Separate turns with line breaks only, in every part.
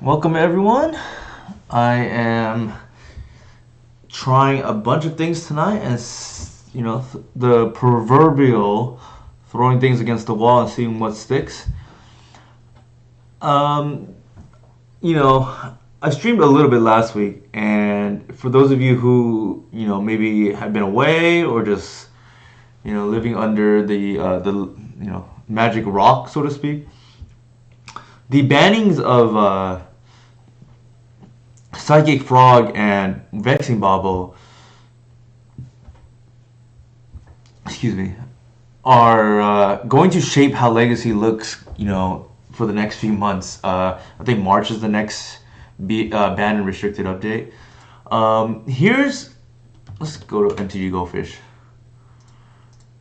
Welcome everyone. I am trying a bunch of things tonight, and the proverbial throwing things against the wall and seeing what sticks. Um, I streamed a little bit last week, and for those of you who maybe have been away or just living under the magic rock, so to speak, the bannings of Psychic Frog and Vexing Bobble, excuse me, are going to shape how Legacy looks, for the next few months. I think March is the next banned and restricted update. Let's go to MTG Goldfish.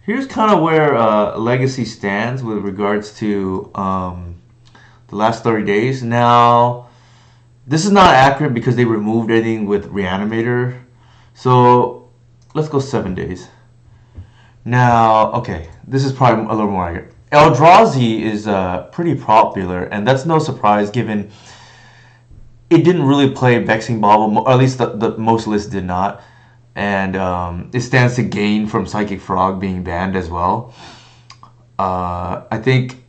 Here's kind of where Legacy stands with regards to the last 30 days. Now, this is not accurate because they removed everything with Reanimator. So let's go 7 days. Now, okay, this is probably a little more accurate. Eldrazi is pretty popular, and that's no surprise given it didn't really play Vexing Bobble, or at least the most lists did not. And it stands to gain from Psychic Frog being banned as well. I think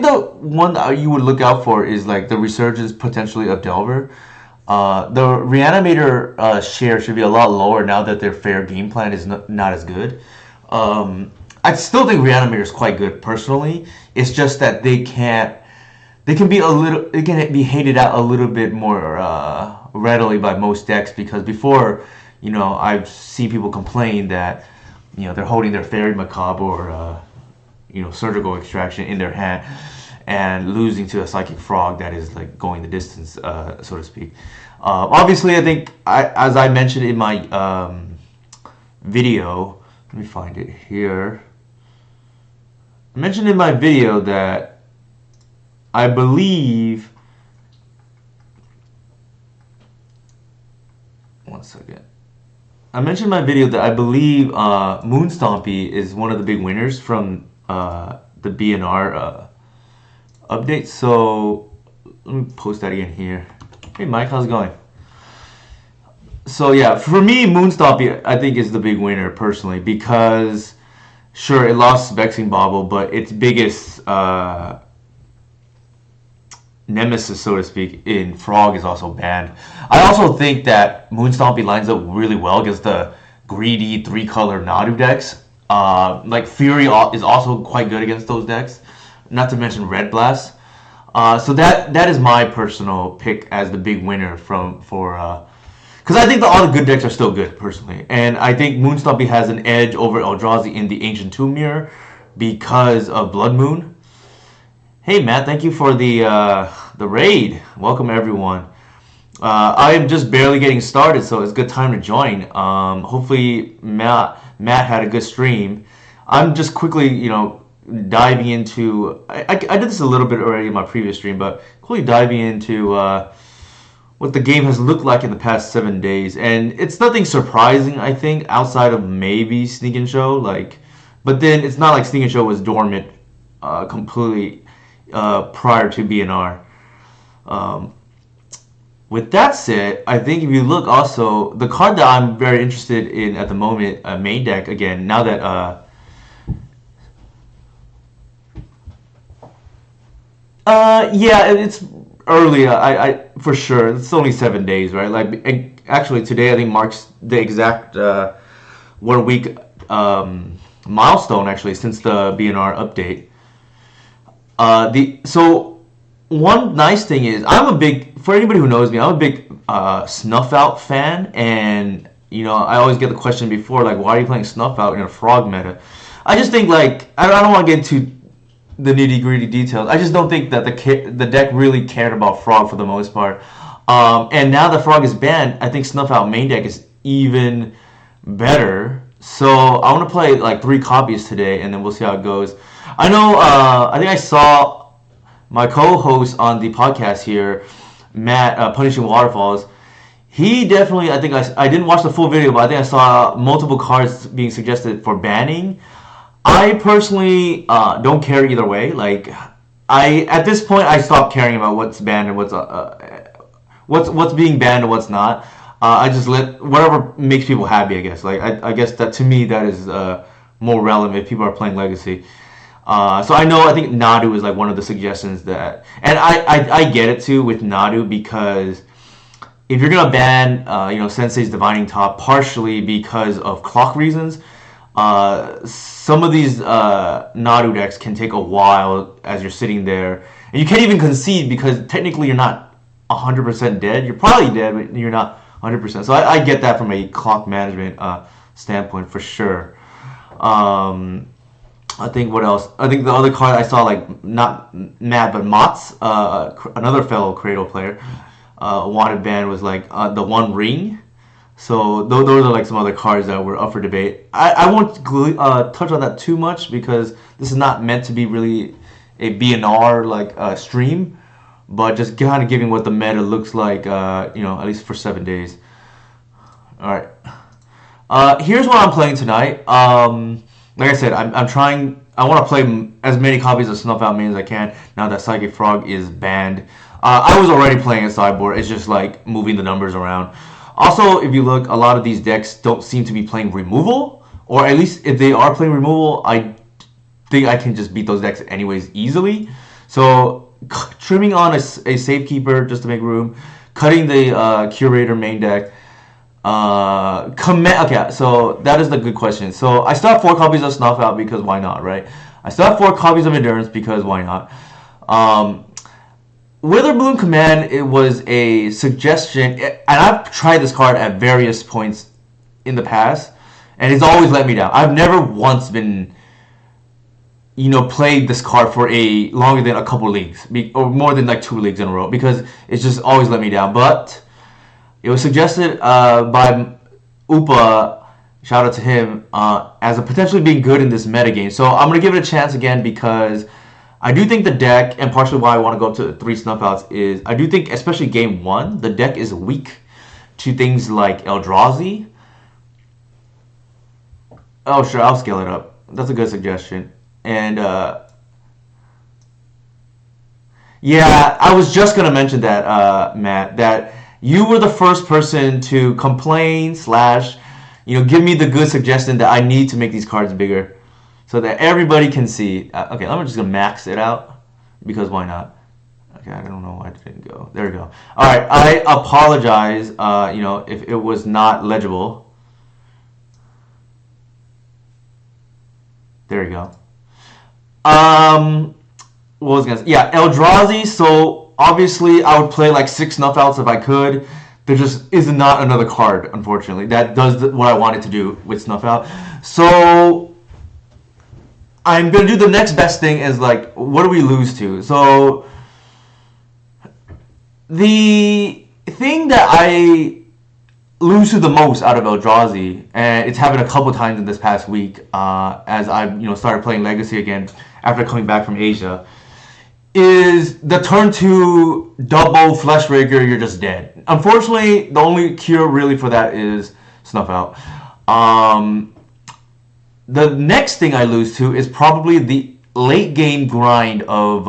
the one that you would look out for is like the resurgence potentially of Delver. The Reanimator share should be a lot lower now that their fair game plan is not as good. I still think Reanimator is quite good personally. It's just that they can be hated out a little bit more readily by most decks, because before, I've seen people complain that they're holding their Fairy Macabre or Surgical Extraction in their hand and losing to a Psychic Frog that is like going the distance, so to speak. Obviously, I think as I mentioned in my video, let me find it here. I mentioned in my video that I believe, one second. I mentioned in my video that I believe Moon Stompy is one of the big winners from the BNR update. So let me post that again here. Hey Mike, how's it going? So yeah, for me, Moon Stompy I think is the big winner personally, because sure, it lost Vexing Bobble, but its biggest nemesis, so to speak, in Frog is also banned. I also think that Moon Stompy lines up really well against the greedy 3-color Nadu decks. Like Fury is also quite good against those decks, not to mention Red Blast. So that is my personal pick as the big winner because I think all the good decks are still good personally, and I think Moon Stompy has an edge over Eldrazi in the Ancient Tomb Mirror because of Blood Moon. Hey Matt, thank you for the raid. Welcome everyone. I am just barely getting started, so it's a good time to join. Hopefully Matt had a good stream. I'm just quickly, diving into. I did this a little bit already in my previous stream, but quickly diving into what the game has looked like in the past 7 days, and it's nothing surprising. I think outside of maybe Sneak and Show, but then it's not like Sneak and Show was dormant completely prior to BNR. With that said, I think if you look also, the card that I'm very interested in at the moment, main deck again, now that yeah, it's early. I for sure. It's only 7 days, right? Actually, today I think marks the exact 1 week milestone actually since the BNR update. So one nice thing is for anybody who knows me, I'm a big Snuff Out fan, and I always get the question before, like, why are you playing Snuff Out in a Frog meta? I just think, I don't want to get into the nitty gritty details. I just don't think that the deck really cared about Frog for the most part. And now that Frog is banned, I think Snuff Out main deck is even better. So I want to play like 3 copies today, and then we'll see how it goes. I know. I think I saw my co-host on the podcast here, Matt, Punishing Waterfalls. He definitely. I think I didn't watch the full video, but I think I saw multiple cards being suggested for banning. I personally don't care either way. I at this point I stopped caring about what's banned and what's being banned and what's not. I just let whatever makes people happy. I guess. Like I guess that to me that is more relevant if people are playing Legacy. So I think Nadu is like one of the suggestions that, and I get it too with Nadu because if you're gonna ban Sensei's Divining Top partially because of clock reasons, some of these Nadu decks can take a while as you're sitting there, and you can't even concede because technically you're not 100% dead. You're probably dead, but you're not 100%. So I get that from a clock management standpoint for sure. I think what else? I think the other card I saw, like not Matt but Mott's, another fellow Cradle player, wanted ban was like the One Ring. So those are like some other cards that were up for debate. I won't touch on that too much because this is not meant to be really a BNR like stream, but just kind of giving what the meta looks like, at least for 7 days. All right. Here's what I'm playing tonight. Like I said, I'm trying. I want to play as many copies of Snuff Out Main as I can now that Psychic Frog is banned. I was already playing a sideboard. It's just like moving the numbers around. Also, if you look, a lot of these decks don't seem to be playing removal, or at least if they are playing removal, I think I can just beat those decks anyways easily. So trimming on a Safekeeper just to make room, cutting the Curator main deck. Okay, so that is the good question. So I still have 4 copies of Snuff Out because why not, right? I still have 4 copies of Endurance because why not? Witherbloom Command, it was a suggestion, and I've tried this card at various points in the past, and it's always let me down. I've never once been, played this card for a longer than a couple leagues, or more than like 2 leagues in a row, because it's just always let me down. But it was suggested by Upa, shout out to him, as a potentially being good in this metagame. So I'm going to give it a chance again because I do think the deck, and partially why I want to go up to 3 Snuff Outs, is I do think, especially game 1, the deck is weak to things like Eldrazi. Oh, sure, I'll scale it up. That's a good suggestion. And, yeah, I was just going to mention that, Matt, that you were the first person to complain / give me the good suggestion that I need to make these cards bigger so that everybody can see. Okay, I'm just gonna max it out because why not? Okay, I don't know why it didn't go. There we go. All right, I apologize. If it was not legible. There we go. What was I gonna say? Yeah, Eldrazi. So obviously, I would play like 6 Snuff Outs if I could. There just is not another card, unfortunately, that does what I wanted to do with Snuff Out. So I'm going to do the next best thing is like, what do we lose to? So the thing that I lose to the most out of Eldrazi, and it's happened a couple times in this past week as I started playing Legacy again after coming back from Asia, is the turn 2 double Flesh Raker, you're just dead. Unfortunately, the only cure really for that is Snuff Out. The next thing I lose to is probably the late game grind of,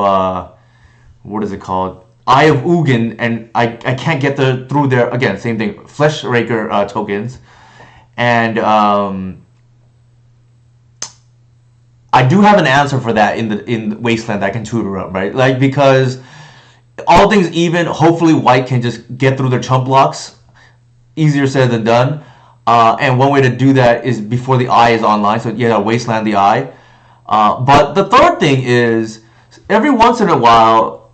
what is it called? Eye of Ugin, and I can't get through there. Again, same thing, Flesh Raker tokens. And I do have an answer for that in Wasteland that I can tutor up, right? Like, because all things even, hopefully white can just get through their chump blocks. Easier said than done. And one way to do that is before the eye is online, so you gotta Wasteland the eye. But the third thing is, every once in a while,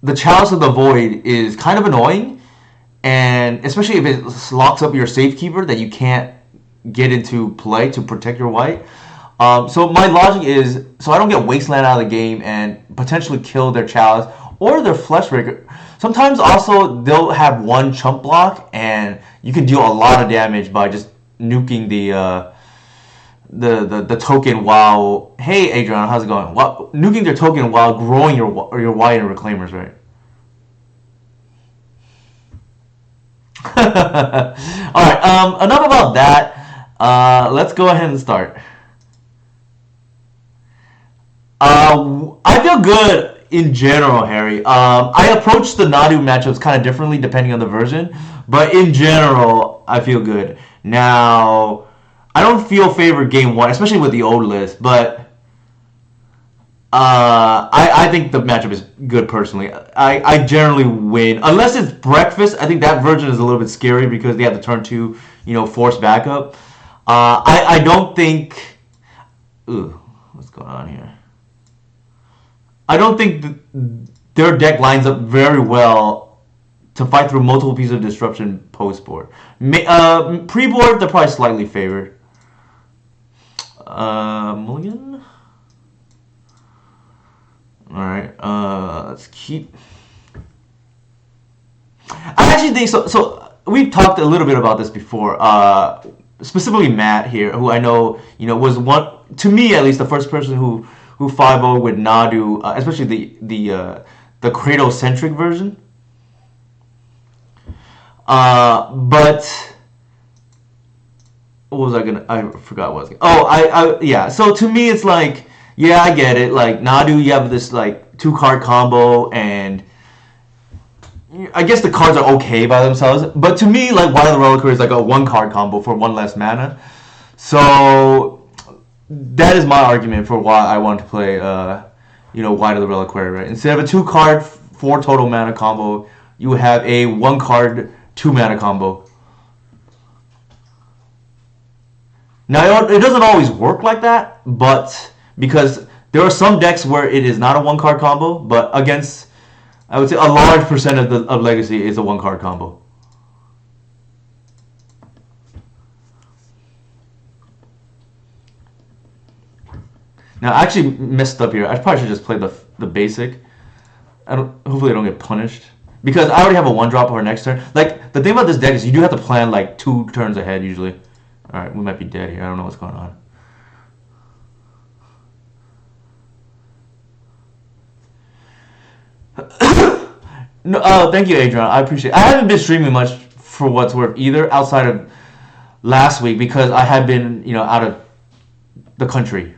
the Chalice of the Void is kind of annoying, and especially if it locks up your Safekeeper that you can't get into play to protect your white. So my logic is, so I don't get Wasteland out of the game and potentially kill their Chalice or their Flesh Raker. Sometimes also they'll have one chump block and you can deal a lot of damage by just nuking the token while, hey Adrian, how's it going? Nuking their token while growing your white and Reclaimers, right? Alright, enough about that. Let's go ahead and start. I feel good in general, Harry, I approach the Nadu matchups kind of differently depending on the version, but in general, I feel good. Now, I don't feel favored game one, especially with the old list, but I think the matchup is good personally. I generally win. Unless it's breakfast, I think that version is a little bit scary because they have to turn to, force backup. I don't think. Ooh, what's going on here? I don't think their deck lines up very well to fight through multiple pieces of disruption post board. Pre board, they're probably slightly favored. Mulligan? Alright, let's keep. I actually think so. So we've talked a little bit about this before. Specifically Matt here, who I know, was one, to me at least, the first person who 5-0 with Nadu, especially the Cradle centric version. But what was I forgot what I was. Oh, yeah. So to me, it's like, yeah, I get it. Like Nadu, you have this like 2-card combo, and I guess the cards are okay by themselves. But to me, like Wild Reliquary is like a 1-card combo for 1 less mana. So that is my argument for why I want to play, Wild Reliquary, right? Instead of a 2-card 4 total mana combo, you have a 1-card 2 mana combo. Now, it doesn't always work like that, but because there are some decks where it is not a 1-card combo, but against, I would say, a large percent of Legacy is a 1-card combo. Now, I actually messed up here. I probably should just play the basic. Hopefully I don't get punished. Because I already have a 1-drop for next turn. Like, the thing about this deck is you do have to plan, like, 2 turns ahead, usually. Alright, we might be dead here. I don't know what's going on. No, thank you, Adrian. I appreciate it. I haven't been streaming much for what's worth either, outside of last week, because I had been, out of the country.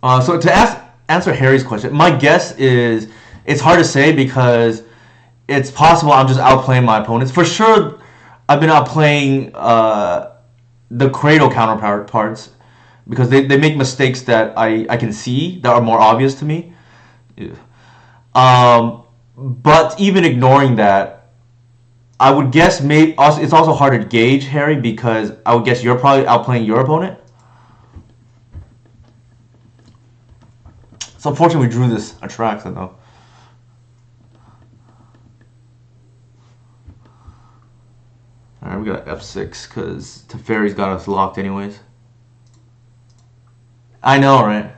So to answer Harry's question, my guess is it's hard to say because it's possible I'm just outplaying my opponents. For sure, I've been outplaying the Cradle counterparts because they make mistakes that I can see that are more obvious to me. But even ignoring that, I would guess it's also hard to gauge, Harry, because I would guess you're probably outplaying your opponent. So unfortunately, we drew this Atraxa though. Alright, we got F6 because Teferi's got us locked anyways. I know, right?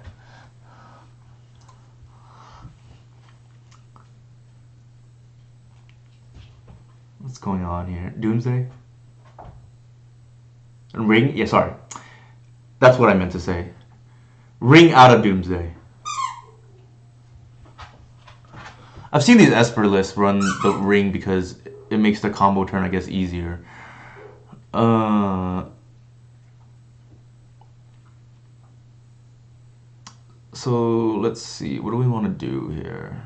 What's going on here? Doomsday? Ring? Yeah, sorry. That's what I meant to say. Ring out of Doomsday. I've seen these Esper lists run the ring because it makes the combo turn, I guess, easier. So let's see. What do we want to do here?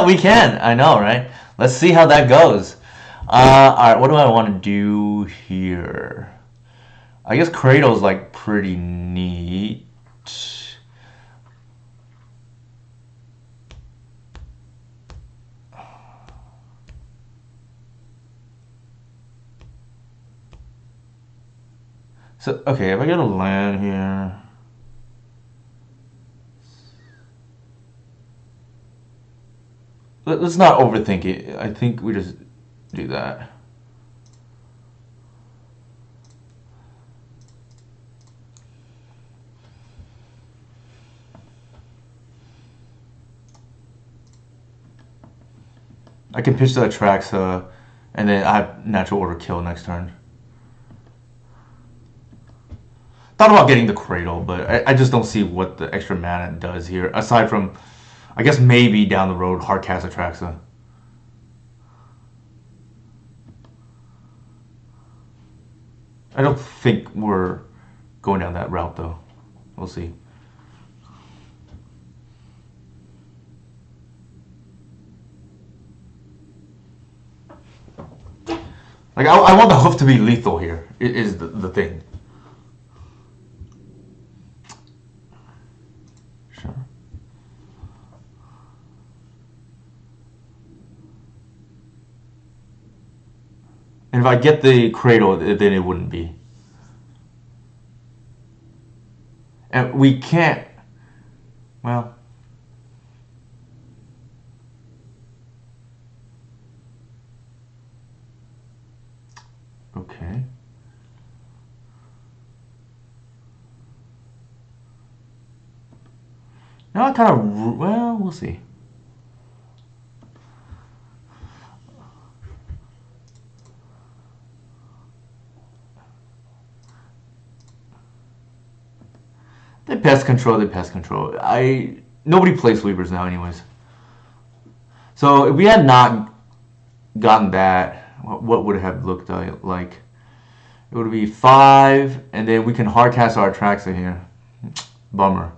We can. I know, right? Let's see how that goes. Alright, what do I want to do here? I guess Cradle's like pretty neat. So, okay, if I get a land here. Let's not overthink it. I think we just do that. I can pitch the Atraxa, and then I have natural order kill next turn. Thought about getting the Cradle, but I just don't see what the extra mana does here, aside from, I guess maybe down the road, Hardcast Atraxa. I don't think we're going down that route though. We'll see. Like I want the hoof to be lethal here. Is the thing. Sure. And if I get the cradle, then it wouldn't be. And we can't. Well. Okay. Now I kind of. Well, we'll see. They pest control. They pest control. Nobody plays sweepers now, anyways. So if we had not gotten that, what would it have looked like? It would be 5, and then we can hardcast our Atraxa here. Bummer.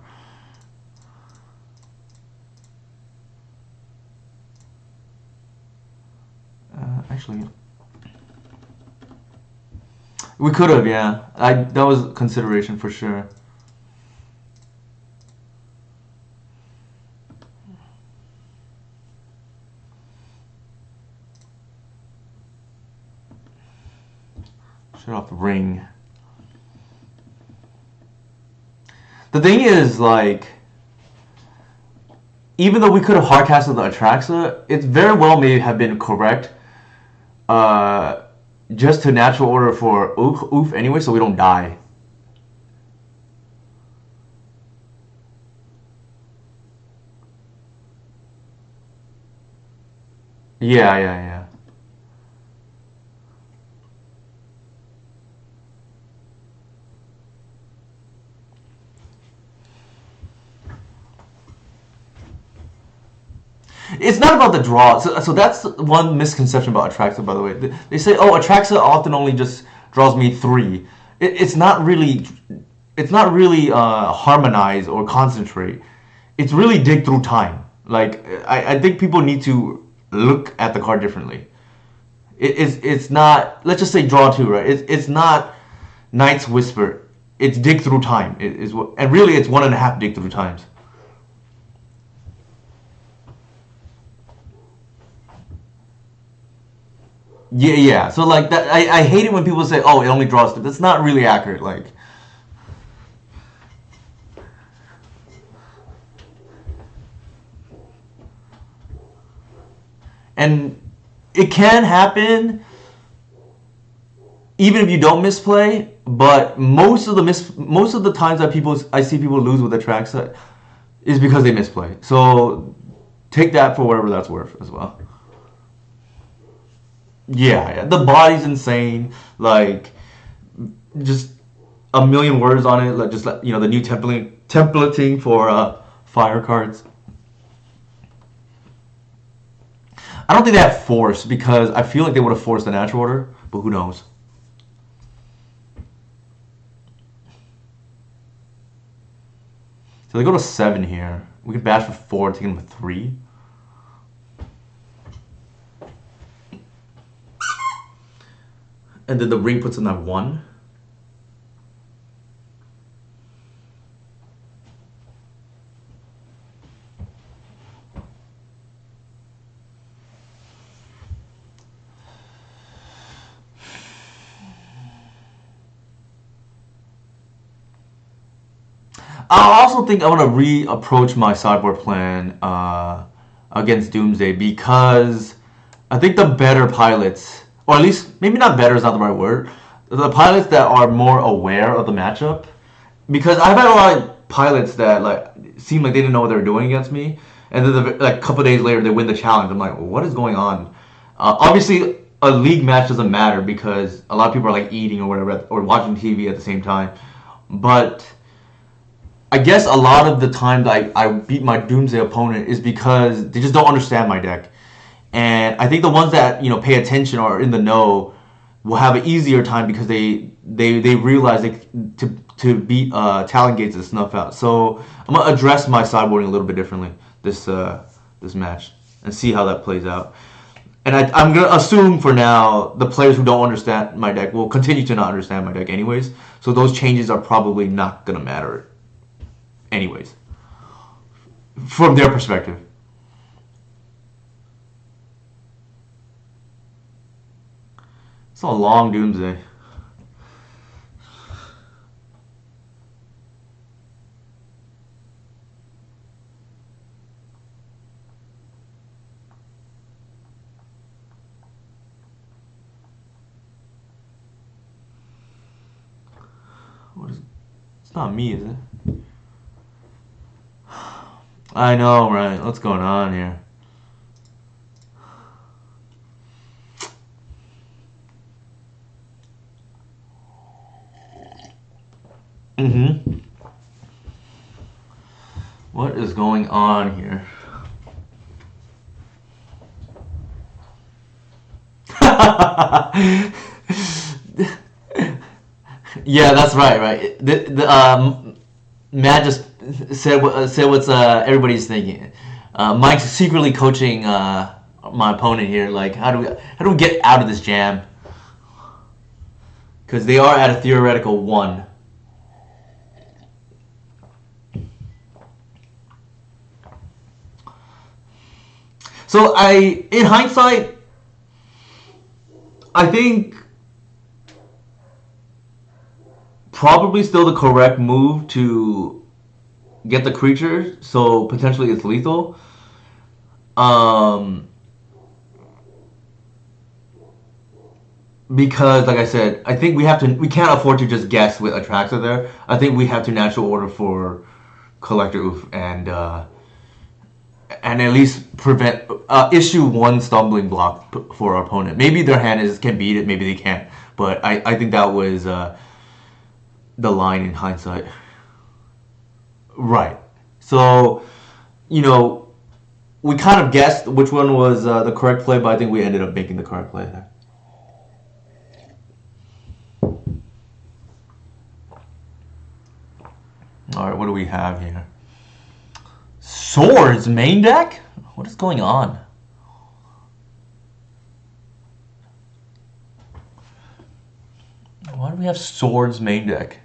Actually, we could have, yeah. That was consideration for sure. Shut off the ring. The thing is, like, even though we could have hardcasted the Atraxa, it very well may have been correct just to natural order for oof anyway, so we don't die. Yeah. It's not about the draw. So that's one misconception about Atraxa, by the way. They say, oh, Atraxa often only just draws me 3. It's not really harmonize or concentrate. It's really dig through time. Like, I think people need to look at the card differently. It's not, let's just say draw 2, right? It's not Knight's Whisper. It's dig through time. And really it's 1.5 dig through times. Yeah. So like that, I hate it when people say, "Oh, it only draws 2." That's not really accurate. Like, and it can happen even if you don't misplay. But most of the times that I see people lose with the Atraxa is because they misplay. So take that for whatever that's worth as well. Yeah, the body's insane. Like, just a million words on it. Like, just the new templating for fire cards. I don't think they have force because I feel like they would have forced the natural order, but who knows? So they go to 7 here. We can bash for 4, taking them to 3. And then the ring puts in that 1. I also think I want to reapproach my sideboard plan against Doomsday because I think the better pilots, or at least maybe not better is not the right word, the pilots that are more aware of the matchup, because I've had a lot of pilots that like seem like they didn't know what they were doing against me, and then like a couple days later they win the challenge. I'm like, what is going on? Obviously, a league match doesn't matter because a lot of people are like eating or whatever or watching TV at the same time, but I guess a lot of the time that I beat my Doomsday opponent is because they just don't understand my deck. And I think the ones that pay attention or are in the know will have an easier time because they they realized to beat Talon Gates to snuff out. So I'm gonna address my sideboarding a little bit differently this match and see how that plays out. And I'm gonna assume for now the players who don't understand my deck will continue to not understand my deck anyways. So those changes are probably not gonna matter anyways from their perspective. It's a long Doomsday. It's not me, is it? I know, right? What's going on here? What is going on here? Yeah, that's right. Matt just said what's everybody's thinking. Mike's secretly coaching my opponent here. Like, how do we get out of this jam? Because they are at a theoretical 1. So in hindsight, I think probably still the correct move to get the creature, so potentially it's lethal. Because, like I said, I think we can't afford to just guess with Atraxa there. I think we have to natural order for Collector Oof and at least prevent issue 1 stumbling block for our opponent. Maybe their hand can beat it, maybe they can't. But I think that was the line in hindsight. Right. So, we kind of guessed which one was the correct play, but I think we ended up making the correct play there. Alright, what do we have here? Swords main deck? What is going on? Why do we have Swords main deck?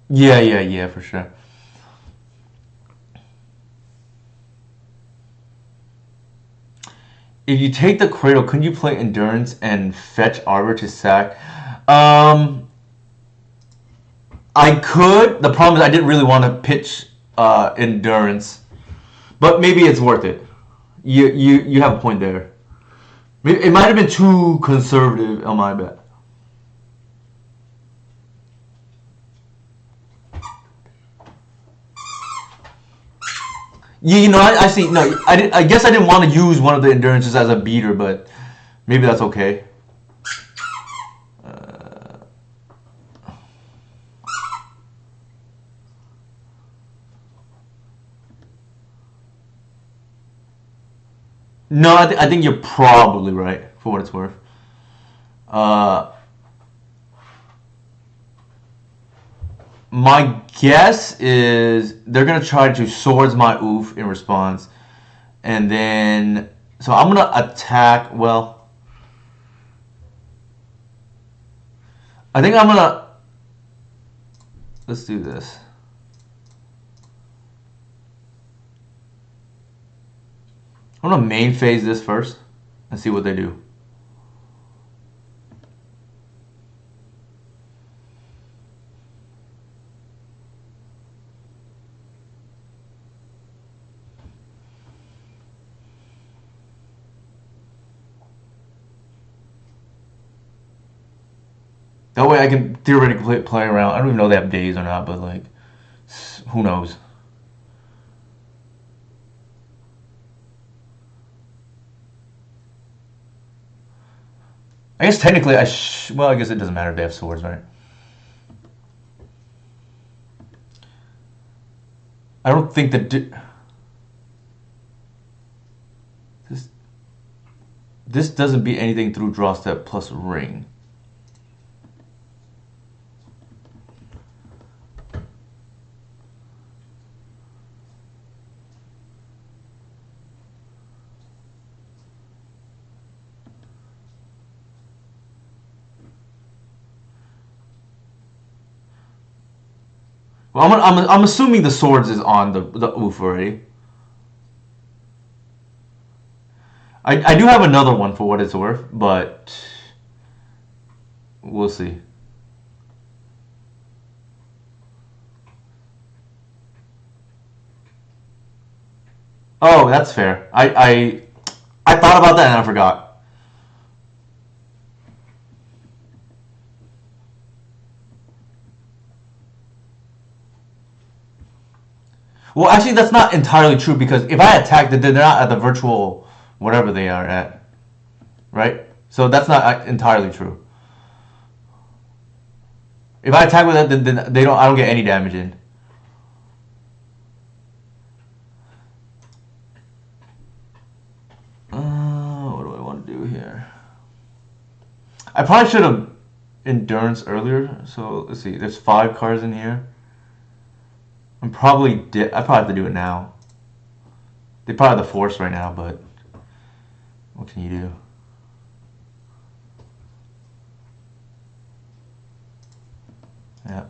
Yeah, for sure. If you take the Cradle, couldn't you play Endurance and fetch Arbor to sack? I could. The problem is I didn't really want to pitch Endurance, but maybe it's worth it. You have a point there. It might have been too conservative on my bet. I see. No, I guess I didn't want to use one of the endurances as a beater, but maybe that's okay. No, I think you're probably right for what it's worth. My guess is they're gonna try to swords my oof in response, and then so I'm gonna attack. Well, I think I'm gonna let's do this. I'm gonna main phase this first and see what they do. That way I can theoretically play around. I don't even know they have days or not, but like, who knows? I guess technically well, I guess it doesn't matter if they have swords, right? I don't think that. This doesn't beat anything through draw step plus ring. Well, I'm assuming the swords is on the oof already. I do have another one for what it's worth, but we'll see. Oh, that's fair. I thought about that and I forgot. Well, actually, that's not entirely true because if I attack, they're not at the virtual whatever they are at, right? So that's not entirely true. If I attack with that, then they don't. I don't get any damage in. What do I want to do here? I probably should have endurance earlier. So let's see. There's 5 cards in here. I probably have to do it now. They probably have the force right now, but what can you do? Yeah.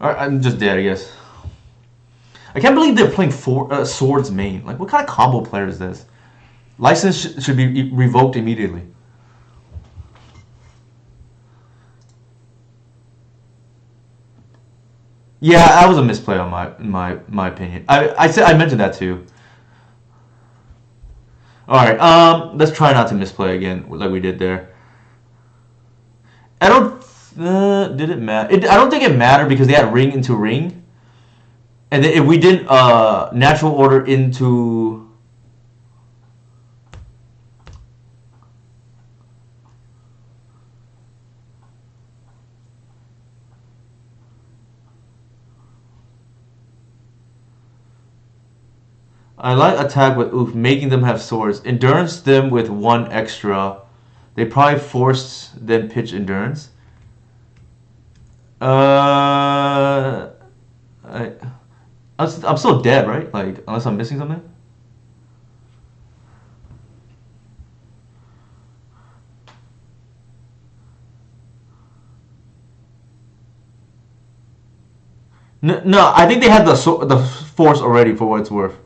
Alright, I'm just dead, I guess. I can't believe they're playing swords main. Like, what kind of combo player is this? License should be revoked immediately. Yeah, that was a misplay on my opinion. I mentioned that too. All right, let's try not to misplay again like we did there. I don't. Did it matter? I don't think it mattered because they had ring into ring, and then if we did natural order into. I like attack with oof, making them have swords. Endurance them with 1 extra. They probably forced then pitch endurance. I'm still dead, right? Like, unless I'm missing something? No, I think they had the force already for what it's worth.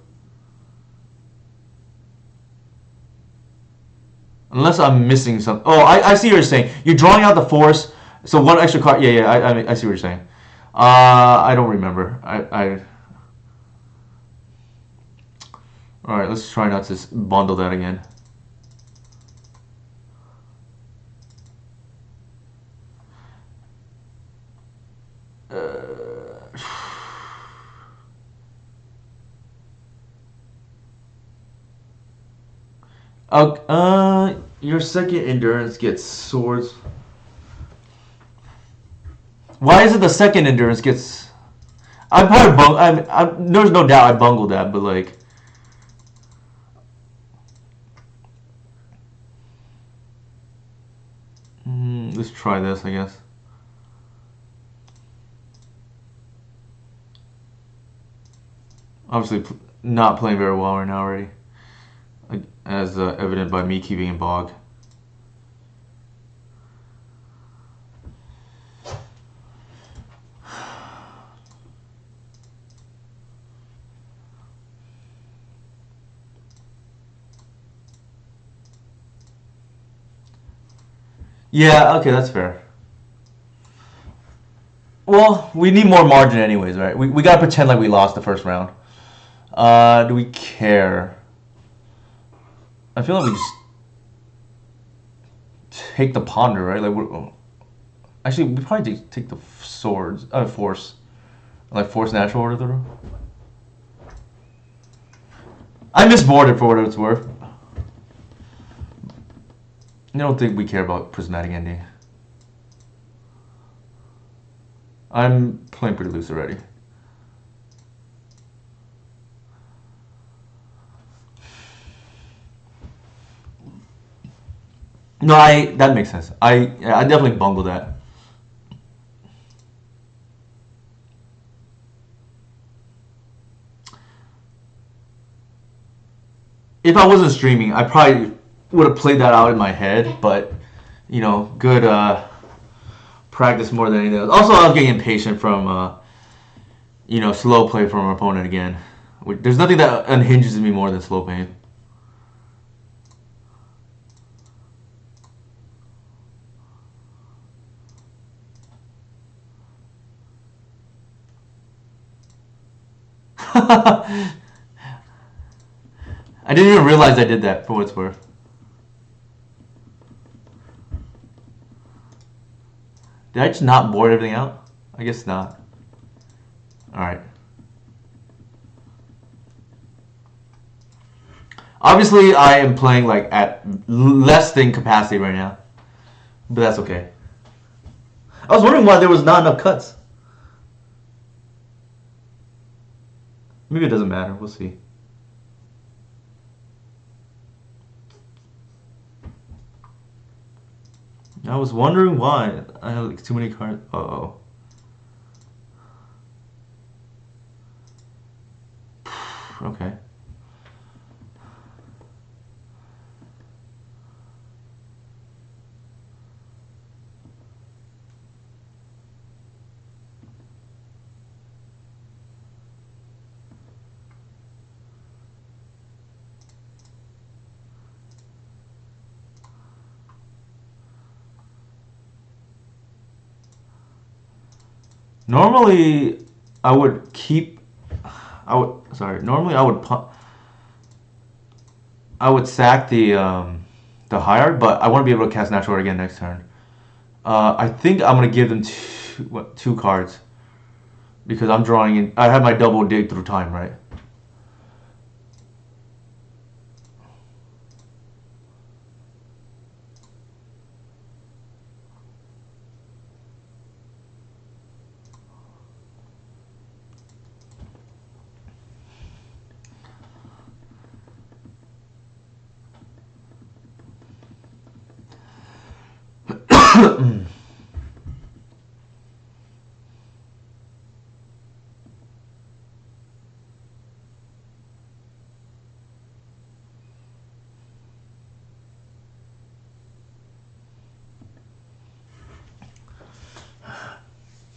Unless I'm missing something. Oh, I see what you're saying. You're drawing out the force, so 1 extra card. Yeah, yeah, I see what you're saying. I don't remember. All right, let's try not to bundle that again. Your second endurance gets swords. Why is it the second endurance gets? I probably there's no doubt I bungled that, but like. Let's try this, I guess. Obviously, not playing very well right now already, as evident by me keeping in bog. Yeah, okay, that's fair. Well, we need more margin anyways, right? We gotta pretend like we lost the first round. Do we care? I feel like we just take the ponder, right? Like, actually, we probably take the swords, force, like force natural order through. I misboarded for what it's worth. I don't think we care about prismatic ending. I'm playing pretty loose already. No, that makes sense. I definitely bungled that. If I wasn't streaming, I probably would have played that out in my head, but good practice more than anything else. Also, I was getting impatient from slow play from our opponent again. There's nothing that unhinges me more than slow play. I didn't even realize I did that, for what it's worth. Did I just not board everything out? I guess not. Alright. Obviously, I am playing like at less than capacity right now. But that's okay. I was wondering why there was not enough cuts. Maybe it doesn't matter. We'll see. I was wondering why I had like too many cards. Uh-oh. Okay. Normally, I would keep. Normally, I would sack the higher, but I want to be able to cast natural order again next turn. I think I'm gonna give them two cards because I'm drawing in. I have my double dig through time, right?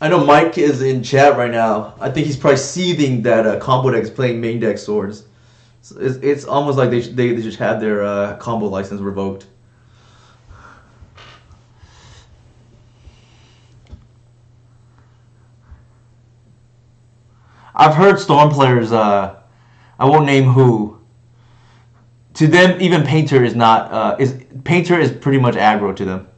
I know Mike is in chat right now. I think he's probably seething that combo deck is playing main deck swords. It's almost like they just had their combo license revoked. I've heard Storm players, I won't name who. To them, even Painter is not. Painter is pretty much aggro to them.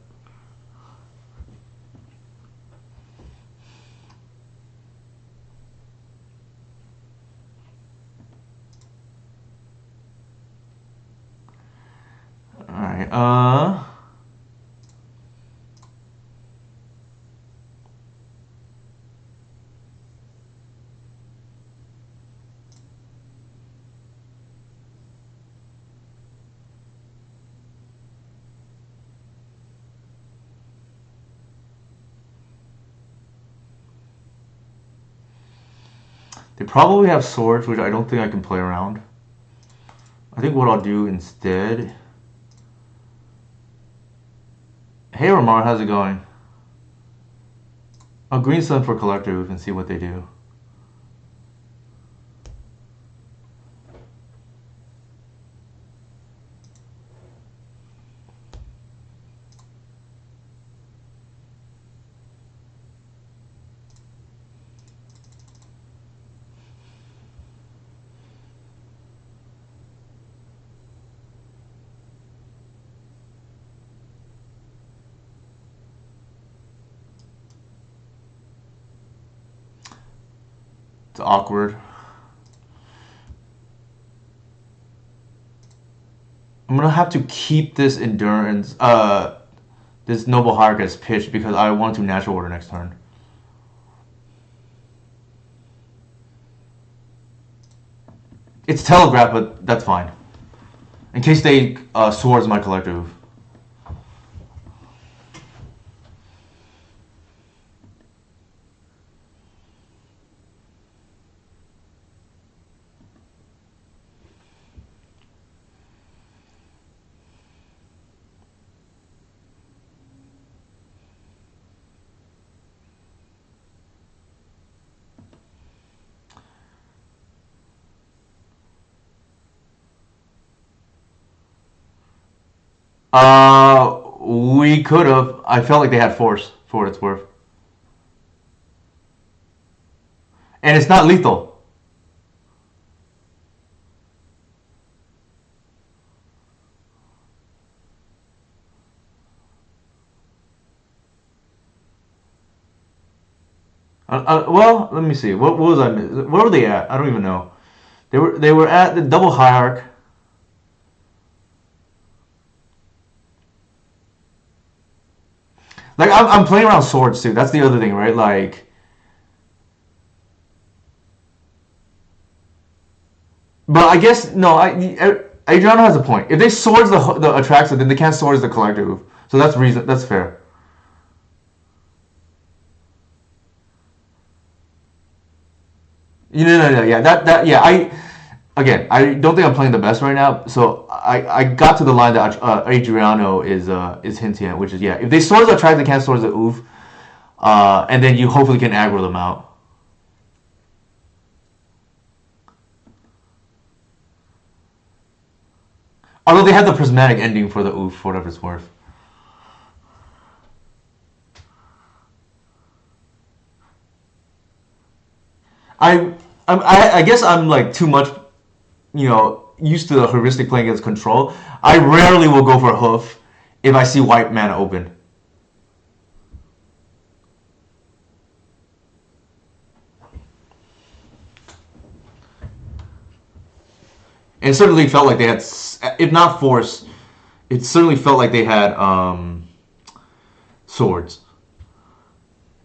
Alright, they probably have swords, which I don't think I can play around. I think what I'll do instead... Hey Ramar, how's it going? I'll green sun for Collective and see what they do. It's awkward. I'm gonna have to keep this endurance, this noble hierarchist pitched because I want to natural order next turn. It's telegraph, but that's fine. In case they swords my collective. We could have. I felt like they had force for what it's worth, and it's not lethal. Well, let me see. What was I? Where were they at? I don't even know. They were at the double hierarch. Like I'm playing around swords too. That's the other thing, right? Like, but I guess no. Adriano has a point. If they swords the Atraxa, then they can't swords the collective. So that's reason. That's fair. No. Yeah, that. Yeah, I don't think I'm playing the best right now. So I got to the line that Adriano is hinting at, which is yeah. If they swords the Atraxa, they can't swords the Oof. And then you hopefully can aggro them out. Although they have the prismatic ending for the Oof, for whatever it's worth. I, I guess I'm like too much, used to the heuristic playing against control. I rarely will go for hoof if I see white mana open. And it certainly felt like they had, if not force, it certainly felt like they had swords.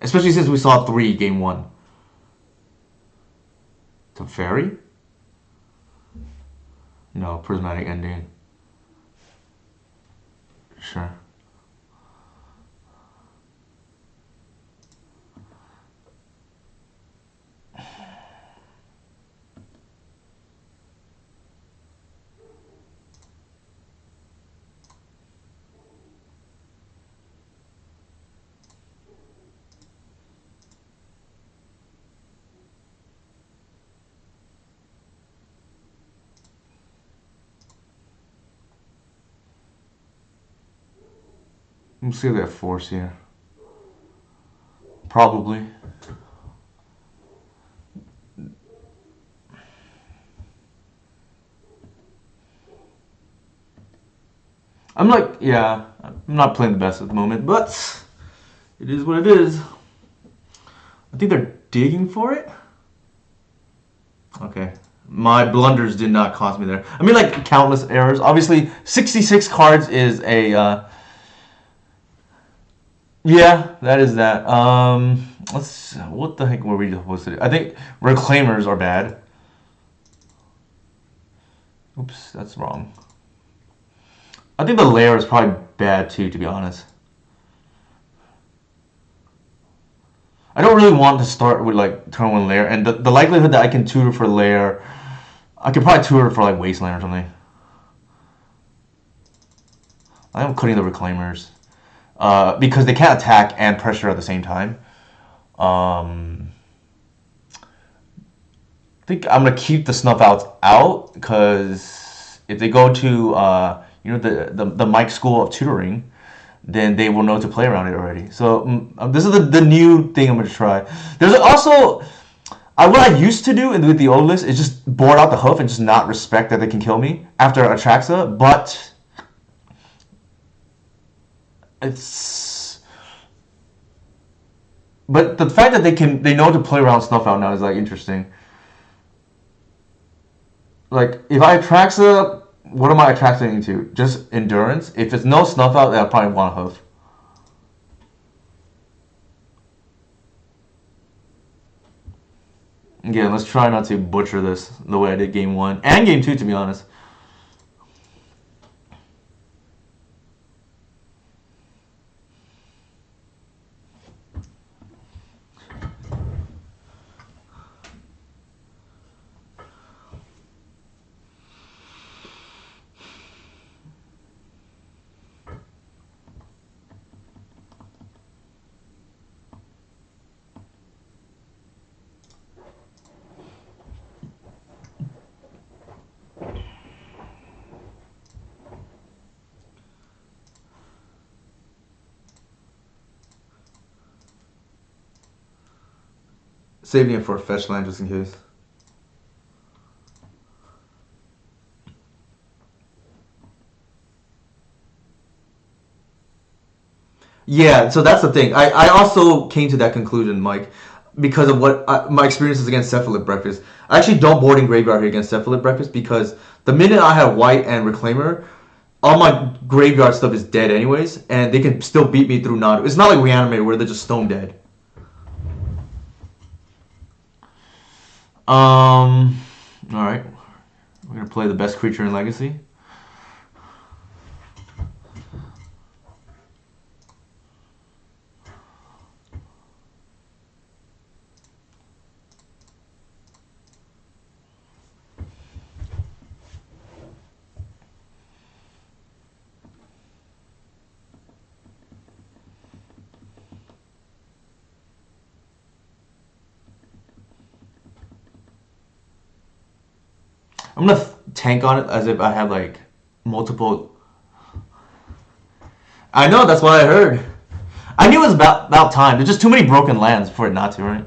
Especially since we saw 3 game 1. Teferi? No, prismatic ending. Sure. Let's see if they have force here. Probably. I'm like, yeah, I'm not playing the best at the moment, but it is what it is. I think they're digging for it. Okay. My blunders did not cost me there. I mean, like, countless errors. Obviously, 66 cards is a. Yeah, that is that. Let's. What the heck were we supposed to do? I think reclaimers are bad. Oops, that's wrong. I think the layer is probably bad too, to be honest. I don't really want to start with like turn 1 layer, and the likelihood that I can tutor for layer, I could probably tutor for like wasteland or something. I'm cutting the reclaimers because they can't attack and pressure at the same time. I think I'm gonna keep the snuff outs out because if they go to the Mike School of Tutoring, then they will know to play around it already. So this is the new thing I'm gonna try. There's also what I used to do with the old list is just board out the hoof and just not respect that they can kill me after Atraxa, but it's but the fact that they know to play around snuff out now is like interesting. Like if I Atraxa, what am I attracting to? Just endurance. If it's no snuff out, then I probably want a hoof. Again, let's try not to butcher this the way I did game 1 and game 2, to be honest. Saving it for a fetch land just in case. Yeah, so that's the thing. I also came to that conclusion, Mike, because of my experiences against Cephalid Breakfast. I actually don't board in graveyard here against Cephalid Breakfast because the minute I have white and Reclaimer, all my graveyard stuff is dead anyways, and they can still beat me through not. It's not like Reanimator where they're just stone dead. All right, we're gonna play the best creature in Legacy. I'm gonna tank on it as if I had like multiple. I know, that's what I heard. I knew it was about time. There's just too many broken lands for it not to, right?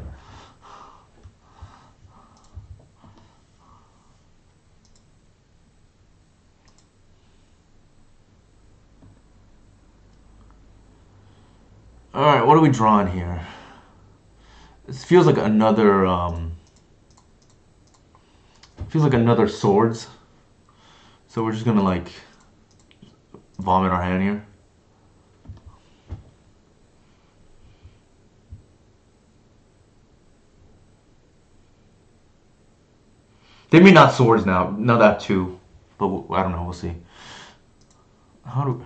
All right, what are we drawing here? This feels like another. Feels like another swords. So we're just gonna like vomit our hand here. They may not swords now. Now that two, but I don't know. We'll see. How do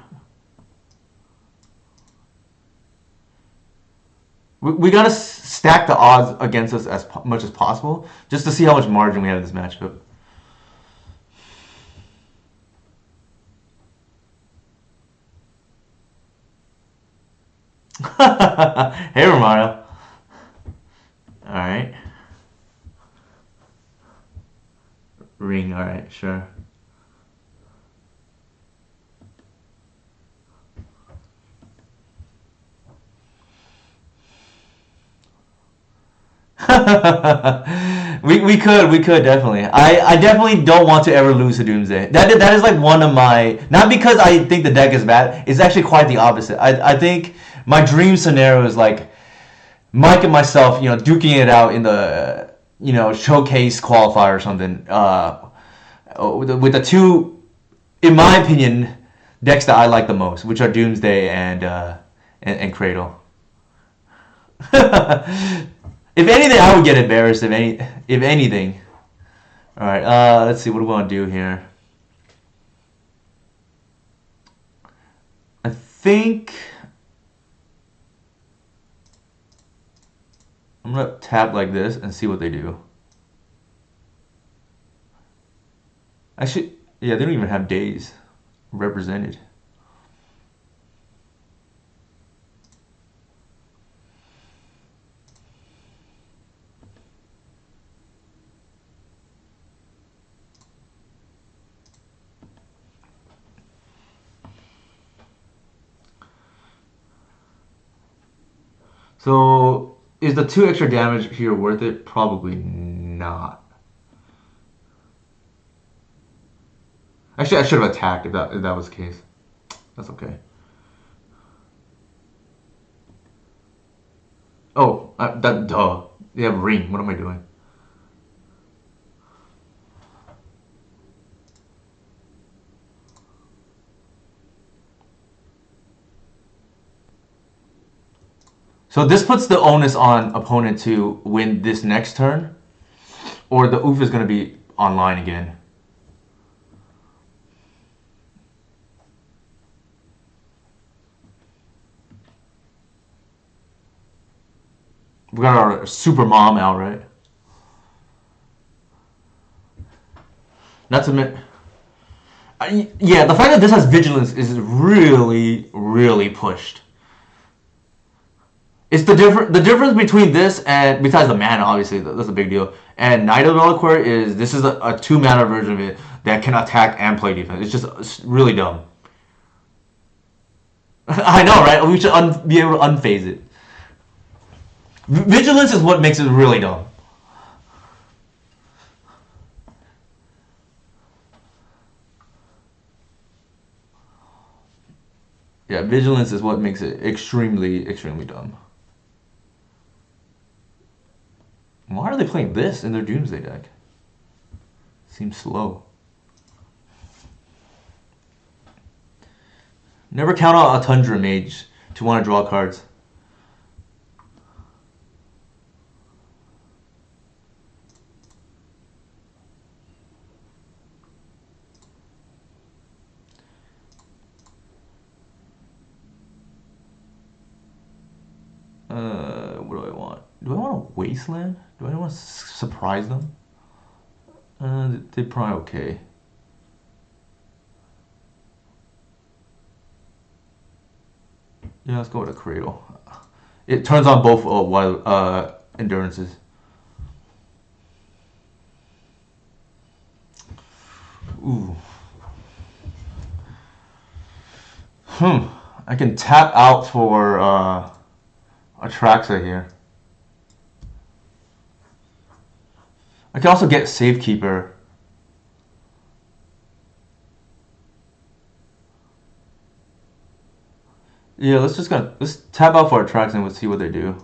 we gotta stack the odds against us as much as possible, just to see how much margin we have in this matchup. Hey, Romano. All right. Ring. All right. Sure. we could definitely. I definitely don't want to ever lose to Doomsday. That is like one of my, not because I think the deck is bad. It's actually quite the opposite. I think my dream scenario is like Mike and myself, duking it out in the showcase qualifier or something. With the two, in my opinion, decks that I like the most, which are Doomsday and Cradle. If anything, I would get embarrassed. If anything. All right. Let's see. What do we want to do here? I think I'm gonna tap like this and see what they do. Actually, yeah, they don't even have days represented. So, is the 2 extra damage here worth it? Probably not. Actually, I should have attacked if that was the case. That's okay. Oh, duh. They have ring. What am I doing? So this puts the onus on opponent to win this next turn, or the oof is going to be online again. We got our super mom out, right? Not to admit. Yeah, the fact that this has vigilance is really, really pushed. It's the difference between this and, besides the mana, obviously that's a big deal. And Knight of Reliquary is, this is a 2 mana version of it that can attack and play defense. It's really dumb. I know, right? We should be able to unphase it. Vigilance is what makes it really dumb. Yeah, Vigilance is what makes it extremely, extremely dumb. Why are they playing this in their Doomsday deck? Seems slow. Never count out a Tundra Mage to want to draw cards. What do I want? Do I want a Wasteland? Do I want to surprise them? They're probably okay. Yeah, let's go with a Cradle. It turns on both wild endurances. Ooh. I can tap out for Atraxa here. I can also get Safekeeper. Yeah, let's tap out for Atraxa and we'll see what they do.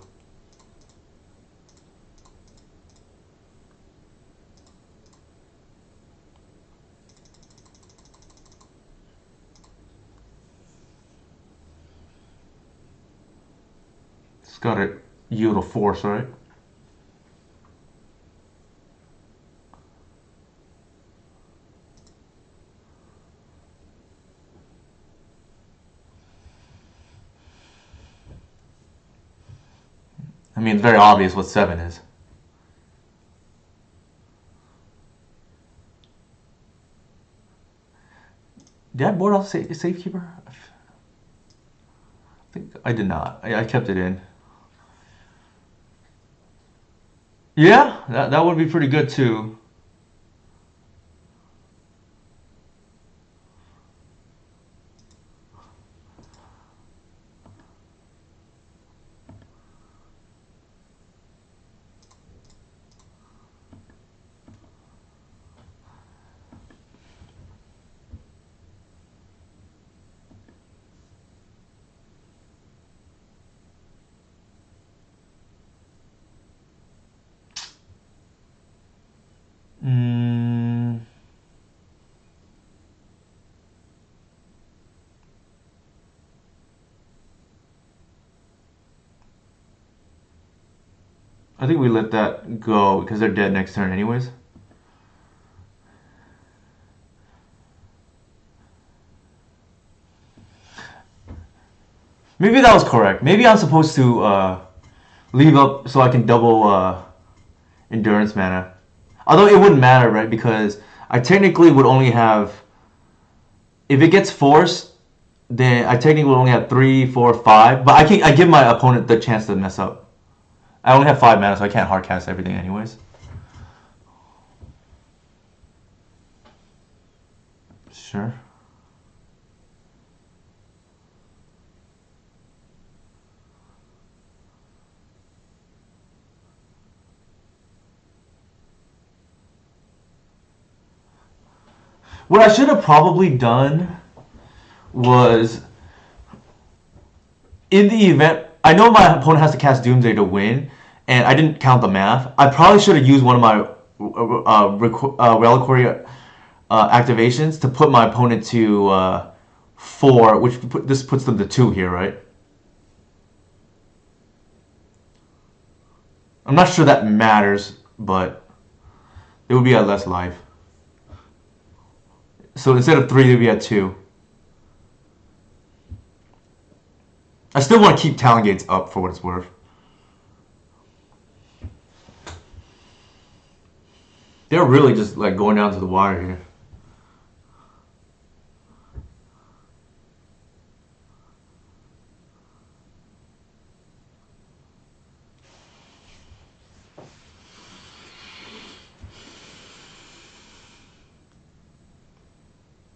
It's got to yield a force, right? I mean, it's very obvious what 7 is. Did I board off Safekeeper? I think I did not. I kept it in. Yeah, that would be pretty good too. I think we let that go because they're dead next turn anyways. Maybe that was correct. Maybe I'm supposed to leave up so I can double endurance mana. Although it wouldn't matter, right? Because I technically would only have... If it gets forced, then I technically would only have 3, 4, 5. But I give my opponent the chance to mess up. I only have 5 mana, so I can't hardcast everything anyways. Sure. What I should have probably done was, in the event, I know my opponent has to cast Doomsday to win, and I didn't count the math. I probably should have used one of my reliquary activations to put my opponent to 4, which this puts them to 2 here, right? I'm not sure that matters, but it would be at less life. So instead of 3, they'd be at 2. I still want to keep Talon Gates up for what it's worth. They're really just like going down to the wire here.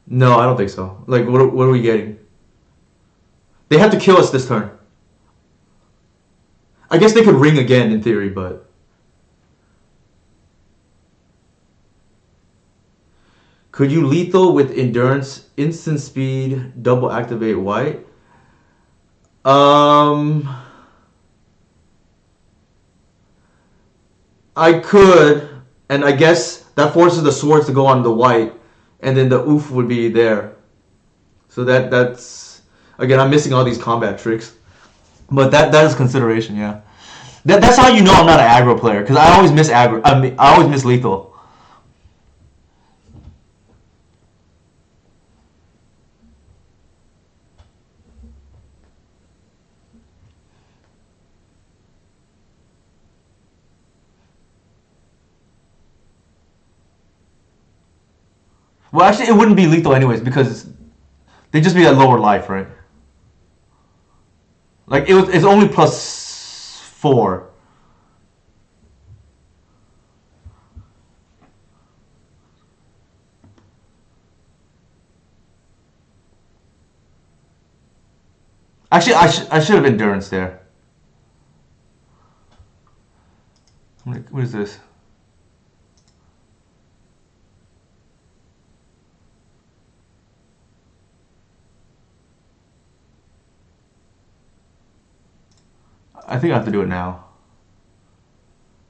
No, I don't think so. Like, what are we getting? They have to kill us this turn. I guess they could ring again in theory, but could you lethal with endurance, instant speed, double activate white? Um, I could, and I guess that forces the swords to go on the white, and then the oof would be there. So that's again, I'm missing all these combat tricks, but that is consideration. Yeah, that's how you know I'm not an aggro player because I always miss aggro. I always miss lethal. Well, actually, it wouldn't be lethal anyways because they'd just be at lower life, right? Like it's only +4. Actually, I should have endurance there. What is this? I think I have to do it now.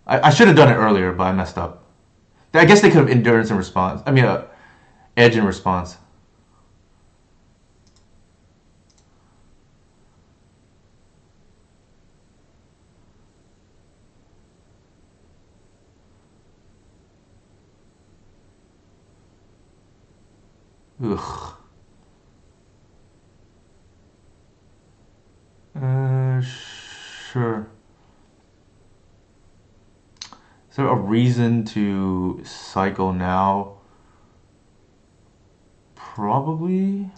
I should have done it earlier, but I messed up. I guess they could have endurance and response. I mean, edge and response. Ugh. Sure. Is there a reason to cycle now? Probably.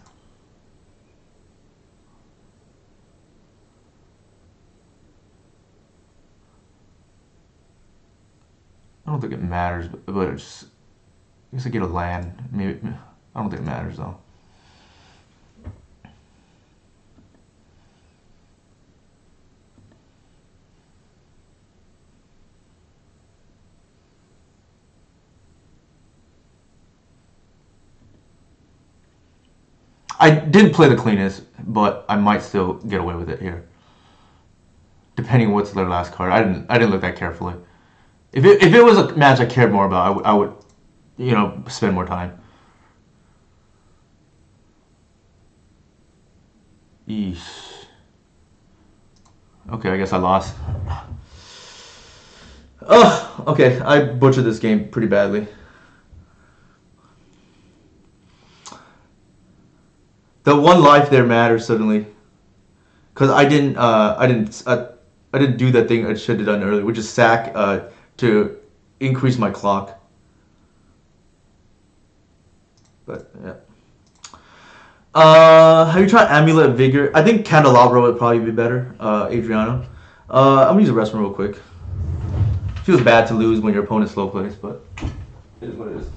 I don't think it matters, but it's. I guess I get a land. Maybe. I don't think it matters though. I didn't play the cleanest, but I might still get away with it here, depending on what's their last card. I didn't look that carefully. If it was a match I cared more about, I would spend more time. Yeesh. Okay, I guess I lost. Oh, okay. I butchered this game pretty badly. The one life there matters suddenly, because I didn't do that thing I should have done earlier, which is sack to increase my clock. But yeah. Have you tried Amulet of Vigor? I think Candelabra would probably be better, Adriano. I'm gonna use a restroom real quick. Feels bad to lose when your opponent slow plays, but it is what it is.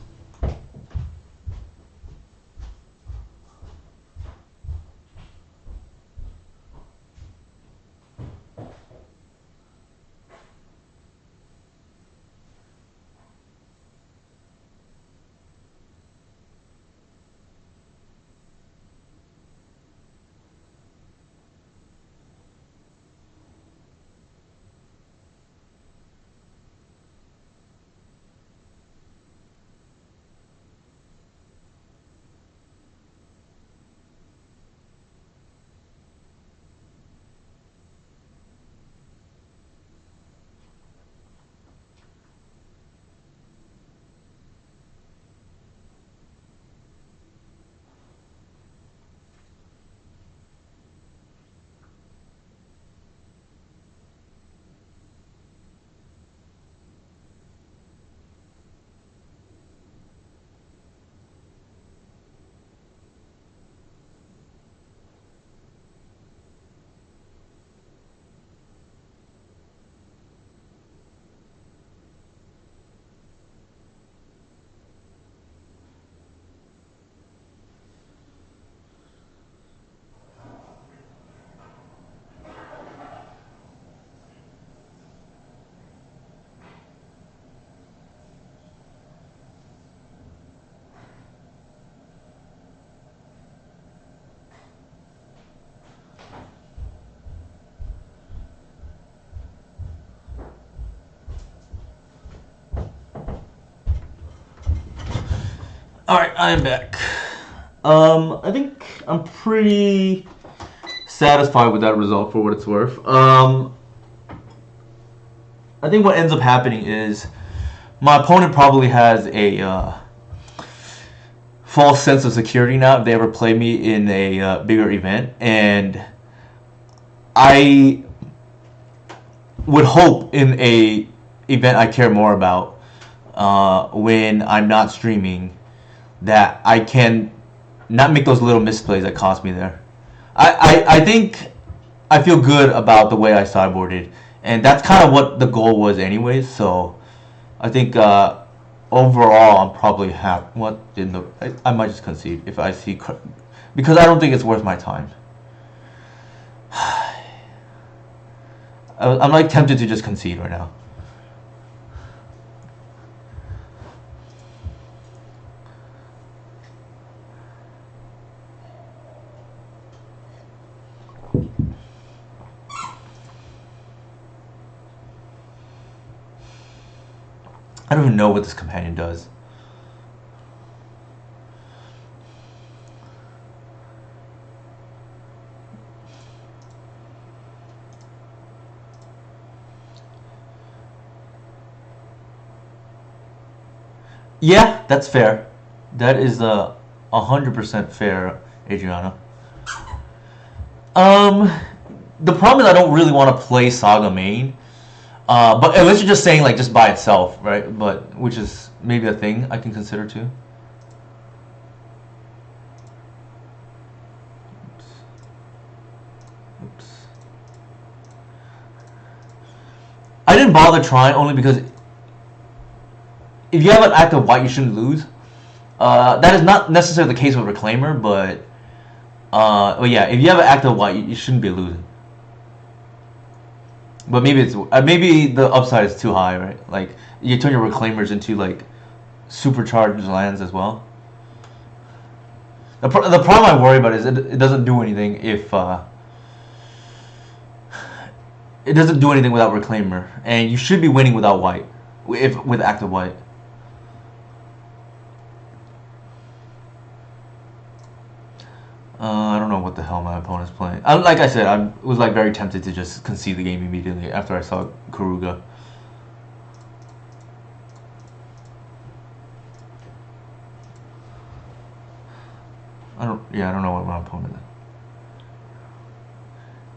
Alright, I am back. I think I'm pretty satisfied with that result for what it's worth. I think what ends up happening is my opponent probably has a false sense of security now if they ever play me in a bigger event, and I would hope in a event I care more about, when I'm not streaming, that I can not make those little misplays that cost me there. I think I feel good about the way I sideboarded, and that's kind of what the goal was anyways. So I think overall I'm probably happy. What in the I might just concede if I see, because I don't think it's worth my time. I'm like tempted to just concede right now. I don't even know what this companion does. Yeah, that's fair. That is 100% fair, Adriana. The problem is I don't really want to play Saga main. But unless you're just saying like just by itself, right? But which is maybe a thing I can consider too. Oops. I didn't bother trying only because if you have an active white, you shouldn't lose. That is not necessarily the case with Reclaimer, but well, yeah, if you have an active white, you shouldn't be losing. But maybe it's maybe the upside is too high, right? Like you turn your Reclaimers into like supercharged lands as well. The problem I worry about is it doesn't do anything if it doesn't do anything without Reclaimer, and you should be winning without white, if with active white. I don't know what the hell my opponent's playing. Like I said, I was like very tempted to just concede the game immediately after I saw Keruga. I don't know what my opponent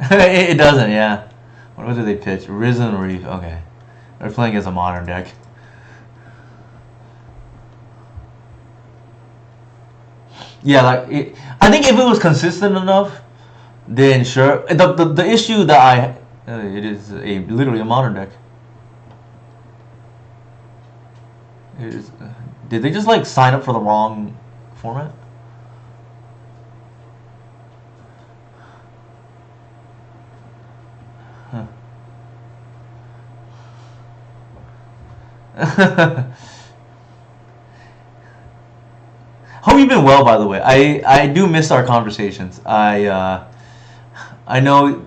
is. It doesn't, yeah. What did they pitch? Risen Reef. Okay, they're playing as a modern deck. Yeah, like I think if it was consistent enough, then sure. The issue that it is literally a modern deck. It is, did they just like sign up for the wrong format? Huh. Hope you've been well, by the way. I do miss our conversations. I know.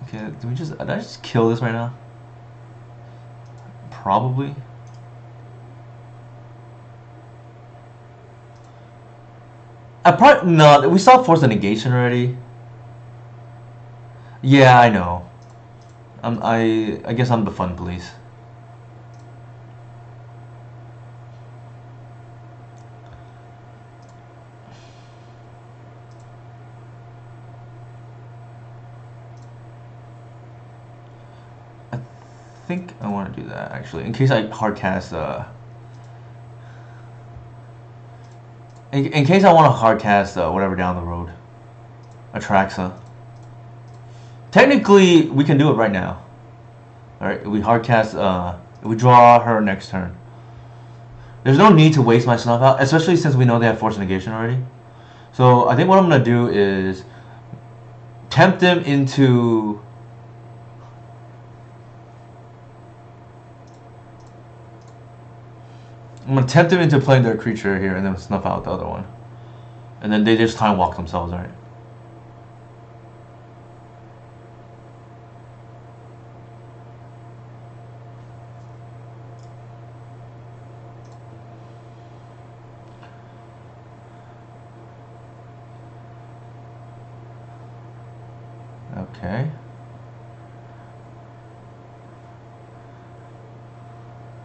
Okay, did I just kill this right now? Probably. No. We saw force of negation already. Yeah, I know. I guess I'm the fun police. I think I want to do that actually, in case I hardcast. In case I want to hardcast whatever down the road, Atraxa. Technically, we can do it right now. All right, we hardcast. We draw her next turn. There's no need to waste my snuff out, especially since we know they have force negation already. So I think what I'm gonna do is tempt them into. I'm gonna tempt them into playing their creature here and then snuff out the other one. And then they just time walk themselves, right? Okay.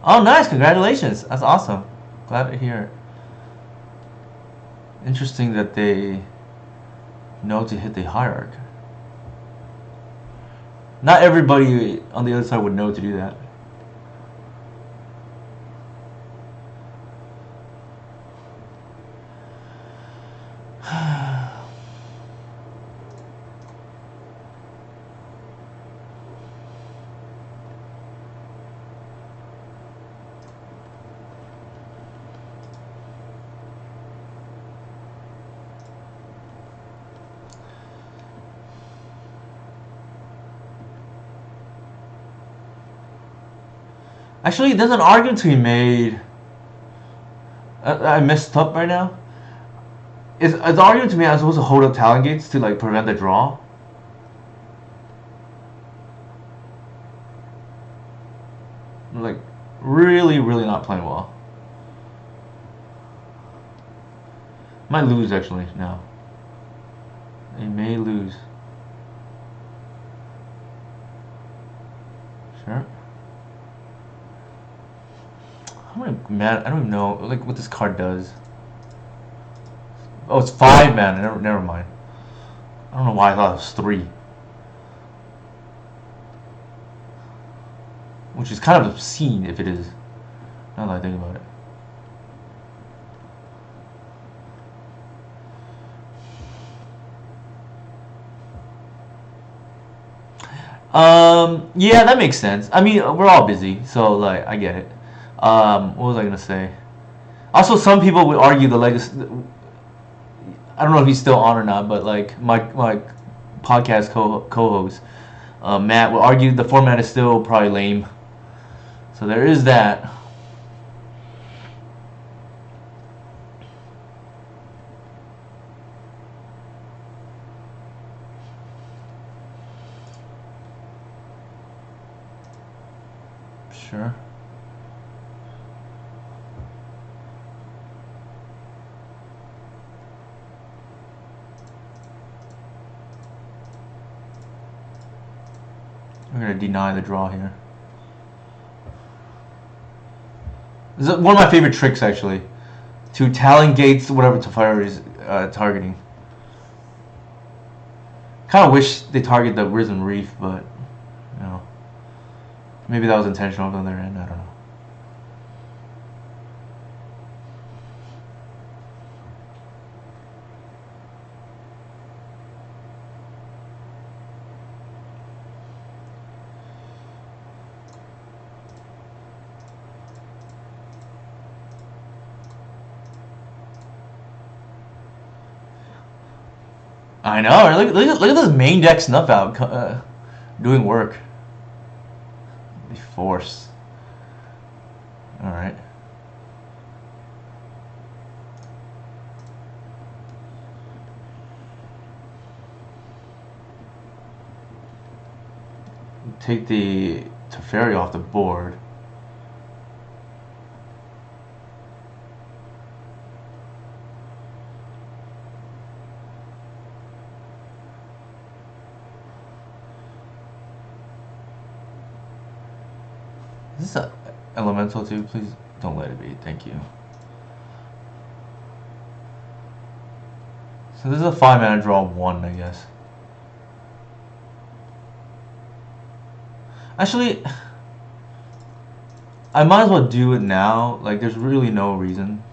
Oh, nice! Congratulations. That's awesome. Glad to hear it. Interesting that they know to hit the hierarch. Not everybody on the other side would know to do that. Actually, there's an argument to be made. I messed up right now. Is the argument to me I'm supposed to hold up talent gates to like prevent the draw? I'm like really not playing well. Might lose actually now. They may lose. Sure. Man, I don't even know like what this card does. Oh, it's 5 mana. Never mind. I don't know why I thought it was 3. Which is kind of obscene if it is. Now that I think about it. Yeah, that makes sense. I mean, we're all busy, so like I get it. What was I gonna say? Also, some people would argue the legacy. I don't know if he's still on or not, but like my podcast co-host Matt would argue the format is still probably lame. So there is that. Sure. We're going to deny the draw here. This is one of my favorite tricks, actually. To talent gates whatever Teferi is targeting. Kind of wish they target the Risen Reef, but, you know. Maybe that was intentional on their end, I don't know. I know. Look at this main deck snuff out doing work. The force. All right. Take the Teferi off the board. Is this a elemental too? Please don't let it be. Thank you. So this is a 5 mana draw 1, I guess. Actually, I might as well do it now. Like, there's really no reason.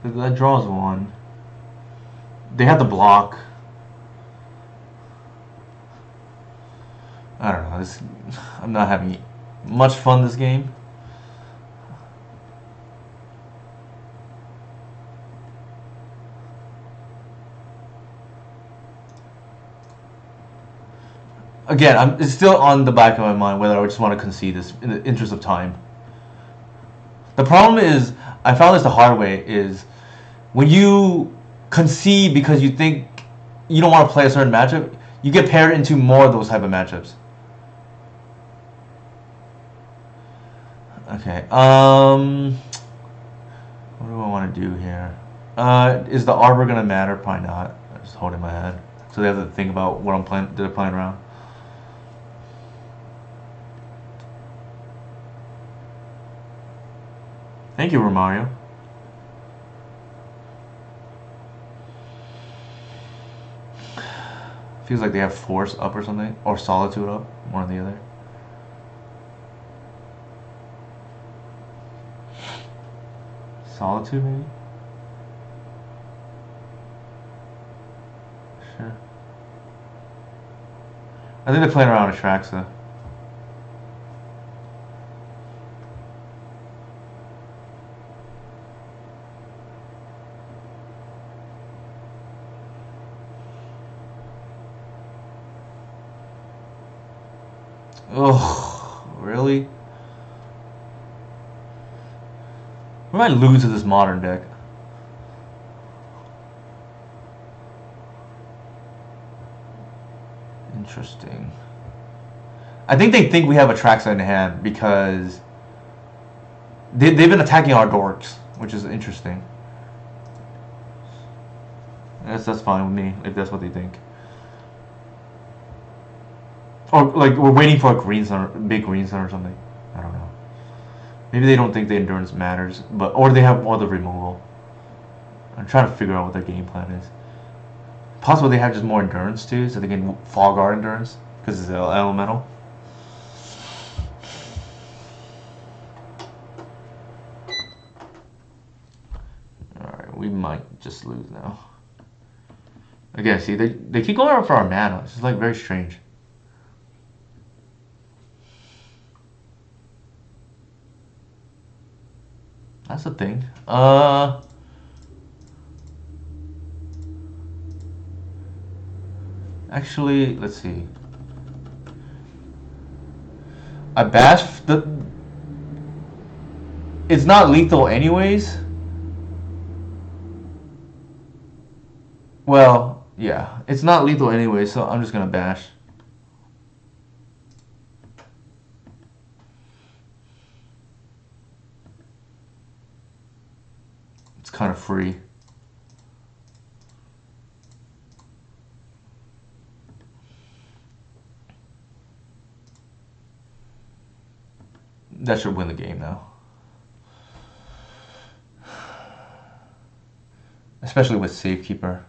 That draws 1. They have the block. I don't know. I'm not having much fun this game. Again, it's still on the back of my mind whether I just want to concede this in the interest of time. The problem is, I found this the hard way, is when you concede because you think you don't want to play a certain matchup, you get paired into more of those type of matchups. Okay, what do I want to do here? Is the arbor gonna matter? Probably not. I'm just holding my head, so they have to think about what I'm playing. They're playing around. Thank you, Romario. Feels like they have force up or something, or solitude up, one or the other. Solitude, maybe? Sure. I think they're playing around with tracks, though. Ugh, really? We might lose to this modern deck. Interesting. I think they think we have a trackside in hand because they've been attacking our dorks, which is interesting. That's fine with me, if that's what they think. Or like we're waiting for a green sun, big green sun or something. I don't know. Maybe they don't think the endurance matters, but or they have all the removal. I'm trying to figure out what their game plan is. Possibly they have just more endurance too, so they can fog our endurance because it's elemental. Alright, we might just lose now. Again, see, they keep going for our mana. It's just like very strange. That's the thing. Actually, let's see. I bash the. It's not lethal anyways. Well, yeah, it's not lethal anyway, so I'm just gonna bash. It's kind of free. That should win the game now. Especially with Safekeeper.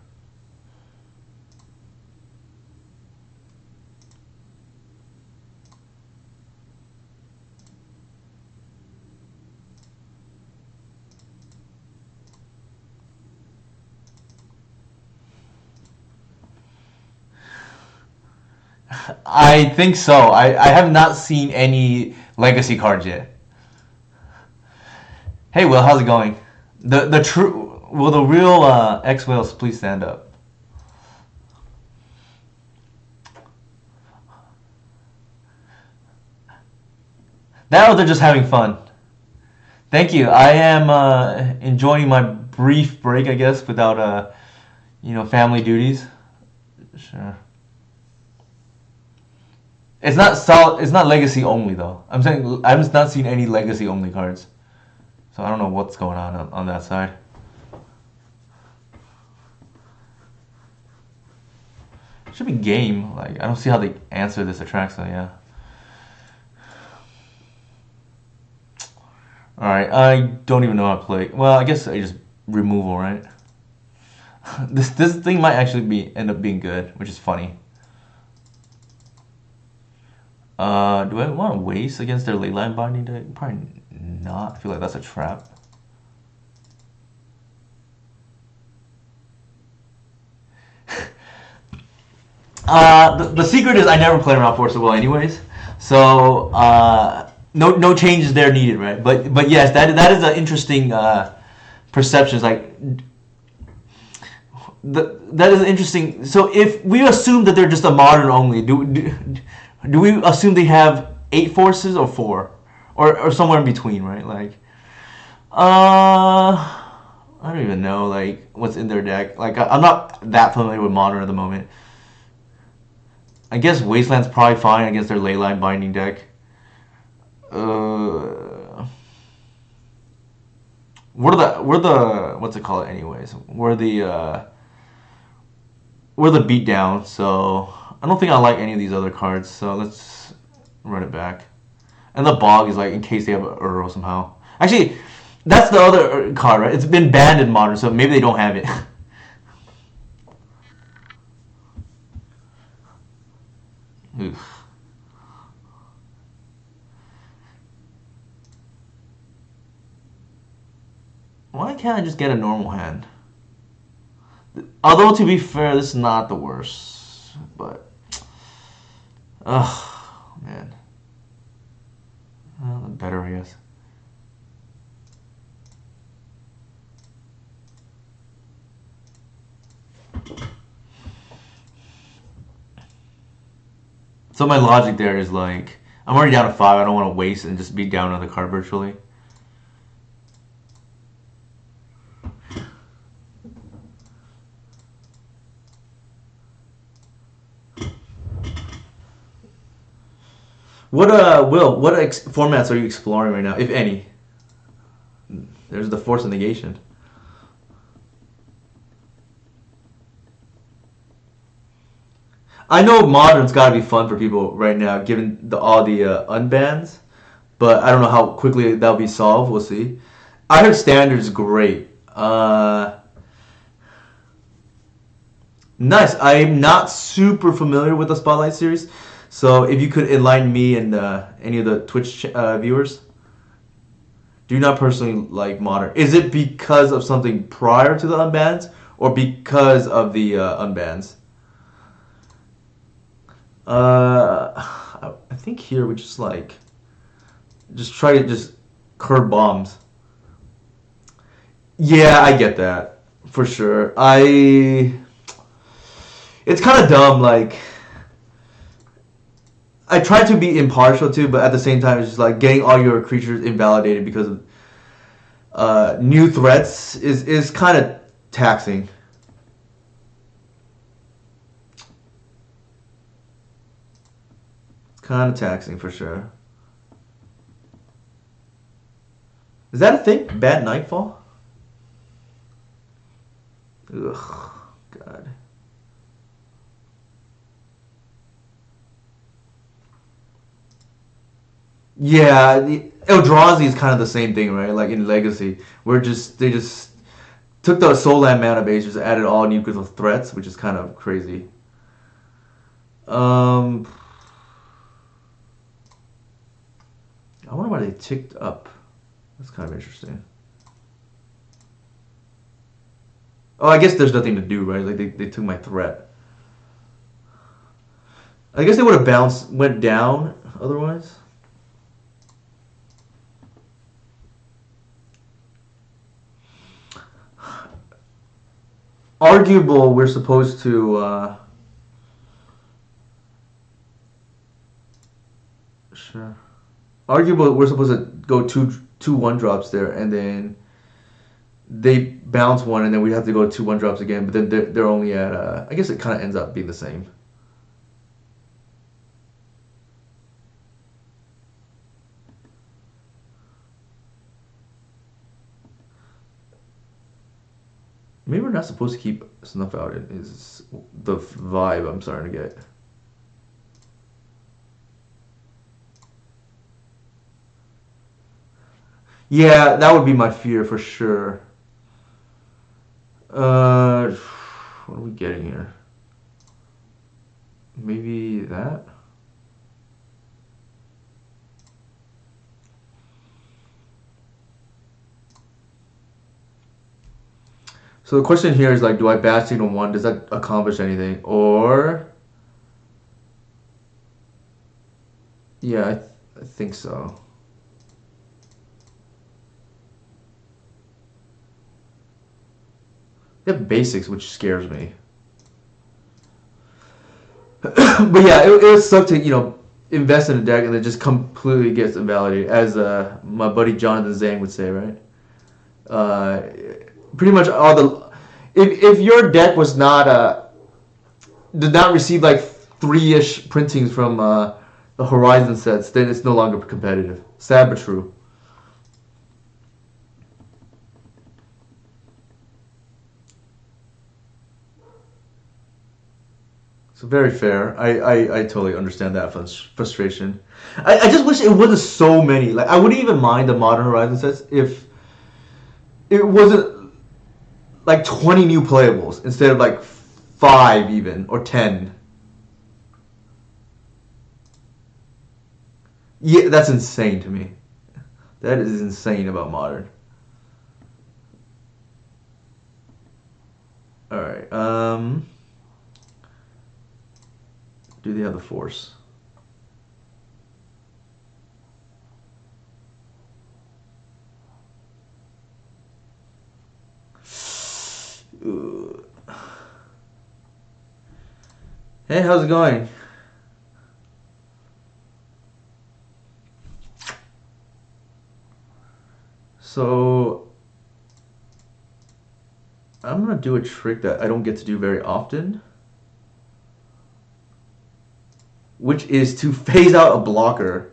I think so. I have not seen any legacy cards yet. Hey Will, how's it going? The true will the real X Whales please stand up? That or they're just having fun. Thank you. I am enjoying my brief break, I guess, without family duties. Sure. It's not solid. It's not legacy only though. I'm saying I've just not seen any legacy only cards, so I don't know what's going on that side. It should be game. Like I don't see how they answer this Atraxa. Yeah. All right. I don't even know how to play. Well, I guess I just removal, right? This thing might actually end up being good, which is funny. Do I want to waste against their ley line binding deck? Probably not. I feel like that's a trap. The secret is I never play around Force of Will anyways, so no changes there needed, right? But yes, that is an interesting perception. It's like that is interesting. So if we assume that they're just a modern only, do we assume they have 8 forces or 4, or somewhere in between, right? Like, I don't even know like what's in their deck. Like I'm not that familiar with modern at the moment. I guess Wasteland's probably fine against their leyline binding deck. we're the what's it called anyways? We're the beatdown. So I don't think I like any of these other cards. So let's run it back. And the bog is like in case they have an Earl somehow. Actually, that's the other card, right? It's been banned in Modern, so maybe they don't have it. Oof. Why can't I just get a normal hand? Although to be fair, this is not the worst, but man, better I guess. So my logic there is like, I'm already down to 5. I don't want to waste and just be down on the card virtually. What formats are you exploring right now, if any? There's the Force of Negation. I know Modern's got to be fun for people right now, given all the unbans, but I don't know how quickly that'll be solved. We'll see. I heard Standard's great. Nice. I'm not super familiar with the Spotlight series, so if you could enlighten me and any of the Twitch viewers. Do not personally like Modern. Is it because of something prior to the unbans, or because of the unbans? I think here we just try to just curb bombs. Yeah, I get that for sure. It's kind of dumb. Like, I try to be impartial too, but at the same time, it's just like getting all your creatures invalidated because of new threats is kind of taxing. It's kind of taxing for sure. Is that a thing? Bad Nightfall? Ugh, God. Yeah, Eldrazi is kind of the same thing, right? Like in Legacy, where they just took the Soul Land mana base, just added all nuclear threats, which is kind of crazy. I wonder why they ticked up. That's kind of interesting. Oh, I guess there's nothing to do, right? Like they took my threat. I guess they would have went down otherwise. Arguable, we're supposed to. Sure. Arguable, we're supposed to go two 1-drops there, and then they bounce one, and then we have to go 2 1-drops again. But then they're only at. I guess it kind of ends up being the same. Maybe we're not supposed to keep Snuff Out. Is the vibe I'm starting to get. Yeah, that would be my fear for sure. What are we getting here? Maybe that? So the question here is like, do I Bat Signal 1? Does that accomplish anything? Or... Yeah, I think so. They have basics, which scares me. But yeah, it would suck to, invest in a deck and it just completely gets invalidated, as my buddy Jonathan Zhang would say, right? Pretty much all the... If your deck was not... did not receive like 3-ish printings from the Horizon sets, then it's no longer competitive. Sad but true. So very fair. I totally understand that frustration. I just wish it wasn't so many. Like I wouldn't even mind the Modern Horizon sets if it wasn't like 20 new playables instead of like 5 even or 10. Yeah, that's insane to me. That is insane about Modern. All right. Do they have the Force? Ooh. Hey, how's it going? So I'm gonna do a trick that I don't get to do very often, which is to phase out a blocker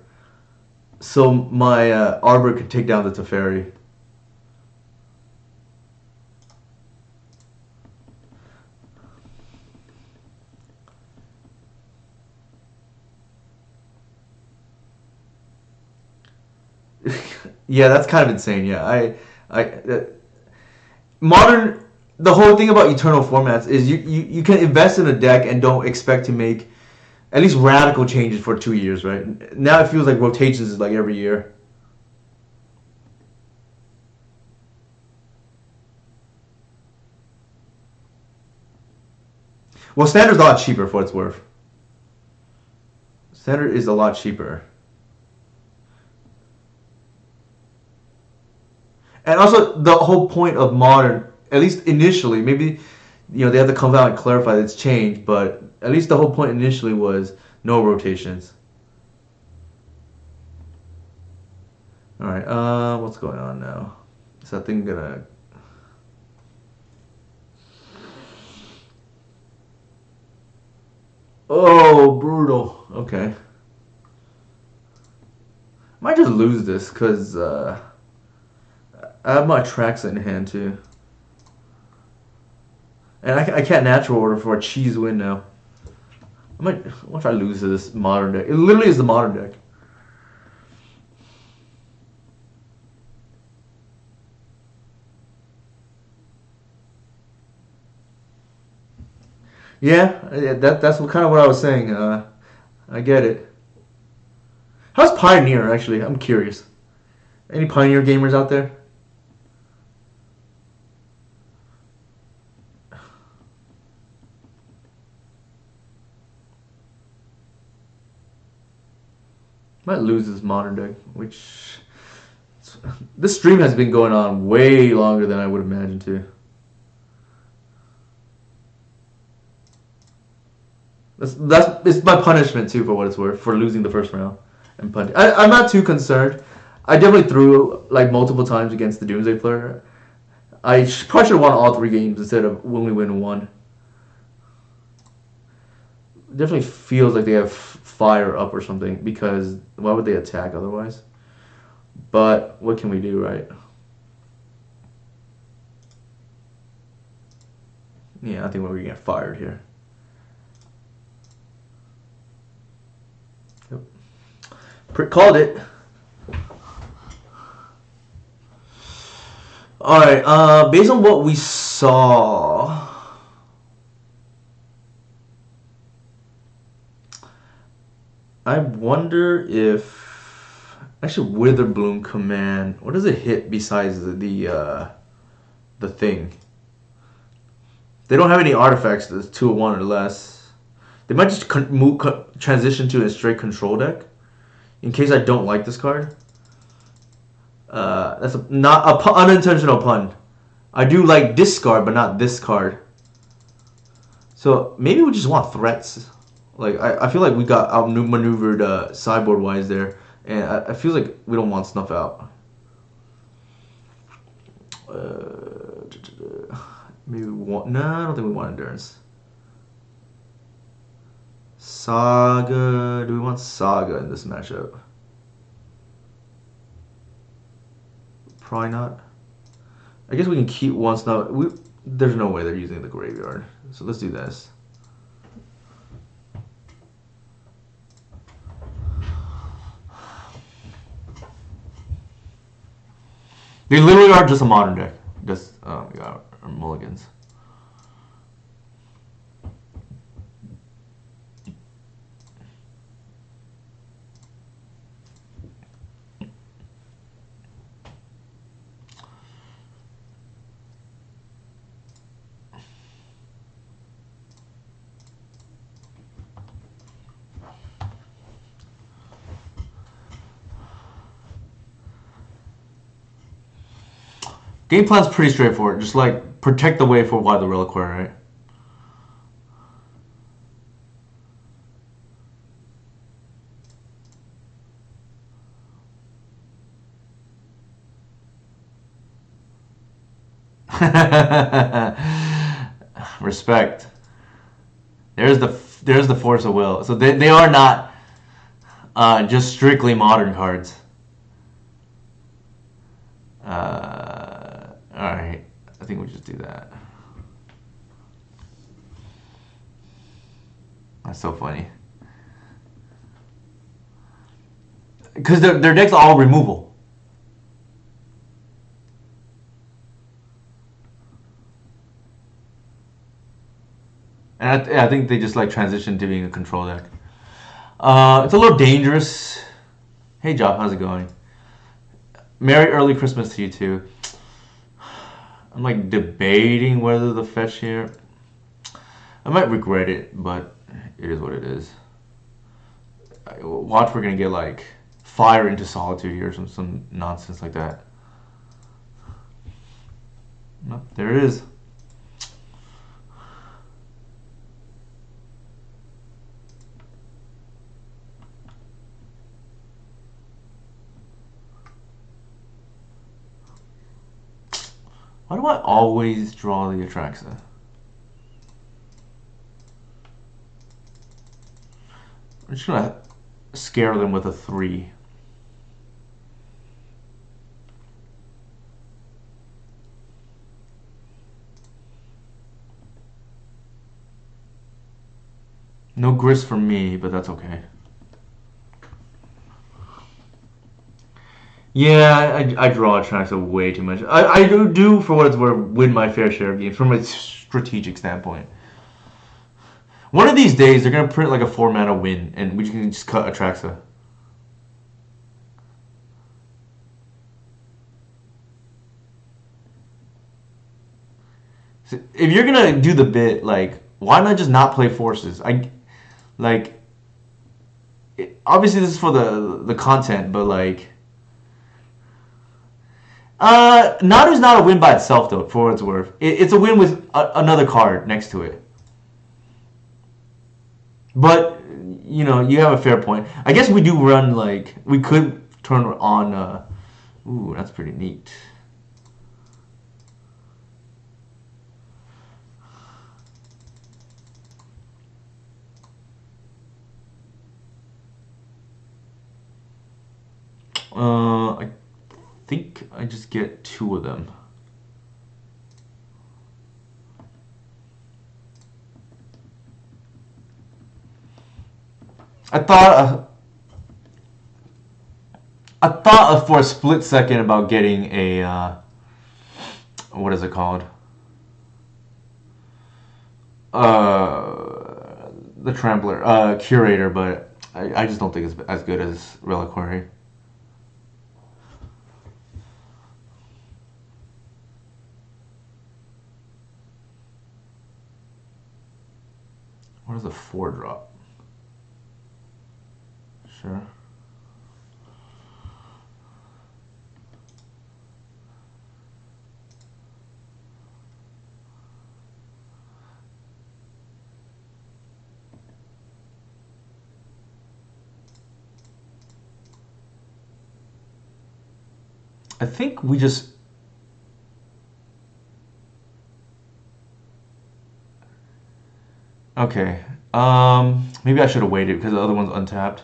so my Arbor could take down the Teferi. Yeah, that's kind of insane. Yeah, modern. The whole thing about eternal formats is you can invest in a deck and don't expect to make at least radical changes for 2 years, right? Now it feels like rotations is like every year. Well, standard's a lot cheaper for what it's worth. Standard is a lot cheaper. And also the whole point of modern, at least initially, maybe they have to come out and clarify that it's changed, but at least the whole point initially was no rotations. All right, what's going on now? Is that thing gonna? Oh, brutal. Okay, might just lose this because I have my tracks in hand too, and I can't natural order for a cheese win now. What if I lose to this modern deck? It literally is the modern deck. Yeah, that's kind of what I was saying. I get it. How's Pioneer actually? I'm curious. Any Pioneer gamers out there? Might lose this modern deck, which this stream has been going on way longer than I would imagine to. That's it's my punishment too for what it's worth for losing the first round and punch. I'm not too concerned. I definitely threw like multiple times against the Doomsday player. I probably should have won all 3 games instead of only winning one. Definitely feels like they have fire up or something because why would they attack otherwise? But what can we do, right? Yeah, I think we're gonna get fired here. Yep. Called it. All right. Based on what we saw, I wonder if actually Witherbloom command. What does it hit besides the thing? They don't have any artifacts that's 2/1 or less. They might just transition to a straight control deck. In case I don't like this card. That's not a unintentional pun. I do like discard, but not this card. So maybe we just want threats. Like I feel like we got outmaneuvered sideboard wise there, and I feel like we don't want snuff out. Maybe we want. No, I don't think we want endurance. Saga. Do we want Saga in this matchup? Probably not. I guess we can keep one snuff. There's no way they're using the graveyard. So let's do this. They literally are just a modern deck. Just yeah, mulligans. Game plan's pretty straightforward. Just like protect the way for why the reliquary, right? Respect. There's the force of will. So they are not just strictly modern cards. All right, I think we just do that. That's so funny. Because their deck's all removal. And I think they just like transitioned to being a control deck. It's a little dangerous. Hey, Job, how's it going? Merry early Christmas to you too. I'm like debating whether to fetch here. I might regret it, but it is what it is. Watch, we're gonna get like fire into solitude here, some nonsense like that. Nope, there it is. Why do I always draw the Atraxa? I'm just gonna scare them with a 3. No grist for me, but that's okay. Yeah, I draw Atraxa way too much. I do, for what it's worth, win my fair share of games from a strategic standpoint. One of these days, they're going to print like a 4-mana win, and we can just cut Atraxa. So if you're going to do the bit, like, why not just not play forces? Obviously this is for the content, but like... Naru's not a win by itself, though, for what it's worth. It's a win with another card next to it. But, you know, you have a fair point. I guess we do run, like, we could turn on, ooh, that's pretty neat. I think I just get 2 of them. I thought for a split second about getting a what is it called? The Trampler, Curator, but I just don't think it's as good as Reliquary. What is a 4-drop? Sure. I think we just... Okay. Maybe I should have waited because the other one's untapped.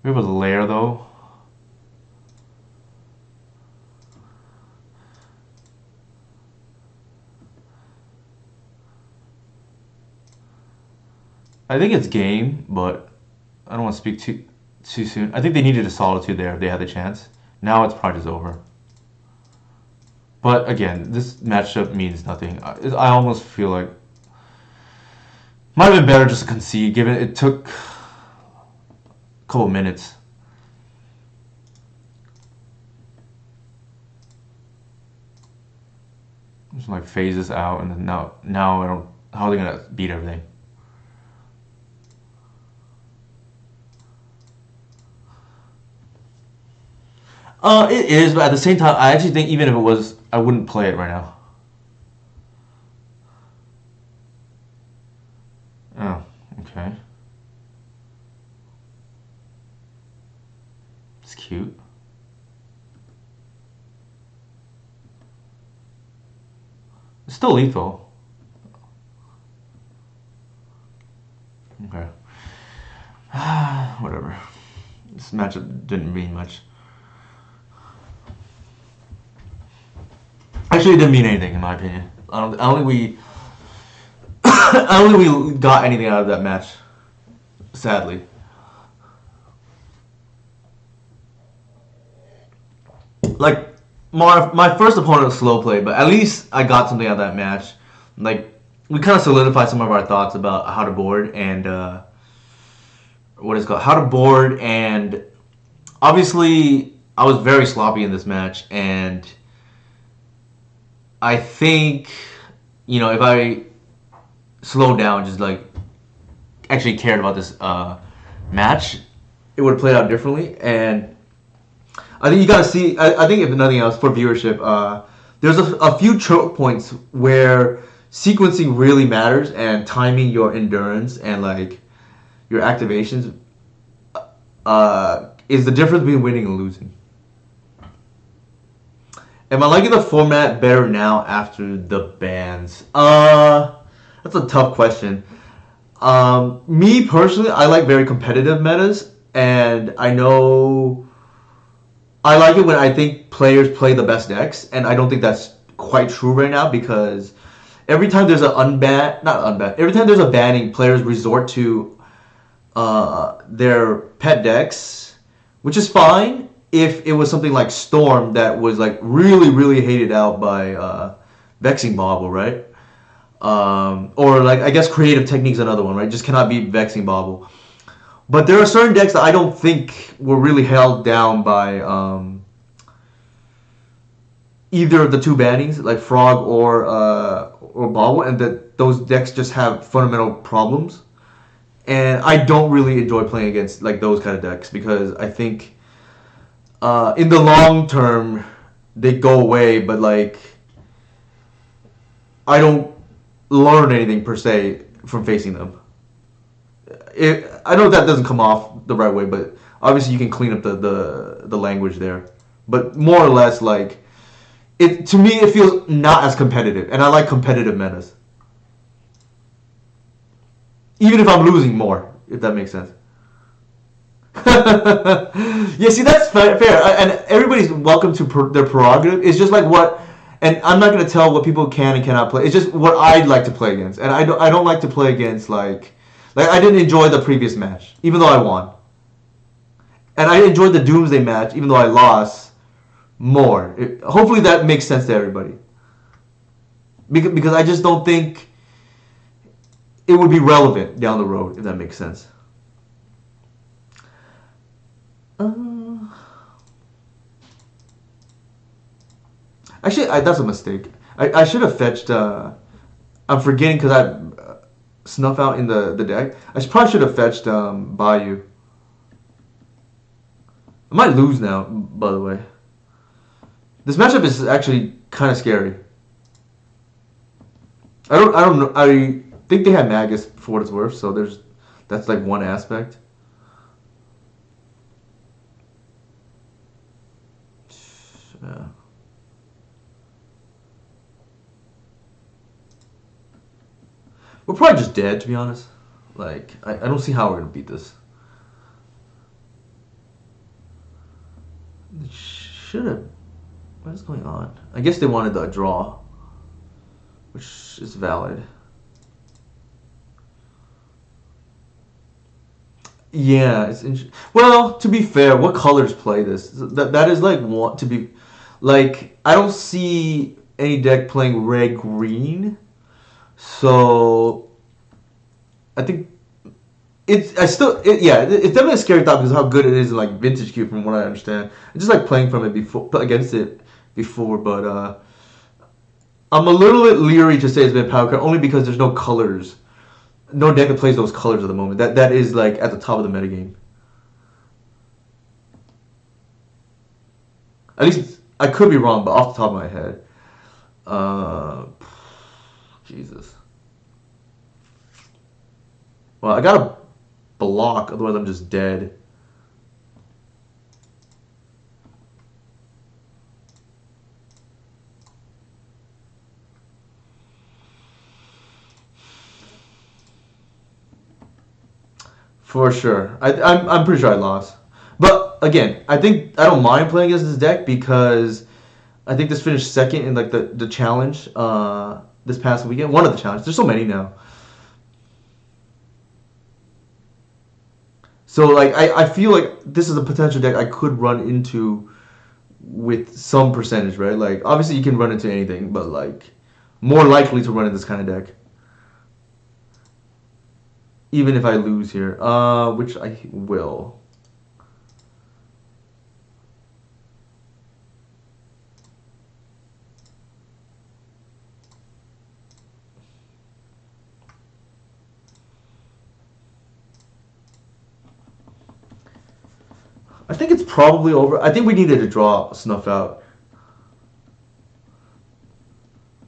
We have a lair though. I think it's game, but I don't want to speak too soon. I think they needed a solitude there if they had the chance. Now it's probably just over. But again, this matchup means nothing. I almost feel like might have been better just to concede, given it took a couple minutes. Just like phase this out, and then now I don't. How are they gonna beat everything? It is, but at the same time, I actually think even if it was, I wouldn't play it right now. Oh, okay. It's cute. It's still lethal. Okay. Whatever. This matchup didn't mean much. Actually, it didn't mean anything in my opinion. I don't think we. I don't think we got anything out of that match. Sadly. Like my first opponent was slow play, but at least I got something out of that match. Like we kind of solidified some of our thoughts about how to board and what is it called, how to board, and obviously I was very sloppy in this match, and I think if I slowed down, just like actually cared about this match, it would have played out differently. And I think you gotta see. I think if nothing else for viewership, there's a few choke points where sequencing really matters, and timing your endurance and like your activations is the difference between winning and losing. Am I liking the format better now after the bans? That's a tough question. Me personally, I like very competitive metas, and I know I like it when I think players play the best decks, and I don't think that's quite true right now because every time there's every time there's a banning, players resort to their pet decks, which is fine if it was something like Storm that was like really, really hated out by Vexing Bobble, right? Or like I guess Creative Technique's another one, right? Just cannot beat Vexing Bobble. But there are certain decks that I don't think were really held down by either of the two bannings, like Frog or Bobble, and that those decks just have fundamental problems. And I don't really enjoy playing against like those kind of decks because I think in the long term they go away, but like I don't learn anything per se from facing them. I know that doesn't come off the right way, but obviously you can clean up the language there. But more or less, like to me, it feels not as competitive, and I like competitive metas, even if I'm losing more, if that makes sense. Yeah, see, that's fair, and everybody's welcome to their prerogative. It's just like what, and I'm not gonna tell what people can and cannot play. It's just what I'd like to play against, and I don't like to play against like I didn't enjoy the previous match, even though I won, and I enjoyed the Doomsday match, even though I lost more. Hopefully that makes sense to everybody, because I just don't think it would be relevant down the road, if that makes sense. Actually, that's a mistake. I should have fetched. I'm forgetting because I snuff out in the deck. Probably should have fetched Bayou. I might lose now, by the way. This matchup is actually kind of scary. I don't know. I think they had Magus for what it's worth, so that's like one aspect. Yeah. We're probably just dead, to be honest. Like, I don't see how we're gonna beat this. Should have. What is going on? I guess they wanted a draw, which is valid. Yeah, it's interesting. Well, to be fair, what colors play this? That is like want to be Like, I don't see any deck playing red green. So I think it's definitely a scary thought because of how good it is in like vintage cube from what I understand. I just like playing from it before against it before, but I'm a little bit leery to say it's been power cut only because there's no colors. No deck that plays those colors at the moment. That is like at the top of the metagame. At least I could be wrong, but off the top of my head. Jesus. Well, I gotta block, otherwise I'm just dead. For sure. I'm pretty sure I lost. But again, I think I don't mind playing against this deck because I think this finished second in like the challenge this past weekend. One of the challenges. There's so many now. So like I feel like this is a potential deck I could run into with some percentage, right? Like obviously you can run into anything, but like more likely to run in this kind of deck. Even if I lose here, which I will. I think it's probably over. I think we needed to draw Snuff Out.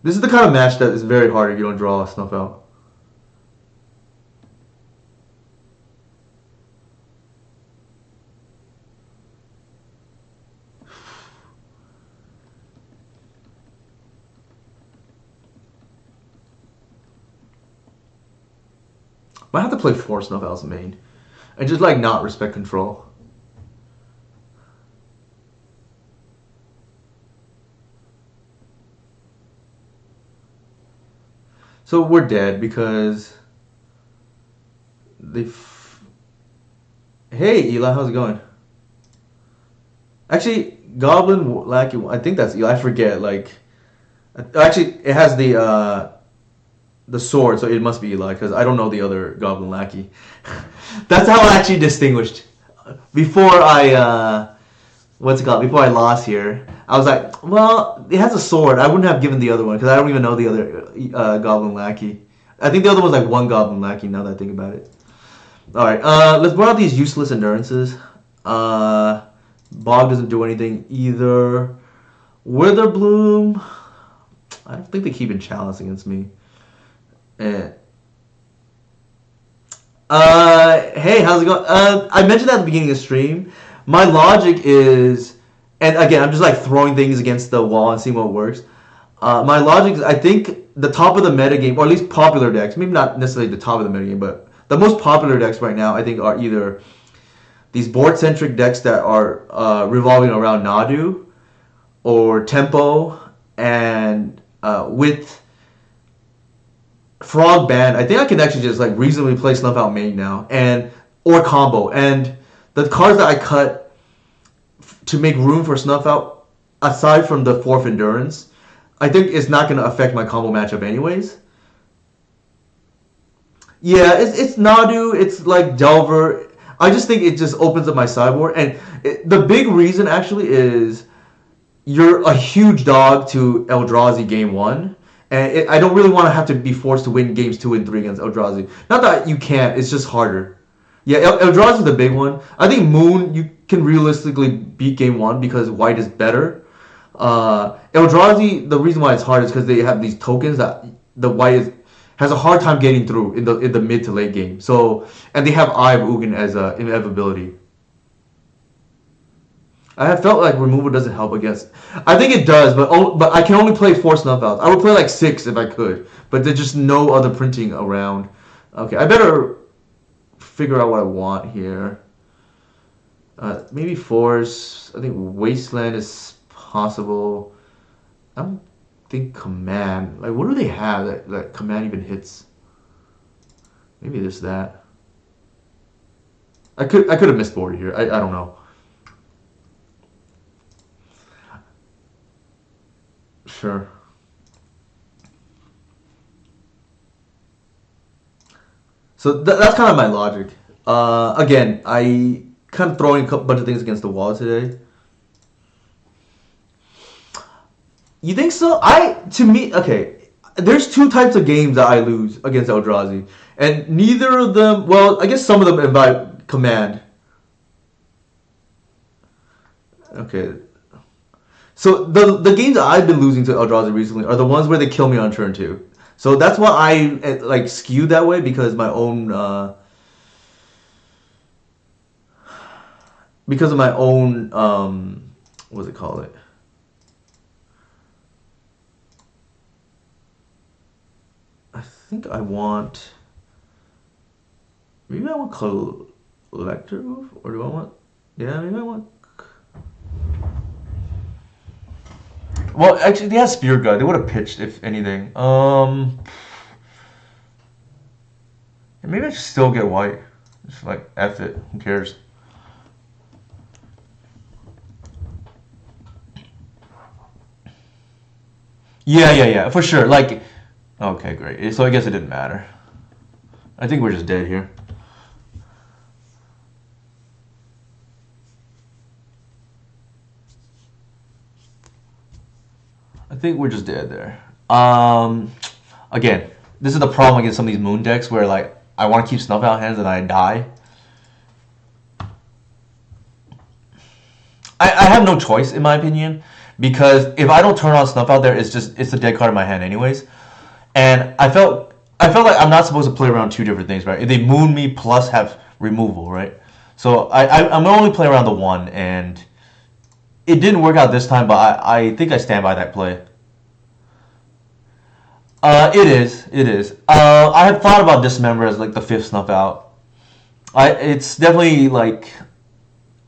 This is the kind of match that is very hard if you don't draw Snuff Out. Might have to play 4 Snuff Outs main. And just like not respect control. So we're dead because they. Hey Eli, how's it going? Actually, Goblin Lackey. I think that's Eli. I forget. Like, actually, it has the sword, so it must be Eli because I don't know the other Goblin Lackey. That's how I actually distinguished before I what's it called? Before I lost here, I was like, well, it has a sword. I wouldn't have given the other one because I don't even know the other Goblin Lackey. I think the other one's like one Goblin Lackey. Now that I think about it. All right, let's bring out these useless endurances. Bog doesn't do anything either. Witherbloom, I don't think they keep in chalice against me. Eh. Hey, how's it going? I mentioned at the beginning of the stream. My logic is, and again, I'm just like throwing things against the wall and seeing what works. My logic is, I think the top of the metagame, or at least popular decks, maybe not necessarily the top of the metagame, but the most popular decks right now, I think, are either these board-centric decks that are revolving around Nadu, or Tempo, and with Frog Band, I think I can actually just like reasonably play Snuff Out main now, and or combo. And the cards that I cut to make room for Snuff Out, aside from the 4th Endurance, I think it's not going to affect my combo matchup anyways. Yeah, it's Nadu, it's like Delver. I just think it just opens up my sideboard, and the big reason actually is you're a huge dog to Eldrazi game 1. And I don't really want to have to be forced to win games 2 and 3 against Eldrazi. Not that you can't, it's just harder. Yeah, Eldrazi is the big one. I think Moon, you can realistically beat game 1 because white is better. Eldrazi, the reason why it's hard is because they have these tokens that the white has a hard time getting through in the mid to late game. So, and they have Eye of Ugin as an inevitability. I have felt like removal doesn't help against. I think it does, but I can only play 4 Snuff Outs. I would play like 6 if I could, but there's just no other printing around. Okay, I better figure out what I want here. Maybe Force. I think Wasteland is possible. I don't think Command. Like, what do they have that Command even hits? Maybe there's that. I could have missed misboarded here. I don't know. Sure. So that's kind of my logic. Again, I kind of throwing a bunch of things against the wall today. You think so? To me, okay. There's two types of games that I lose against Eldrazi, and neither of them. Well, I guess some of them invite command. Okay. So the games that I've been losing to Eldrazi recently are the ones where they kill me on turn 2. So that's why I like skewed that way because of my own what's it called it? I think I want maybe I want collector move, or do I want maybe I want. Well, actually, they have Spear Gut. They would have pitched if anything. Maybe I should still get white. Just like F it. Who cares? Yeah, for sure. Like, okay, great. So I guess it didn't matter. I think we're just dead here. I think we're just dead there. Again, this is the problem against some of these moon decks where like I want to keep Snuff Out hands and I die. I have no choice in my opinion, because if I don't turn on Snuff Out there, it's a dead card in my hand anyways. And I felt like I'm not supposed to play around two different things, right? If they moon me plus have removal, right? So I'm gonna only play around the one, and it didn't work out this time, but I think I stand by that play. It is. I had thought about Dismember as like the fifth Snuff Out. It's definitely like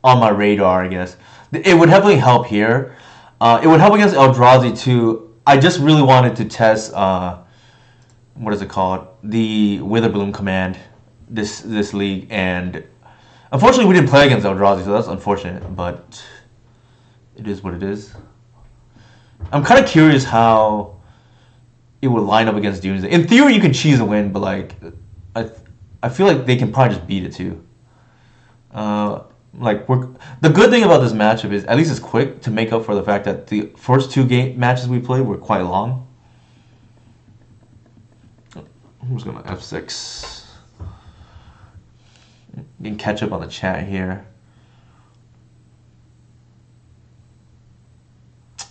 on my radar, I guess. It would definitely help here. It would help against Eldrazi too. I just really wanted to test what is it called? The Witherbloom command this league, and unfortunately we didn't play against Eldrazi, so that's unfortunate, but it is what it is. I'm kind of curious how it would line up against Doomsday. In theory, you can cheese a win, but like, I feel like they can probably just beat it too. The good thing about this matchup is at least it's quick to make up for the fact that the first two game matches we played were quite long. I'm just gonna F6. You can catch up on the chat here.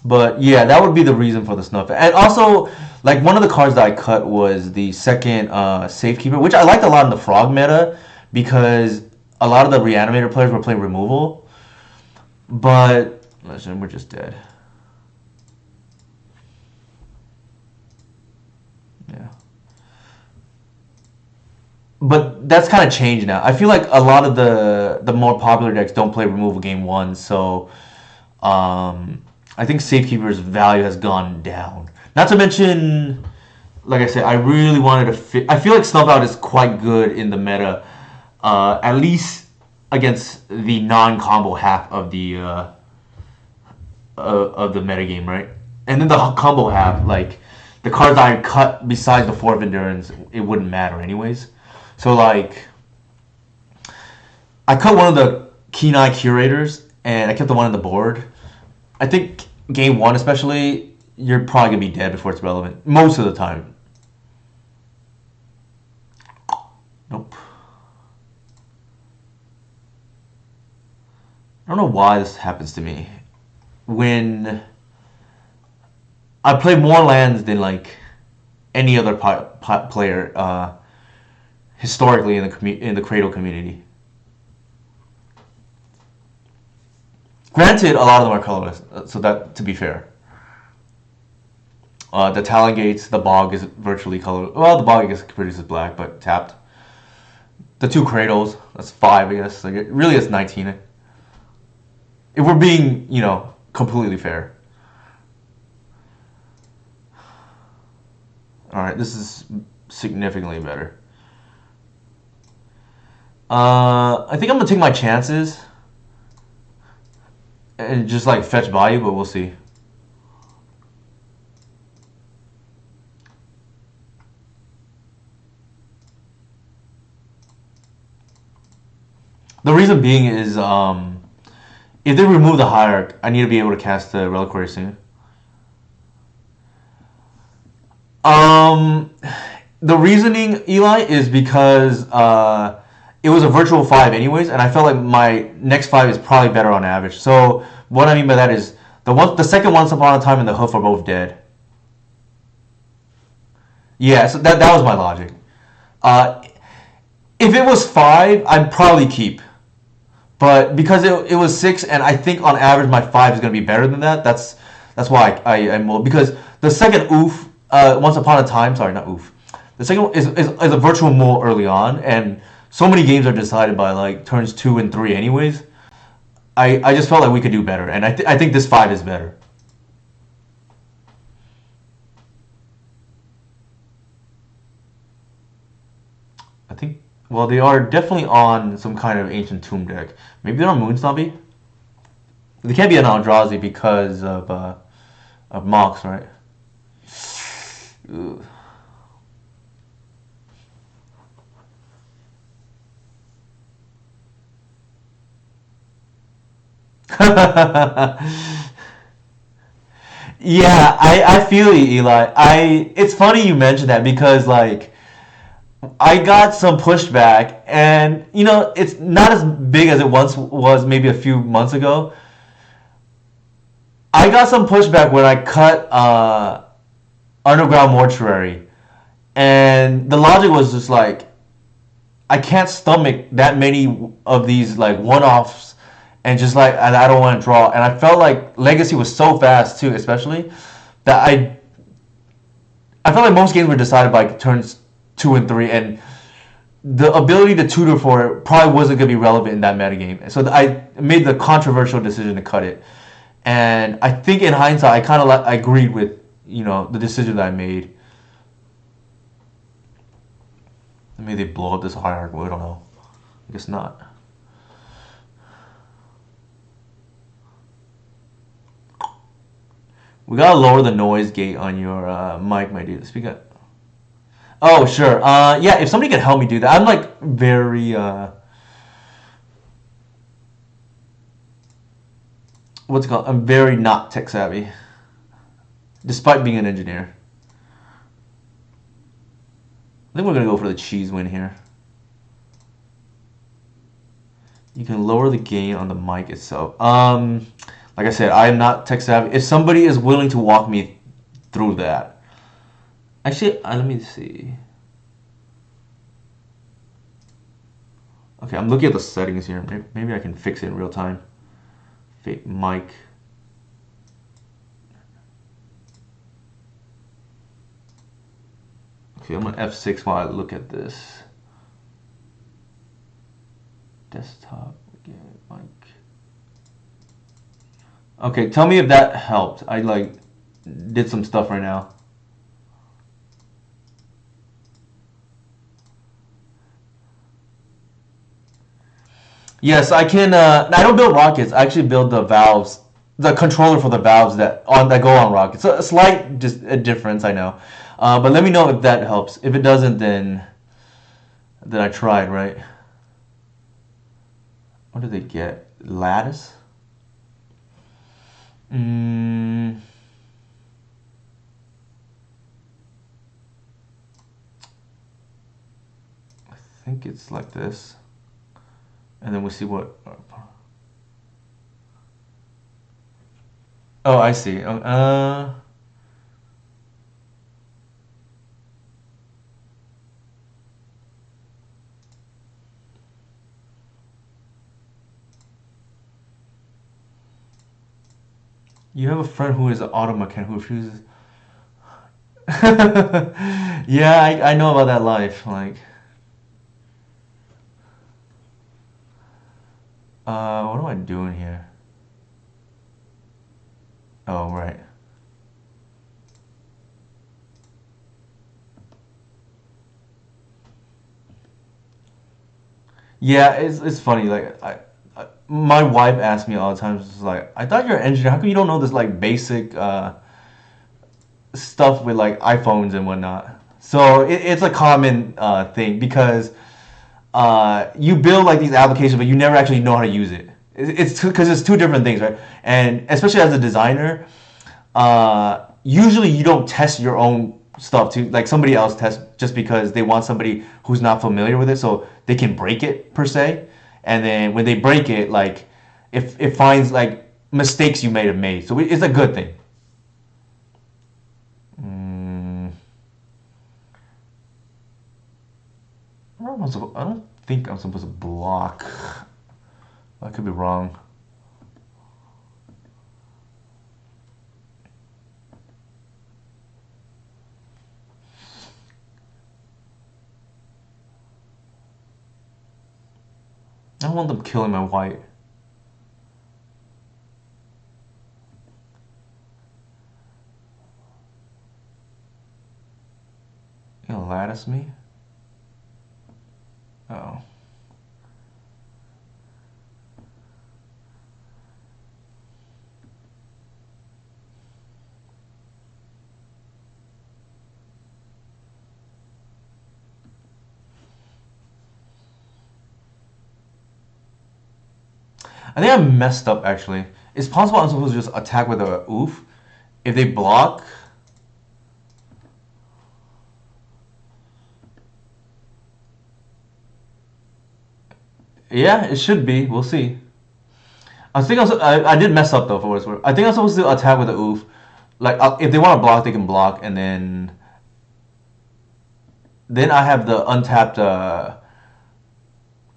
But yeah, that would be the reason for the Snuff. And also, like, one of the cards that I cut was the second Safekeeper, which I liked a lot in the Frog meta because a lot of the Reanimator players were playing removal. But listen, we're just dead. Yeah. But that's kind of changed now. I feel like a lot of the more popular decks don't play removal game one, so I think Safekeeper's value has gone down. Not to mention, like I said, I really wanted to fit. I feel like Snuff Out is quite good in the meta, at least against the non-combo half of the metagame, right? And then the combo half, like the cards I cut besides the 4 of Endurance, it wouldn't matter anyways. So like, I cut one of the Keen Eye Curators, and I kept the one on the board. I think game one especially, you're probably going to be dead before it's relevant. Most of the time. Nope. I don't know why this happens to me. When I play more lands than like any other player historically in the Cradle community. Granted, a lot of them are colorless, so that, to be fair. The Talon Gates, the Bog is virtually colorless. Well, the Bog I guess produces black, but tapped. The 2 Cradles, that's 5 I guess. Like, it really is 19. If we're being, completely fair. Alright, this is significantly better. I think I'm going to take my chances and just like fetch value, but we'll see. The reason being is if they remove the hierarch, I need to be able to cast the reliquary soon. Um, the reasoning, Eli, is because it was a virtual 5 anyways, and I felt like my next 5 is probably better on average. So what I mean by that is the second Once Upon a Time and the Hoof are both dead. Yeah, so that was my logic. Uh, if it was 5, I'd probably keep. But because it was 6, and I think on average my 5 is going to be better than that, that's why I'm more. Because the second oof, Once Upon a Time, sorry, not oof. The second one is a virtual mole early on, and so many games are decided by like turns 2 and 3 anyways. I just felt like we could do better, and I think this 5 is better. I think, well, they are definitely on some kind of ancient tomb deck. Maybe they're on Moon Stompy. They can't be an Eldrazi because of Mox, right? Ugh. Yeah, I feel you, Eli. It's funny you mentioned that because like I got some pushback, and it's not as big as it once was, maybe a few months ago. I got some pushback when I cut Underground Mortuary, and the logic was just like I can't stomach that many of these like one-offs, and just like and I don't want to draw. And I felt like Legacy was so fast too, especially that I felt like most games were decided by turns 2 and 3, and the ability to tutor for it probably wasn't going to be relevant in that metagame. So I made the controversial decision to cut it. And I think in hindsight, I kind of I agreed with the decision that I made. Maybe they blow up this hierarchy. I don't know. I guess not. We gotta lower the noise gate on your mic, my dude. Speak up. Oh, sure. Yeah, if somebody can help me do that. I'm like very what's it called? I'm very not tech savvy, despite being an engineer. I think we're gonna go for the cheese win here. You can lower the gain on the mic itself. Like I said, I am not tech savvy. If somebody is willing to walk me through that. Actually, let me see. Okay, I'm looking at the settings here. Maybe I can fix it in real time. Mic. Okay, I'm gonna F6 while I look at this. Desktop, again, mic. Okay, tell me if that helped. I like did some stuff right now. Yes, I can. I don't build rockets. I actually build the valves, the controller for the valves that go on rockets. So a slight just a difference, I know. But let me know if that helps. If it doesn't, then I tried, right? What did they get? Lattice? I think it's like this. And then we'll see what. Oh, I see. You have a friend who is an auto mechanic who refuses. Yeah, I know about that life. Like, what am I doing here? Oh, right. Yeah, it's funny. Like, my wife asks me all the time. She's like, "I thought you're an engineer. How come you don't know this like basic stuff with like iPhones and whatnot?" So it's a common thing because you build like these applications, but you never actually know how to use it. It's because it's two different things, right? And especially as a designer, usually you don't test your own stuff to like somebody else tests just because they want somebody who's not familiar with it so they can break it per se. And then when they break it, like if it finds like mistakes you may have made, so it's a good thing. I don't think I'm supposed to block. I could be wrong. I don't want them killing my white. You gonna lattice me? Oh. I think I messed up actually. It's possible I'm supposed to just attack with a oof. If they block. Yeah, it should be. We'll see. I think I did mess up though for what it's worth. I think I'm supposed to attack with a oof. Like if they want to block, they can block, and then I have the untapped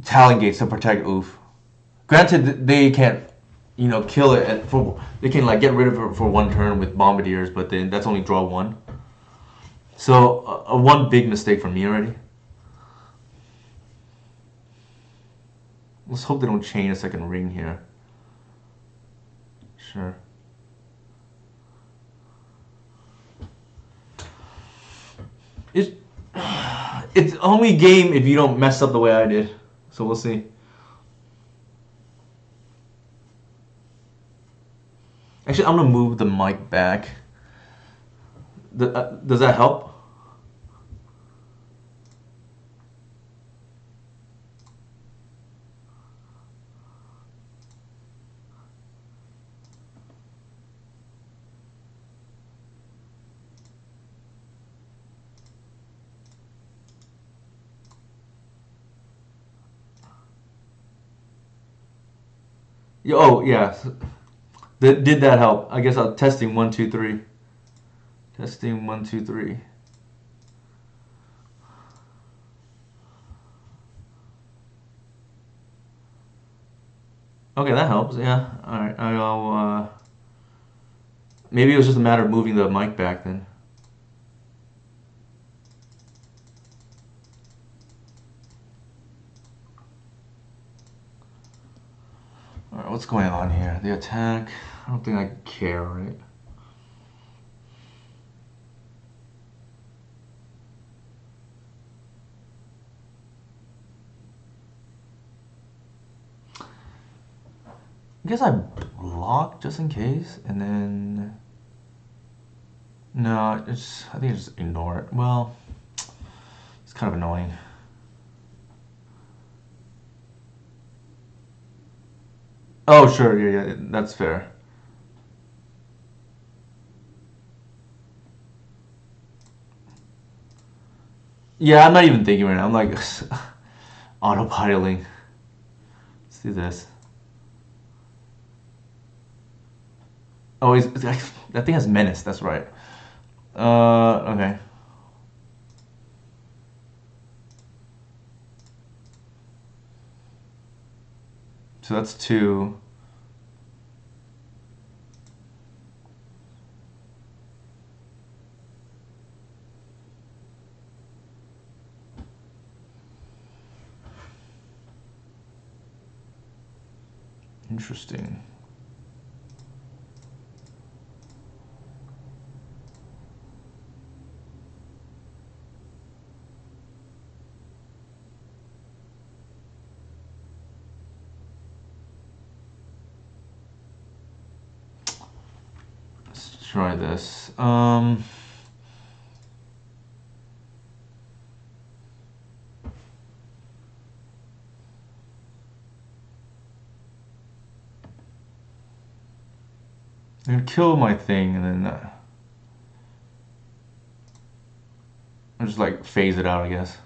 talent gates to protect oof. Granted, they can't, kill it they can like get rid of it for one turn with bombardiers, but then that's only draw one. So one big mistake for me already. Let's hope they don't chain a second ring here. Sure. It's only game if you don't mess up the way I did. So we'll see. Actually, I'm gonna move the mic back. Does that help? Oh yeah. Did that help? I guess I'm testing 1 2 3. Testing 1 2 3. Okay, that helps. Yeah. All right. I'll. Maybe it was just a matter of moving the mic back then. All right. What's going on here? The attack. I don't think I care, right? I guess I block just in case, and then no, I think I just ignore it. Well, it's kind of annoying. Oh sure, yeah, that's fair. Yeah, I'm not even thinking right now. I'm like autopiloting. Let's do this. Oh, that thing has menace. That's right. Okay. So that's 2. Interesting. Let's try this. I'm gonna kill my thing and then I'll just like phase it out, I guess.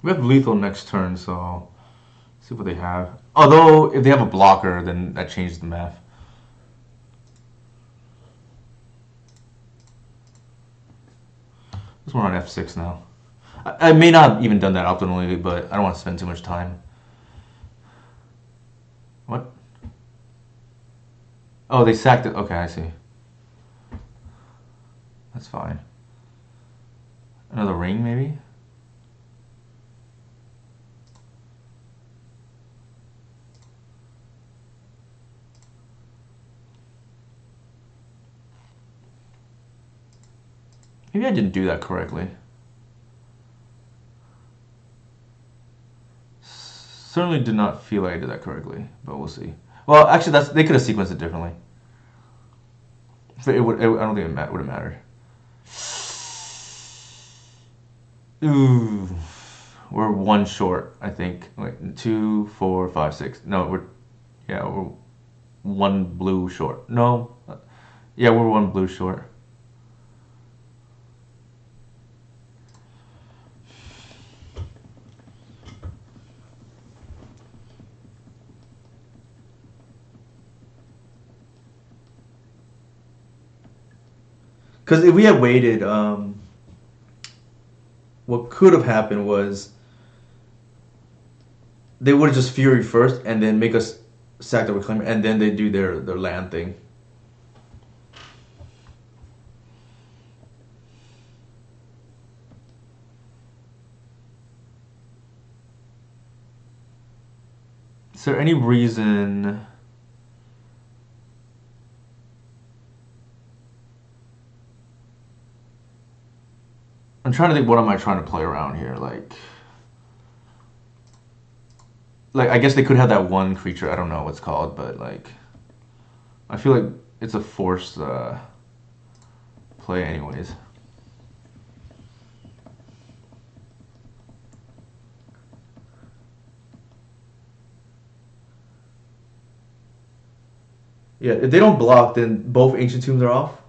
We have lethal next turn, so see what they have. Although, if they have a blocker, then that changes the math. This one on F6 now. I may not have even done that optimally, but I don't want to spend too much time. What? Oh, they sacked it. Okay, I see. That's fine. Another ring, maybe? Maybe I didn't do that correctly. Certainly did not feel like I did that correctly, but we'll see. Well, actually, they could have sequenced it differently. I don't think it would have mattered. Ooh, we're one short, I think. Wait, 2, 4, 5, 6. No, we're one blue short. No, yeah, we're one blue short. Because if we had waited, what could have happened was they would have just Fury first and then make us sack the Reclaimer, and then they do their land thing. Is there any reason... I'm trying to think, what am I trying to play around here? Like I guess they could have that one creature, I don't know what it's called, but like I feel like it's a forced play anyways. Yeah, if they don't block, then both Ancient Tombs are off.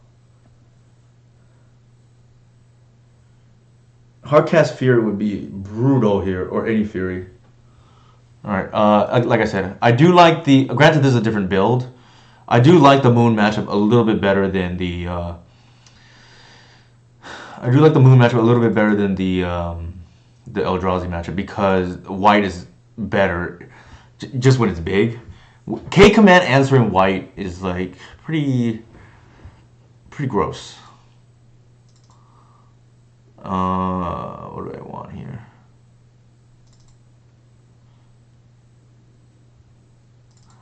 Hardcast Fury would be brutal here, or any Fury. Alright, like I said, I do like the... Granted, this is a different build. I do like the Moon matchup a little bit better than the... I do like the Moon matchup a little bit better than the Eldrazi matchup, because white is better just when it's big. K command answering white is like pretty gross. What do I want here?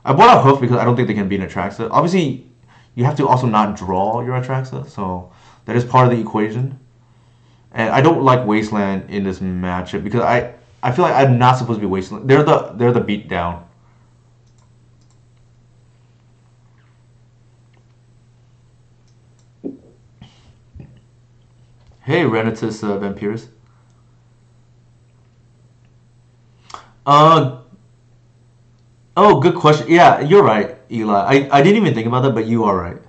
I bought a Hoof because I don't think they can beat an Atraxa. Obviously, you have to also not draw your Atraxa, so that is part of the equation. And I don't like Wasteland in this matchup because I feel like I'm not supposed to be Wasteland. They're the beat down. Hey, Renatus Vampirus. Oh, good question. Yeah, you're right, Eli. I didn't even think about that, but you are right.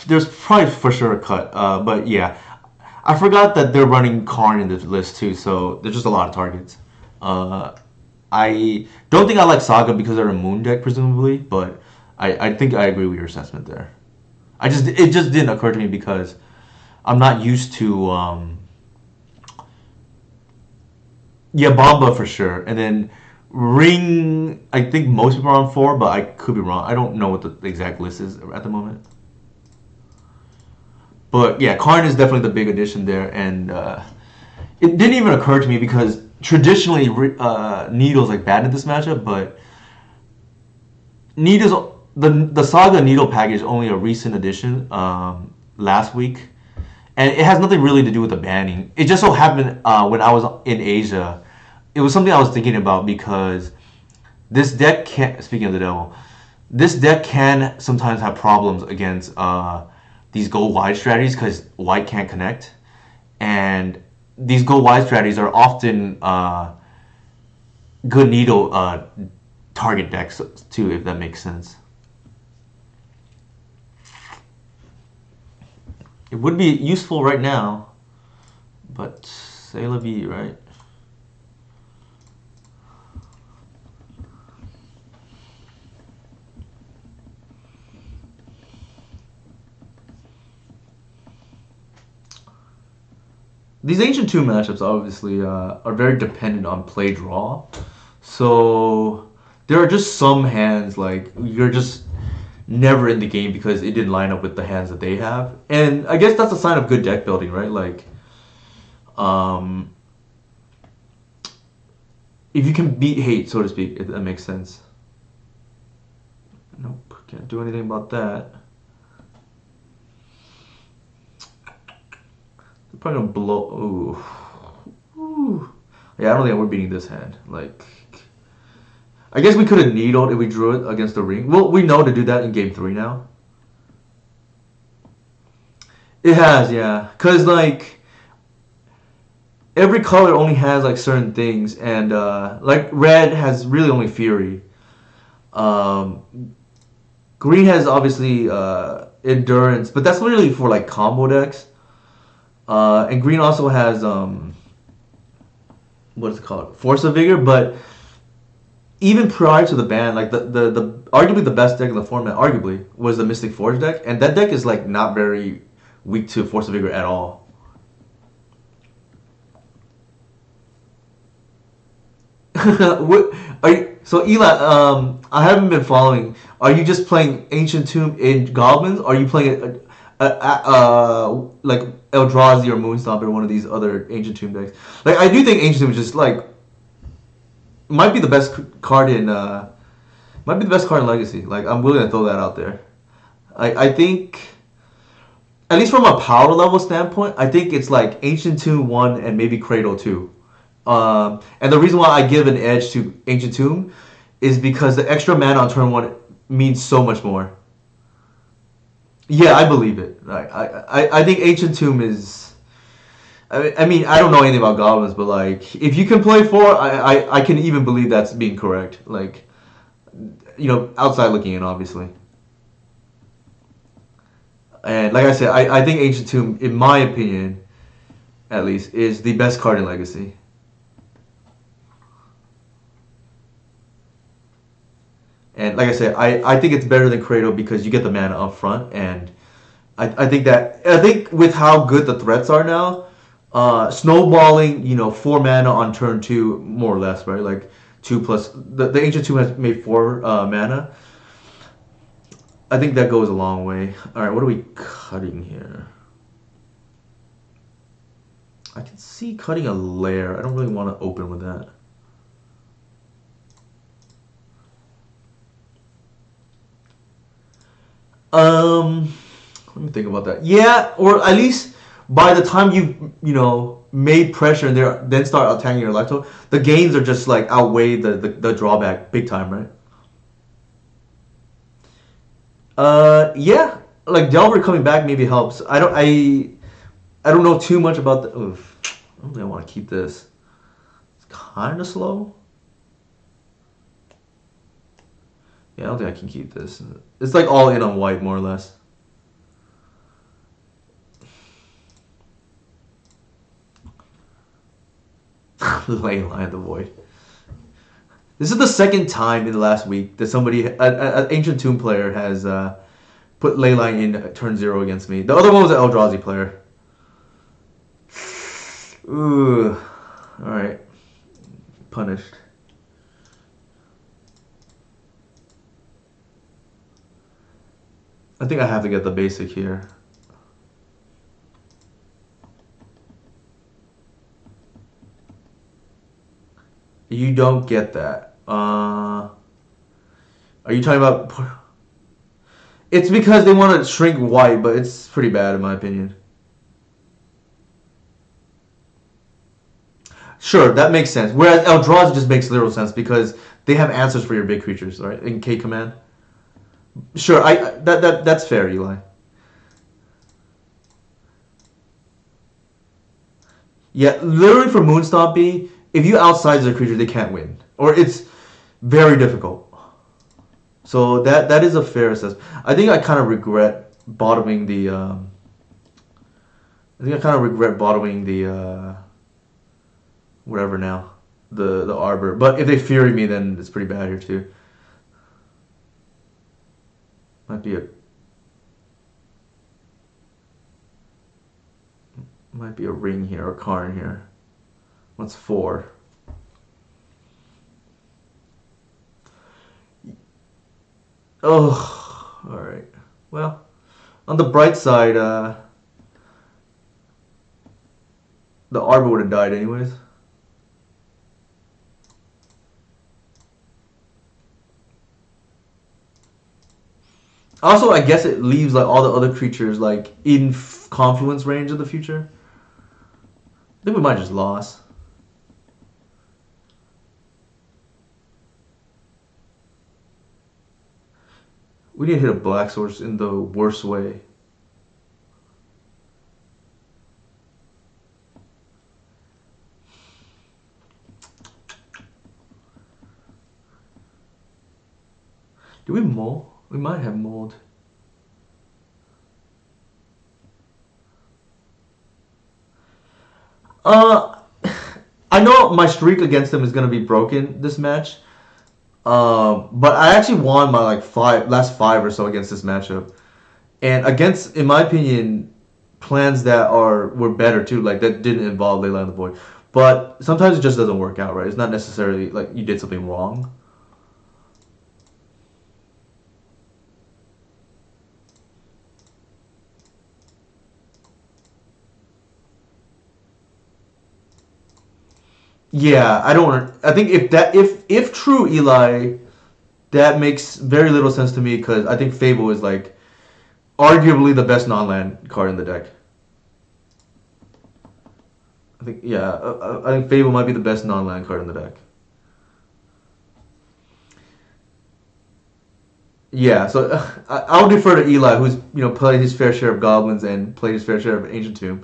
There's probably for sure a cut, but yeah. I forgot that they're running Karn in this list too, so there's just a lot of targets. I don't think I like Saga because they're a Moon deck, presumably, but I think I agree with your assessment there. It just didn't occur to me because I'm not used to yeah, Bomba for sure, and then Ring. I think most people are on 4, but I could be wrong. I don't know what the exact list is at the moment. But yeah, Karn is definitely the big addition there, and it didn't even occur to me because traditionally Needle's like bad in this matchup, but Needle's the Saga Needle package is only a recent addition, last week, and it has nothing really to do with the banning. It just so happened when I was in Asia, it was something I was thinking about because this deck can. Speaking of the devil, this deck can sometimes have problems against these go wide strategies because white can't connect, and these go wide strategies are often good needle target decks too, if that makes sense. It would be useful right now, but c'est la vie, right? These Ancient 2 matchups obviously are very dependent on play draw. So there are just some hands like you're just never in the game because it didn't line up with the hands that they have. And I guess that's a sign of good deck building, right? Like um if you can beat hate, so to speak, if that makes sense. Nope, can't do anything about that. They're probably gonna blow. Ooh. Ooh. Yeah, I don't think we're beating this hand. Like, I guess we could have needled if we drew it against the ring. Well, we know to do that in game 3 now. It has, yeah. Cause like every color only has like certain things, and like red has really only fury. Um, green has obviously endurance, but that's literally for like combo decks. And green also has what is it called? Force of Vigor, but even prior to the ban, like the arguably the best deck in the format, arguably, was the Mystic Forge deck, and that deck is like not very weak to Force of Vigor at all. What are you, so Eli? I haven't been following. Are you just playing Ancient Tomb in Goblins? Or are you playing like Eldrazi or Moonstomp or one of these other Ancient Tomb decks? Like I do think Ancient Tomb is just like might be the best card in might be the best card in Legacy. Like I'm willing to throw that out there. I think at least from a power level standpoint, I think it's like Ancient Tomb 1 and maybe Cradle 2. And the reason why I give an edge to Ancient Tomb is because the extra mana on turn 1 means so much more. Yeah, I believe it. I think Ancient Tomb is. I mean, I don't know anything about goblins, but like, if you can play 4, I can even believe that's being correct. Like, outside looking in, obviously. And like I said, I think Ancient Tomb, in my opinion, at least, is the best card in Legacy. And like I said, I think it's better than Cradle because you get the mana up front, and I think with how good the threats are now, snowballing 4 mana on turn 2 more or less, right? Like 2 plus the Ancient Tomb has made 4 mana. I think that goes a long way. All right, what are we cutting here? I can see cutting a lair. I don't really want to open with that. Let me think about that. Yeah, or at least by the time you made pressure and then start attacking your life total, the gains are just like outweigh the drawback big time, right? Yeah, like Delver coming back maybe helps. I don't know too much about the. Oof, I don't think I want to keep this. It's kind of slow. Yeah, I don't think I can keep this. It's like all in on white, more or less. Leyline of the Void. This is the second time in the last week that an Ancient Tomb player, has put Leyline in turn 0 against me. The other one was an Eldrazi player. Ooh. Alright. Punished. I think I have to get the basic here. You don't get that. Are you talking about? It's because they want to shrink white, but it's pretty bad in my opinion. Sure, that makes sense. Whereas Eldrazi just makes literal sense because they have answers for your big creatures, right? In K command. Sure, that's fair, Eli. Yeah, literally for Moonstompy, if you outsize their creature, they can't win, or it's very difficult. So that is a fair assessment. I think I kind of regret bottoming the. I think I kind of regret bottoming the whatever now, the Arbor. But if they Fury me, then it's pretty bad here too. Might be a ring here or Karn here. What's 4? Oh, all right. Well, on the bright side, the Arbor would have died anyways. Also, I guess it leaves like all the other creatures like in confluence range of the future. I think we might just lost. We need to hit a black source in the worst way. Do we mold? We might have mold. Uh, I know my streak against them is gonna be broken this match. But I actually won my like last five or so against this matchup, and against, in my opinion, plans that were better too, like that didn't involve Leyline of the Void. But sometimes it just doesn't work out, right? It's not necessarily like you did something wrong. Yeah, I don't want to. I think if true, Eli, that makes very little sense to me because I think Fable is like arguably the best non-land card in the deck. I think yeah, I think Fable might be the best non-land card in the deck. Yeah, so I'll defer to Eli, who's played his fair share of goblins and played his fair share of Ancient Tomb.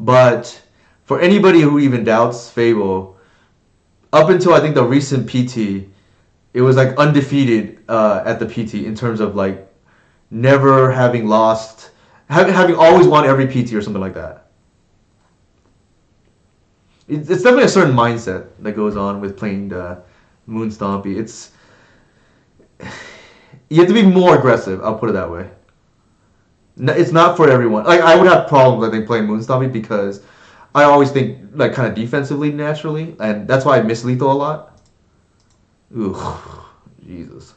But for anybody who even doubts Fable, up until I think the recent PT, it was like undefeated at the PT in terms of like never having lost, having always won every PT or something like that. It's definitely a certain mindset that goes on with playing Moon Stompy. You have to be more aggressive. I'll put it that way. It's not for everyone. Like I would have problems, I think, playing Moon Stompy because I always think like kind of defensively naturally, and that's why I miss lethal a lot. Ooh, Jesus.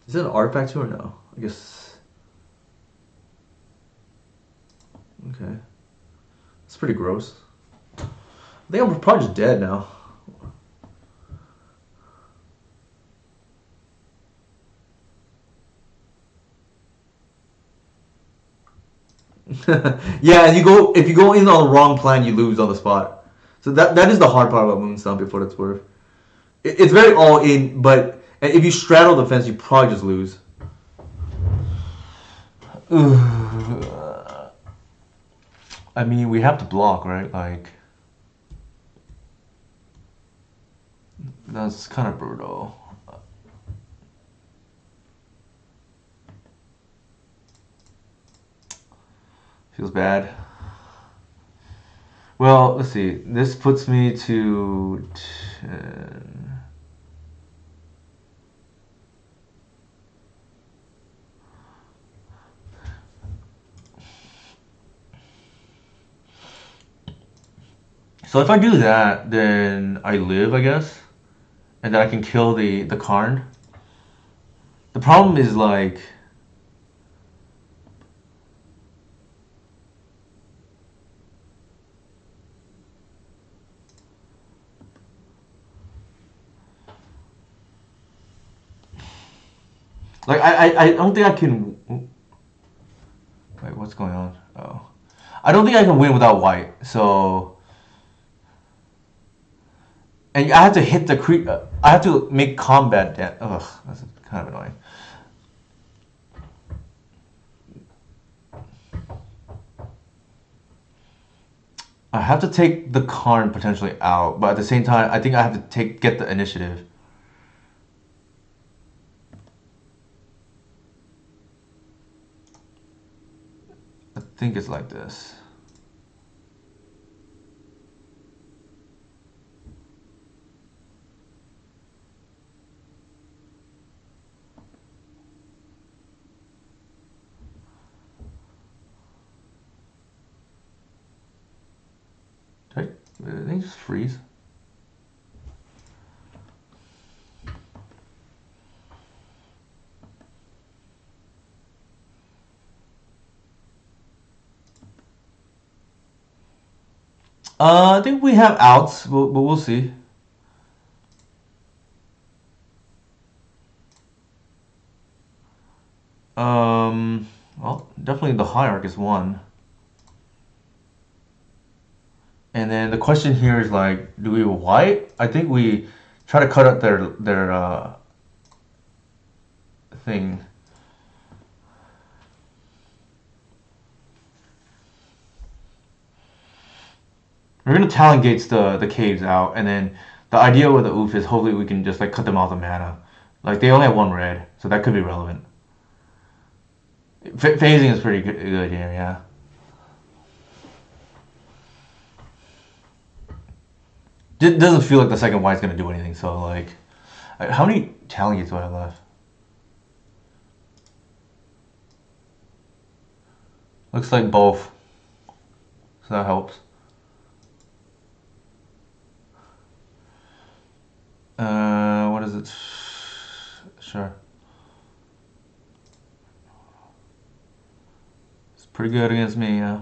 Is it an artifact too or no? I guess. Okay. It's pretty gross. I think I'm probably just dead now. Yeah, and if you go in on the wrong plan, you lose on the spot. So that is the hard part about Moonstomp, before it's worth. It's very all in, but if you straddle the fence, you probably just lose. I mean, we have to block, right? Like, that's kind of brutal. Feels bad. Well, let's see. This puts me to 10. So if I do that, then I live, I guess, and then I can kill the Karn. The problem is like, Like I don't think I can. Wait, what's going on? Oh, I don't think I can win without white. So, and I have to hit the creep. I have to make combat damage. Ugh, that's kind of annoying. I have to take the Karn potentially out, but at the same time, I think I have to get the initiative. I think it's like this. Did they just freeze? I think we have outs, but we'll see. Well, definitely the hierarch is one. And then the question here is like, do we white? I think we try to cut out their thing. We're gonna Talon Gates the caves out, and then the idea with the oof is hopefully we can just like cut them off the mana. Like they only have one red, so that could be relevant. Phasing is pretty good here, yeah. It doesn't feel like the second white's gonna do anything. So like, how many Talon Gates do I have left? Looks like both, so that helps. What is it? Sure. It's pretty good against me, yeah.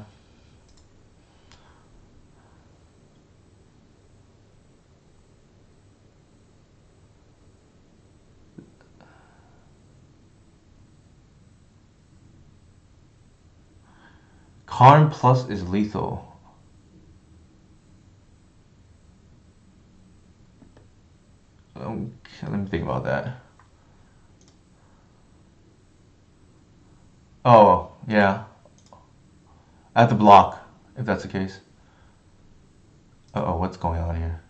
Karn plus is lethal. Okay, let me think about that. Oh, yeah. I have to block, if that's the case. Uh-oh, what's going on here?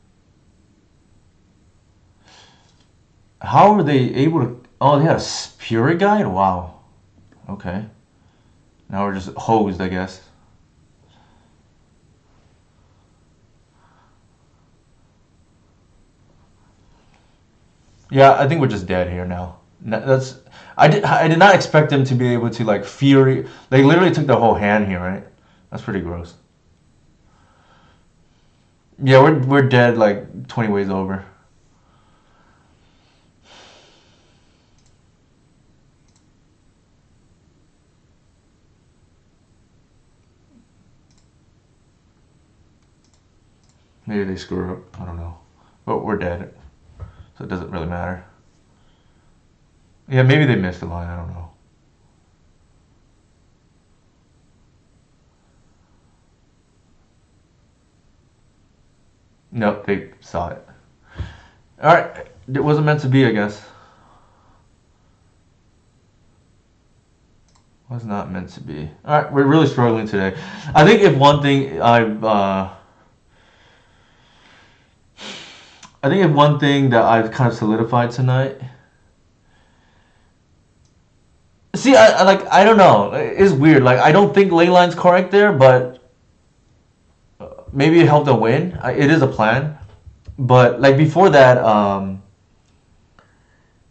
How were they able to... Oh, they had a spirit guide? Wow. Okay. Now we're just hosed, I guess. Yeah, I think we're just dead here now. That's... I did not expect them to be able to, like, fury... They literally took the whole hand here, right? That's pretty gross. Yeah, we're dead, like, 20 ways over. Maybe they screw up. I don't know. But we're dead. So it doesn't really matter. Yeah, maybe they missed the line. I don't know. Nope, they saw it. Alright. It wasn't meant to be, I guess. Was not meant to be. Alright, we're really struggling today. I think if one thing that I've kind of solidified tonight. See, I don't know. It's weird. Like I don't think ley line's correct there, but maybe it helped them win. It is a plan, but like before that,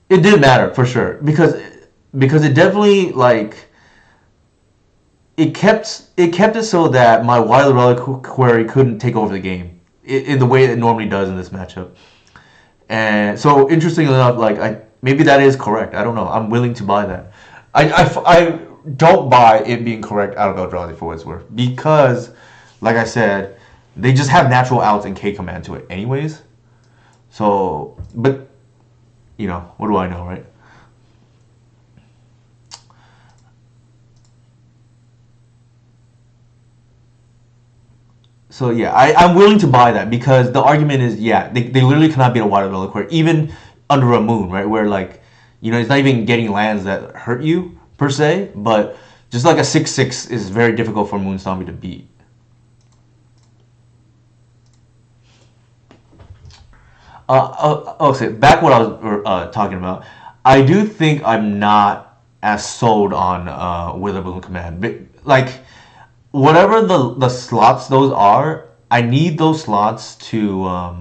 it did matter for sure because it definitely like it kept it so that my wild reliquary couldn't take over the game in the way it normally does in this matchup. And so, interestingly enough, like maybe that is correct. I don't know. I'm willing to buy that. I don't buy it being correct out of Eldrazi for what it's worth because, like I said, they just have natural outs and K command to it anyways. So, but you know, what do I know, right? So yeah, I'm willing to buy that because the argument is yeah, they literally cannot beat a water reliquary even under a moon, right? Where like it's not even getting lands that hurt you per se, but just like a 6/6 is very difficult for Moon Stompy to beat. Okay, back what I was talking about. I do think I'm not as sold on Witherbloom Command. But, like, whatever the slots those are, I need those slots to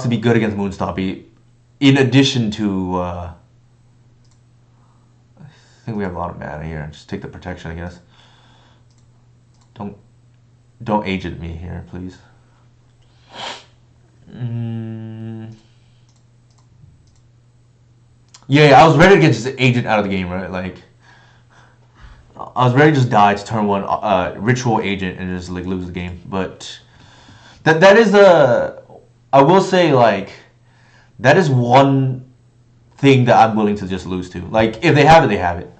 be good against Moonstompy. In addition to, I think we have a lot of mana here. Just take the protection, I guess. Don't agent me here, please. Yeah, I was ready to get just agent out of the game, right? Like, I was ready to just die to turn one ritual agent and just like lose the game. But that is I will say like that is one thing that I'm willing to just lose to. Like if they have it, they have it.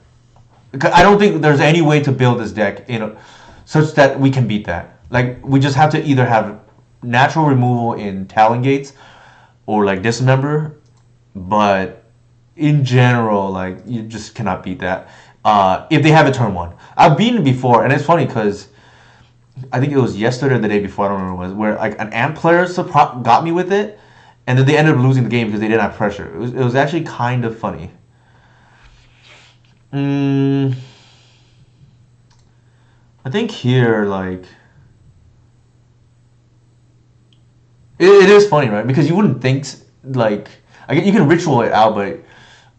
I don't think there's any way to build this deck, such that we can beat that. Like we just have to either have natural removal in Talon Gates or like Dismember, but in general, like you just cannot beat that. If they have it turn one, I've beaten it before, and it's funny because I think it was yesterday or the day before, I don't remember what it was, where like an Amp player got me with it, and then they ended up losing the game because they didn't have pressure. It was actually kind of funny. I think here, like, it is funny, right? Because you wouldn't think, like, you can ritual it out, but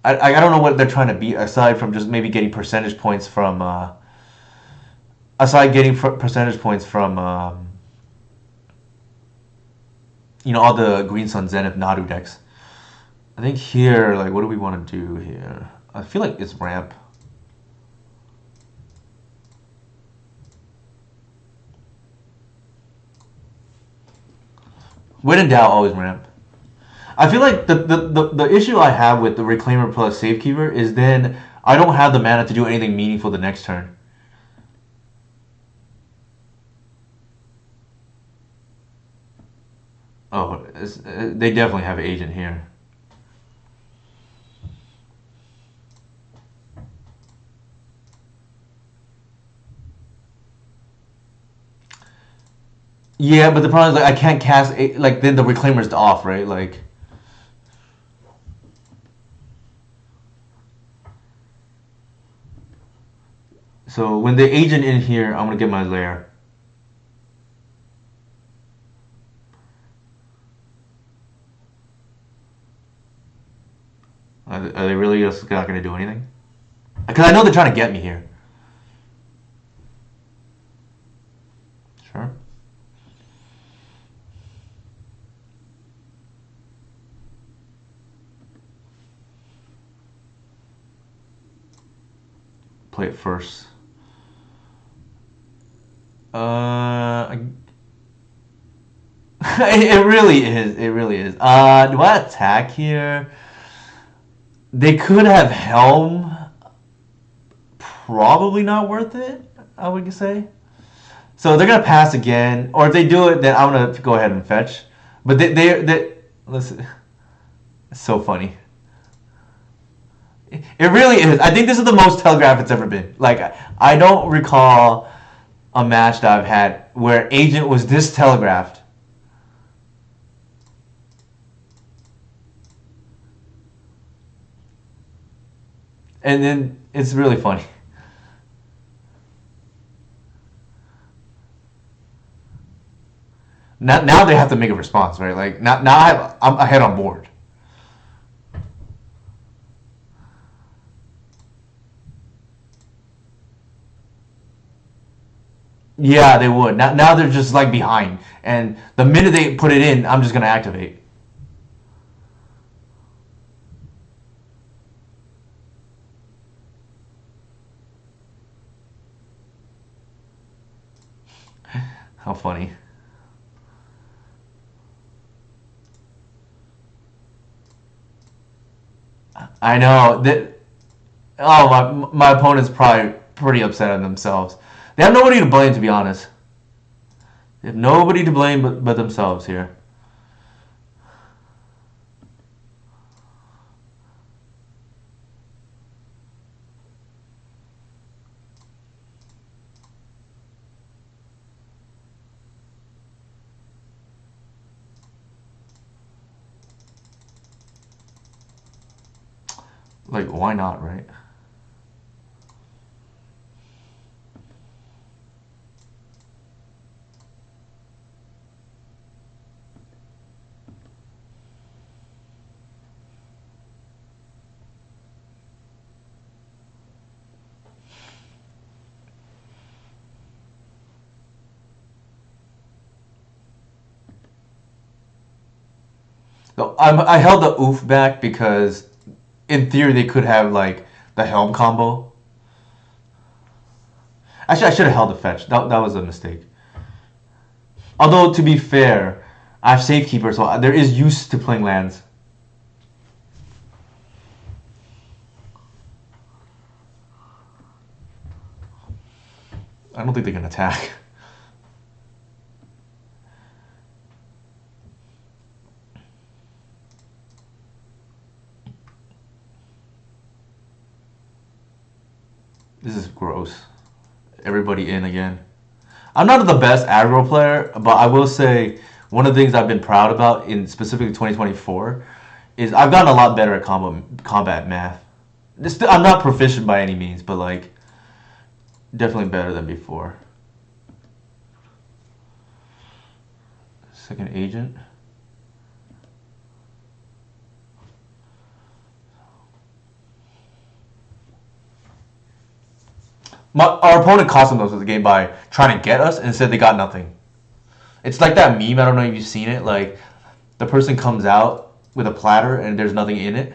I don't know what they're trying to beat aside from just maybe getting percentage points from, all the Green Sun Zenith Nadu decks. I think here, like, what do we want to do here? I feel like it's ramp. When in doubt, always ramp. I feel like the issue I have with the Reclaimer plus Safekeeper is then I don't have the mana to do anything meaningful the next turn. Oh, they definitely have agent here. Yeah, but the problem is like I can't cast like then the Reclaimer's off, right? Like. So when the agent in here, I'm gonna get my lair. Are they really just not gonna do anything? Because I know they're trying to get me here. Sure. Play it first. It really is. It really is. Do I attack here? They could have Helm. Probably not worth it, I would say. So they're gonna pass again, or if they do it, then I'm gonna go ahead and fetch. But they listen. It's so funny. It really is. I think this is the most telegraphed it's ever been. Like I don't recall a match that I've had where agent was this telegraphed. And then it's really funny. Now they have to make a response, right? Like now I'm ahead on board. Yeah, they would. Now they're just like behind, and the minute they put it in, I'm just gonna activate. How funny. I know that. Oh, my opponent's probably pretty upset at themselves. They have nobody to blame, to be honest. They have nobody to blame but themselves here. Like, why not, right? So I held the oof back because, in theory, they could have like the helm combo. Actually, I should have held the fetch. That was a mistake. Although to be fair, I have safekeeper, so there is use to playing lands. I don't think they can attack. This is gross. Everybody in again. I'm not the best aggro player, but I will say one of the things I've been proud about in specifically 2024 is I've gotten a lot better at combat math. I'm not proficient by any means, but like definitely better than before. Second agent. Our opponent cost themselves the game by trying to get us, and instead they got nothing. It's like that meme. I don't know if you've seen it. Like the person comes out with a platter and there's nothing in it.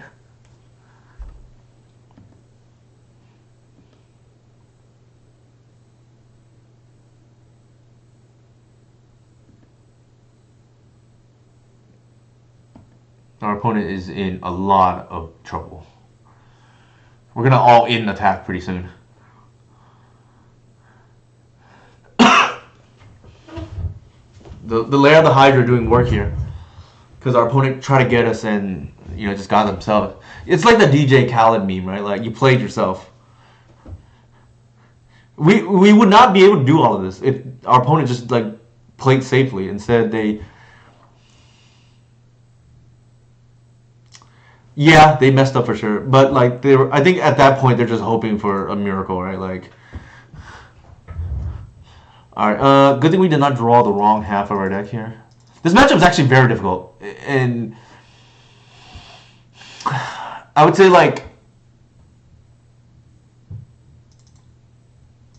Our opponent is in a lot of trouble. We're gonna all in attack pretty soon. The layer of the Hydra doing work here, because our opponent tried to get us and just got themselves. It's like the DJ Khaled meme, right? Like you played yourself. We would not be able to do all of this if our opponent just like played safely. Instead, they messed up for sure. But like they were, I think at that point they're just hoping for a miracle, right? Like, all right, good thing we did not draw the wrong half of our deck here. This matchup is actually very difficult, and I would say like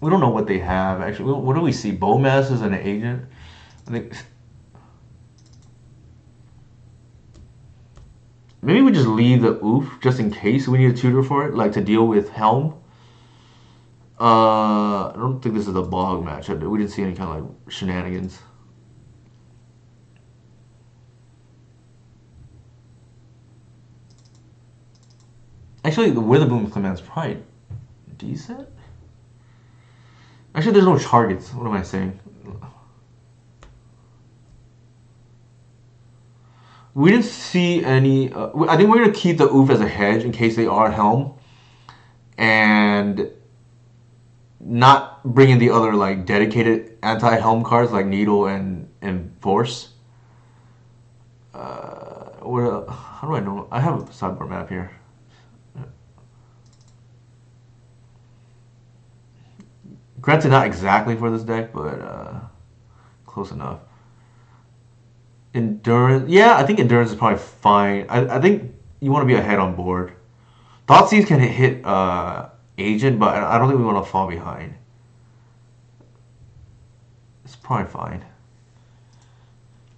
we don't know what they have actually. What do we see? Bowmass as an agent. I think maybe we just leave the oof just in case we need a tutor for it, like to deal with Helm. I don't think this is a bog match. We didn't see any kind of like shenanigans. Actually, the Witherbloom command is probably decent. Actually, there's no targets. What am I saying? We didn't see any. I think we're gonna keep the oof as a hedge in case they are Helm, and not bring in the other like dedicated anti-Helm cards like Needle and Force. How do I know? I have a sideboard map here. Granted, not exactly for this deck, but close enough. Endurance, yeah, I think endurance is probably fine. I think you want to be ahead on board. Thoughtseize can hit agent, but I don't think we want to fall behind. It's probably fine.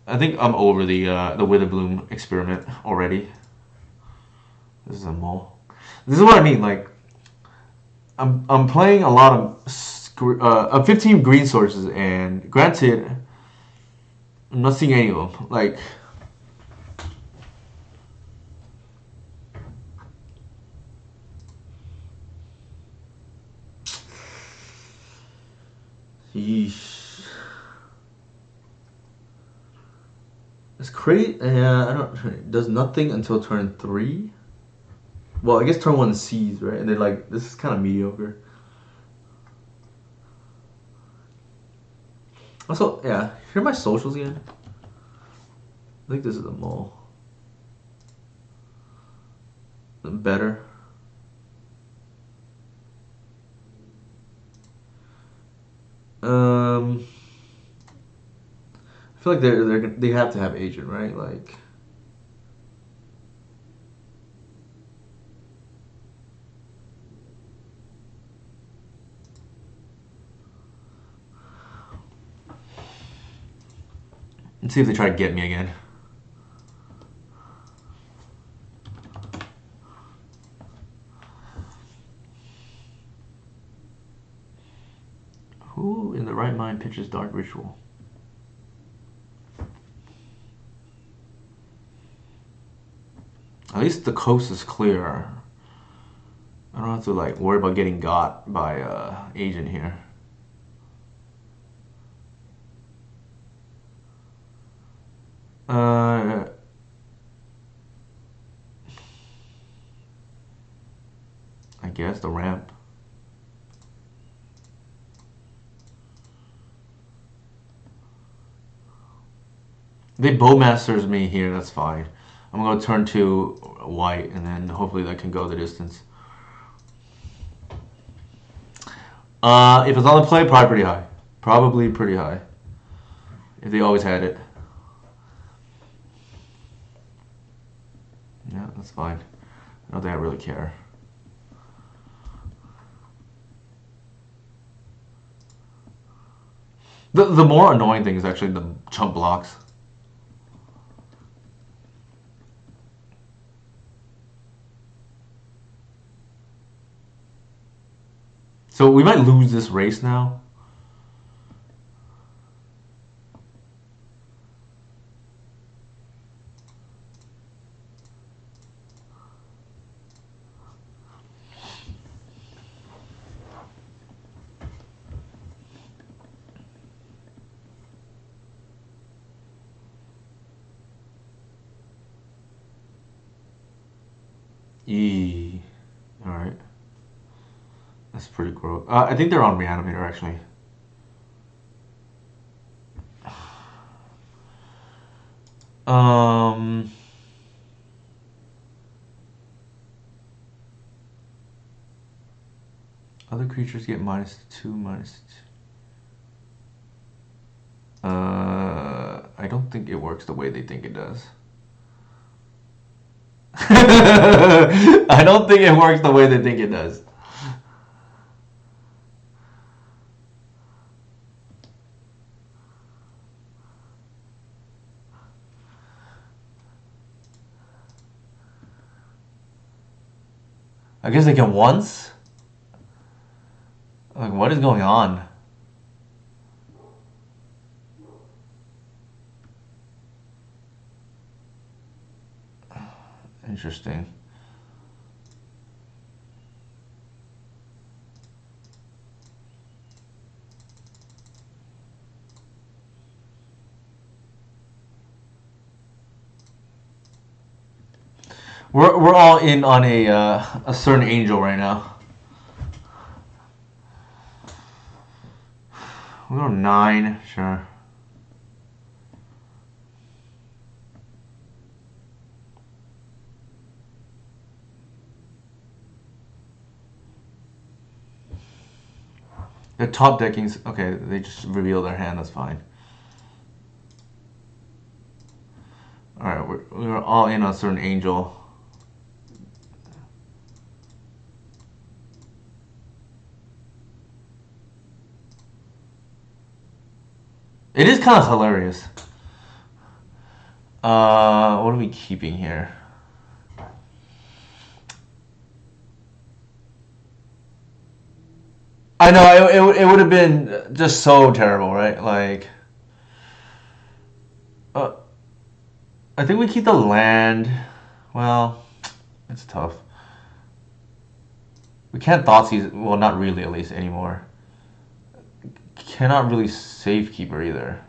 I think I'm over the Witherbloom experiment already. This is a mole. This is what I mean. Like, I'm playing a lot of 15 green sources, and granted, I'm not seeing any of them. Like, yeesh. It's crazy. I don't. It does nothing until turn 3. Well, I guess turn 1 sees, right? And then like this is kind of mediocre. Also, yeah. Here are my socials again. I think this is the mole. Better. I feel like they have to have agent, right? Like. Let's see if they try to get me again. Who in the right mind pitches Dark Ritual? At least the coast is clear. I don't have to like worry about getting got by agent here. I guess the ramp. They bowmasters me here, that's fine. I'm gonna turn to white and then hopefully that can go the distance. If it's on the play, probably pretty high. Probably pretty high. If they always had it. Yeah, that's fine. I don't think I really care. The more annoying thing is actually the chump blocks. So we might lose this race now. Alright. That's pretty gross. I think they're on Reanimator, actually. Other creatures get -2, -2. I don't think it works the way they think it does. I don't think it works the way they think it does. I guess they can once? Like, what is going on? Interesting. We're all in on a certain angel right now. We'll go 9, sure. The top deckings, okay, they just reveal their hand, that's fine. Alright, we're all in on a certain angel. It is kind of hilarious. What are we keeping here? I know, it would have been just so terrible, right? Like, I think we keep the land. Well, it's tough. We can't Thoughtseize, well, not really at least anymore. Cannot really Safekeeper either.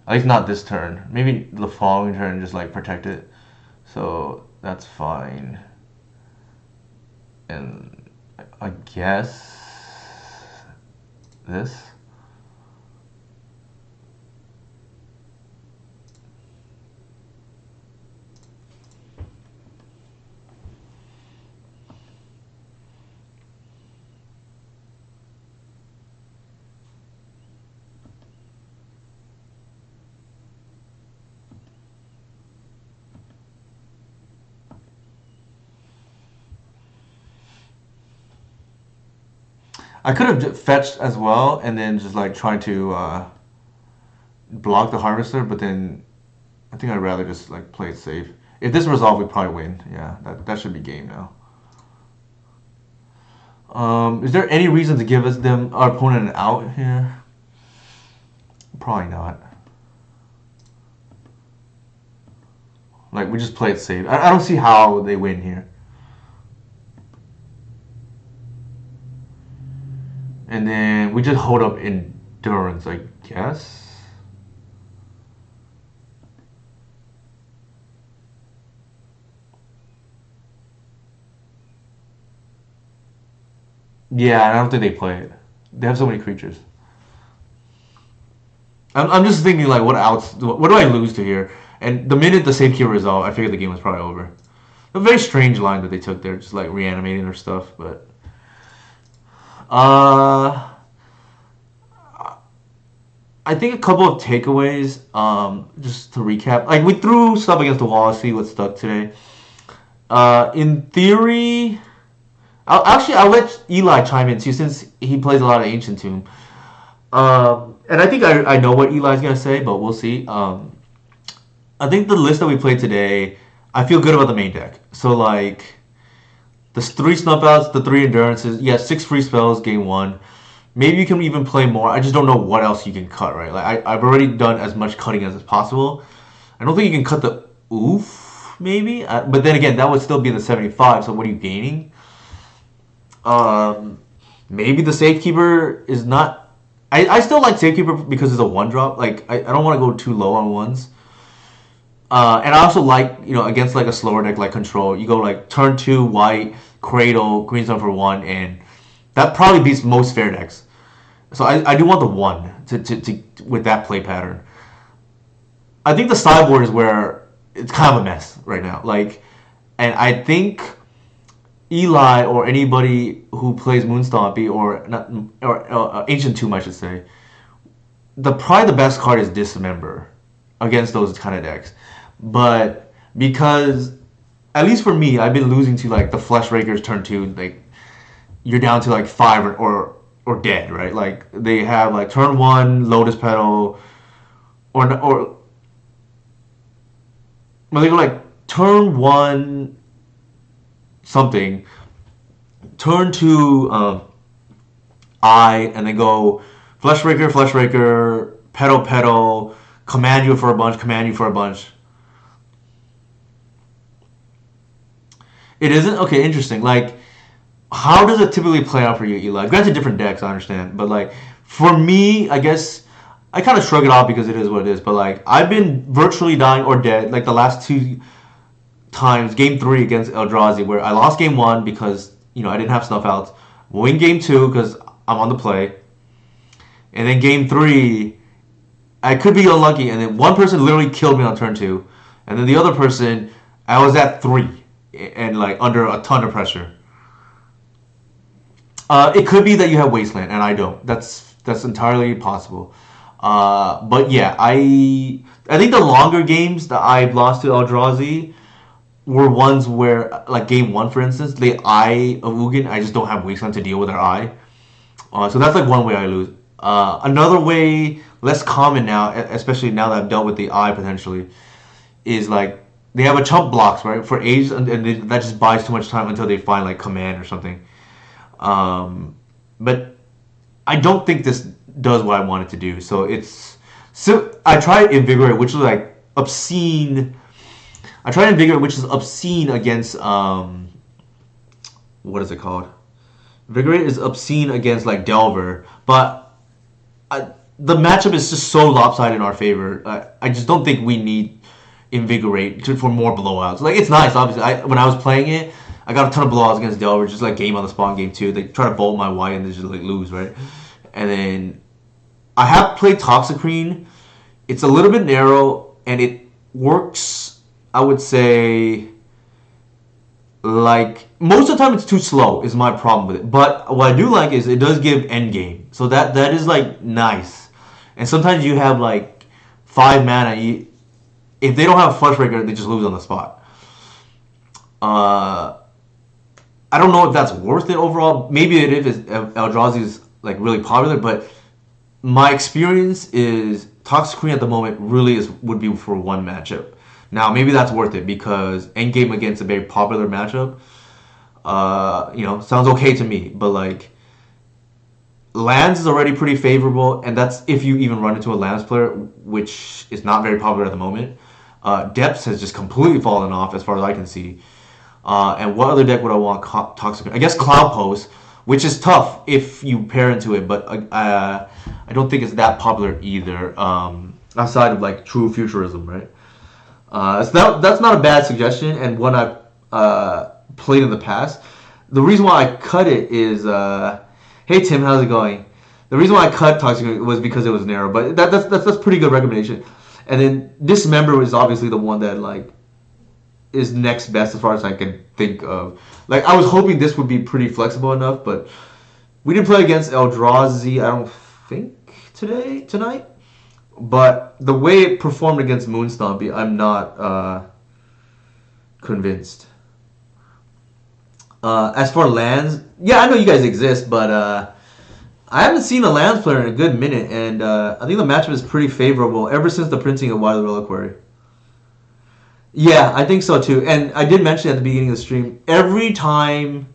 At least not this turn. Maybe the following turn just like protect it. So that's fine. And I guess this. I could have fetched as well and then just like try to block the harvester, but then I think I'd rather just like play it safe. If this resolve, we probably win. Yeah, that should be game now. Is there any reason to give us our opponent an out here? Probably not. Like we just play it safe. I don't see how they win here. And then we just hold up endurance, I guess. Yeah, I don't think they play it. They have so many creatures. I'm just thinking like, what do I lose to here? And the minute the safekeeper resolve, I figured the game was probably over. A very strange line that they took there, just like reanimating their stuff, but. I think a couple of takeaways. Just to recap, like we threw stuff against the wall. See what stuck today. In theory, I'll let Eli chime in too, since he plays a lot of Ancient Tomb. And I think I know what Eli's gonna say, but we'll see. I think the list that we played today, I feel good about the main deck. So like, the 3 snuff outs, the 3 endurances, yeah, 6 free spells, game 1. Maybe you can even play more. I just don't know what else you can cut, right? Like I've already done as much cutting as possible. I don't think you can cut the oof, maybe. But then again, that would still be the 75. So what are you gaining? Maybe the Safekeeper is not. I still like Safekeeper because it's a 1-drop. Like I don't want to go too low on 1s. And I also like, against like a slower deck like Control, you go like turn 2 white, Cradle, green stone for 1, and that probably beats most fair decks. So I do want the 1 to with that play pattern. I think the sideboard is where it's kind of a mess right now. Like, and I think Eli or anybody who plays Moonstompy or Ancient Tomb, I should say, probably the best card is Dismember against those kind of decks. But because, at least for me, I've been losing to like the Flesh Rakers turn 2. Like you're down to like 5 or dead, right? Like they have like turn 1 Lotus Petal, or well, they go like turn 1 something, turn 2 Eye, and they go Flesh Raker, Petal, command you for a bunch. It isn't? Okay, interesting. Like, how does it typically play out for you, Eli? Granted, different decks, I understand. But, like, for me, I guess I kind of shrug it off because it is what it is. But, like, I've been virtually dying or dead, like, the last 2 times. Game 3 against Eldrazi, where I lost game 1 because, I didn't have snuff outs. Win game 2 because I'm on the play. And then game 3, I could be unlucky. And then one person literally killed me on turn 2. And then the other person, I was at 3. And, like, under a ton of pressure. It could be that you have Wasteland, and I don't. That's entirely possible. But yeah, I think the longer games that I've lost to Eldrazi were ones where, like game 1, for instance, the Eye of Ugin, I just don't have Wasteland to deal with their Eye. So that's like one way I lose. Another way, less common now, especially now that I've dealt with the Eye potentially, is like they have a chump blocks, right, for ages, and that just buys too much time until they find like command or something. But I don't think this does what I want it to do. So I tried Invigorate, which is like obscene. I tried Invigorate, which is obscene against what is it called? Invigorate is obscene against like Delver, but the matchup is just so lopsided in our favor. I just don't think we need invigorate for more blowouts. Like it's nice, obviously. When I was playing it, I got a ton of blowouts against Delver, just like game on the spawn game too. They try to bolt my white and they just like lose, right? And then I have played Toxicrene. It's a little bit narrow and it works. I would say like most of the time it's too slow is my problem with it. But what I do like is it does give end game, so that is like nice. And sometimes you have like 5 mana. If they don't have a flush breaker, they just lose on the spot. I don't know if that's worth it overall. Maybe it is. Eldrazi is like really popular, but my experience is Toxicrene at the moment really would be for one matchup. Now maybe that's worth it because endgame against a very popular matchup, sounds okay to me. But like lands is already pretty favorable, and that's if you even run into a lands player, which is not very popular at the moment. Depths has just completely fallen off as far as I can see. And what other deck would I want Toxic? I guess Cloud Post, which is tough if you pair into it, but I don't think it's that popular either. Outside of like True Futurism, right? So that's not a bad suggestion, and one I've played in the past. The reason why I cut it is, hey Tim, how's it going? The reason why I cut Toxic was because it was narrow, but that's pretty good recommendation. And then Dismember is obviously the one that like is next best as far as I can think of. Like I was hoping this would be pretty flexible enough, but we didn't play against Eldrazi, I don't think tonight. But the way it performed against Moon Stompy, I'm not convinced. As for lands, yeah, I know you guys exist, but I haven't seen a lands player in a good minute, and I think the matchup is pretty favorable ever since the printing of Wild Reliquary. Yeah, I think so too. And I did mention at the beginning of the stream, every time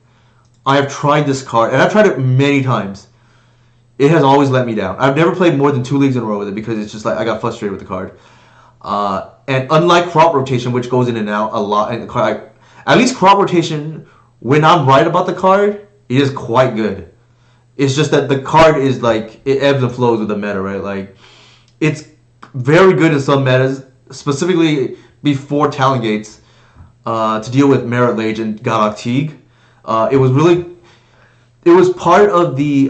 I have tried this card, and I've tried it many times, it has always let me down. I've never played more than 2 leagues in a row with it because it's just like I got frustrated with the card. And unlike crop rotation, which goes in and out a lot, and at least crop rotation, when I'm right about the card, it is quite good. It's just that the card is like, it ebbs and flows with the meta, right? Like, it's very good in some metas, specifically before Talon Gates, to deal with Merit Lage and Galak Teague. It was part of the,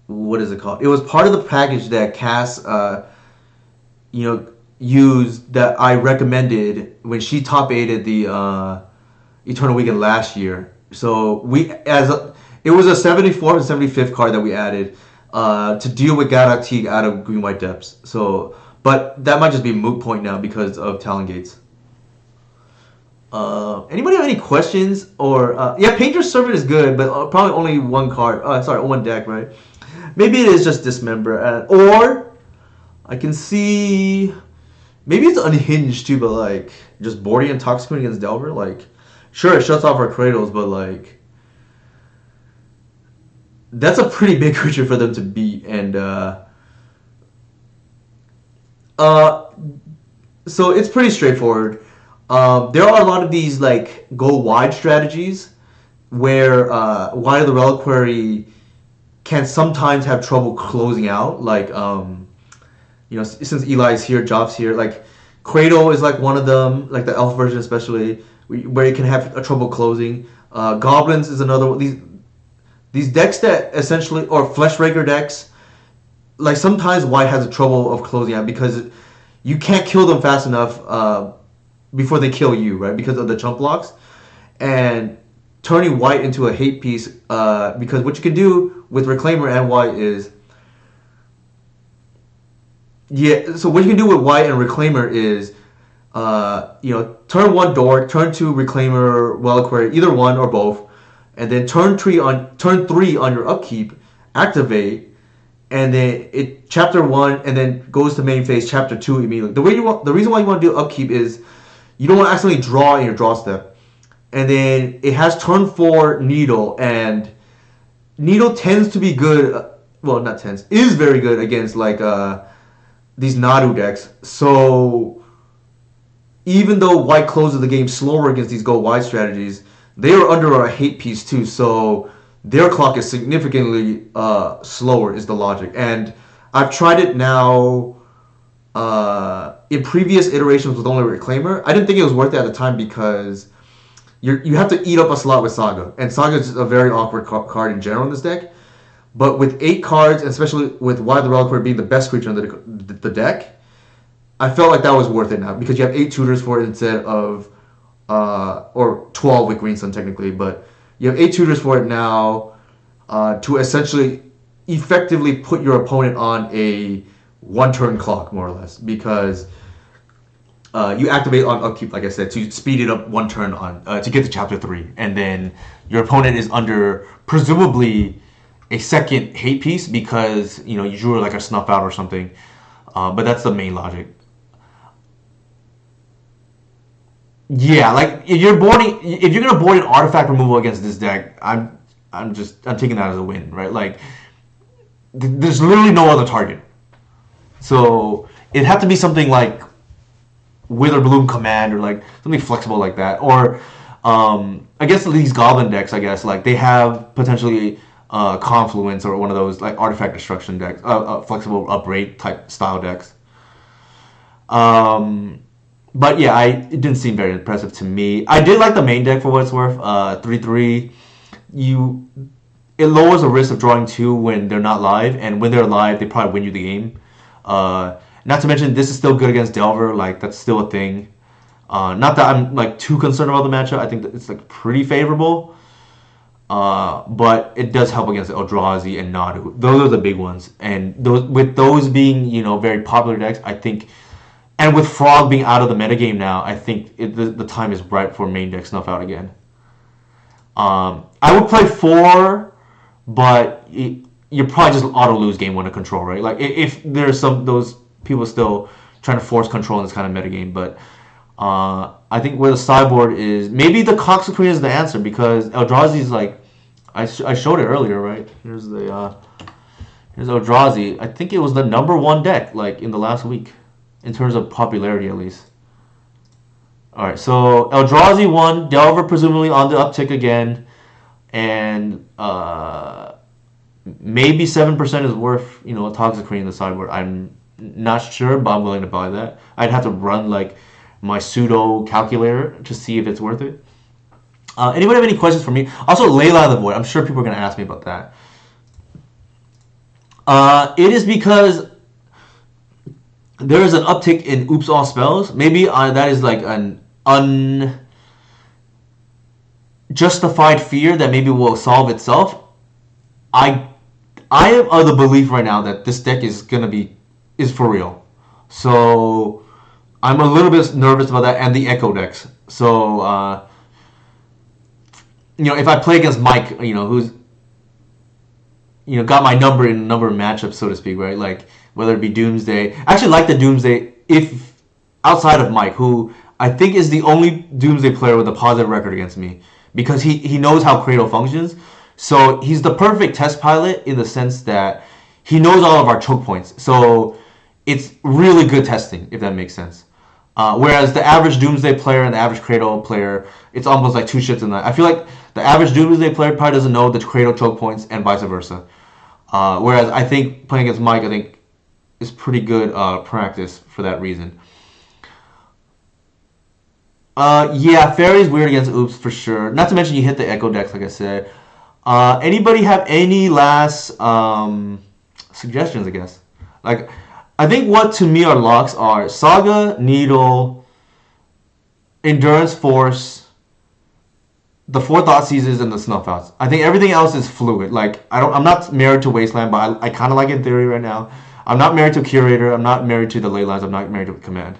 what is it called? It was part of the package that Cass, used that I recommended when she top 8'd the Eternal Weekend last year. So it was a 74th and 75th card that we added to deal with Galak Teague out of Green White Depths. So, but that might just be a moot point now because of Talon Gates. Anybody have any questions? Or Painter's Servant is good, but probably only one card. One deck, right? Maybe it is just Dismember, or I can see maybe it's Unhinged too, but like just Bordy and Toxicrene against Delver. Like, sure, it shuts off our Cradles, but like that's a pretty big creature for them to beat, and so it's pretty straightforward. There are a lot of these like go wide strategies where Wide of the Reliquary can sometimes have trouble closing out. Like since Eli's here, Job's here, like Cradle is like one of them, like the elf version especially, where you can have a trouble closing. Goblins is another one. These decks that essentially, or Fleshraker decks, like sometimes White has a trouble of closing out because you can't kill them fast enough before they kill you, right? Because of the chump blocks. And turning White into a hate piece, because what you can do with Reclaimer and White is, so what you can do with White and Reclaimer is, turn 1 Dork, turn 2 Reclaimer, Reliquary, either one or both, and then turn 3 on your upkeep, activate, and then chapter 1, and then goes to main phase chapter 2 immediately. The reason why you want to do upkeep is you don't want to accidentally draw in your draw step. And then it has turn 4 Needle, and Needle tends to be good, is very good against like these Nadu decks. So even though White closes the game slower against these go wide strategies, they are under a hate piece too. So their clock is significantly slower is the logic. And I've tried it now in previous iterations with only Reclaimer. I didn't think it was worth it at the time because you have to eat up a slot with Saga. And Saga is a very awkward card in general in this deck. But with 8 cards, and especially with Why the Reliquary being the best creature in the deck, I felt like that was worth it now because you have 8 tutors for it instead of, or 12 with Green Sun technically, but you have 8 tutors for it now to essentially effectively put your opponent on a 1-turn clock, more or less, because you activate on upkeep, like I said, to speed it up 1 turn on to get to chapter 3, and then your opponent is under presumably a second hate piece because you drew like a snuff out or something, but that's the main logic. Yeah, like if you're gonna board an artifact removal against this deck, I'm taking that as a win, right? Like there's literally no other target, so it had to be something like Witherbloom Command or like something flexible like that, or I guess these Goblin decks, I guess like they have potentially Confluence or one of those like artifact destruction decks, flexible upgrade type style decks. But yeah, it didn't seem very impressive to me. I did like the main deck for what it's worth. 3/3. It lowers the risk of drawing 2 when they're not live, and when they're live, they probably win you the game. Not to mention, this is still good against Delver. Like that's still a thing. Not that I'm like too concerned about the matchup. I think that it's like pretty favorable. But it does help against Eldrazi and Nadu. Those are the big ones, and those being very popular decks, I think. And with Frog being out of the metagame now, I think the time is ripe for main deck snuff out again. I would play 4, but you probably just auto lose game 1 to control, right? Like if there's those people still trying to force control in this kind of metagame, but I think where the sideboard is, maybe the Coxsacreen is the answer because Eldrazi is like, I showed it earlier, right? Here's Eldrazi. I think it was the #1 deck like in the last week. In terms of popularity, at least. All right, so Eldrazi won. Delver presumably on the uptick again, and maybe 7% is worth a Toxicrene in the sideboard. I'm not sure, but I'm willing to buy that. I'd have to run like my pseudo calculator to see if it's worth it. Anybody have any questions for me? Also, Layla of the Void. I'm sure people are going to ask me about that. It is because there is an uptick in Oops All Spells. Maybe that is like an unjustified fear that maybe will solve itself. I am of the belief right now that this deck is for real. So I'm a little bit nervous about that and the Echo decks. So if I play against Mike, who's got my number in a number of matchups, so to speak, right? Like whether it be Doomsday. I actually like the Doomsday if outside of Mike, who I think is the only Doomsday player with a positive record against me because he knows how Cradle functions. So he's the perfect test pilot in the sense that he knows all of our choke points. So it's really good testing, if that makes sense. Whereas the average Doomsday player and the average Cradle player, it's almost like 2 shits in that. I feel like the average Doomsday player probably doesn't know the Cradle choke points and vice versa. Whereas I think playing against Mike, I think is pretty good practice for that reason. Yeah, Fairy's weird against Oops for sure. Not to mention you hit the Echo decks, like I said. Anybody have any last suggestions, I guess? Like, I think what to me are locks are Saga, Needle, Endurance Force, the 4 Thought Seizes, and the Snuff Outs. I think everything else is fluid. Like, I'm not married to Wasteland, but I kind of like it in theory right now. I'm not married to Curator. I'm not married to the Leylines. I'm not married to Command.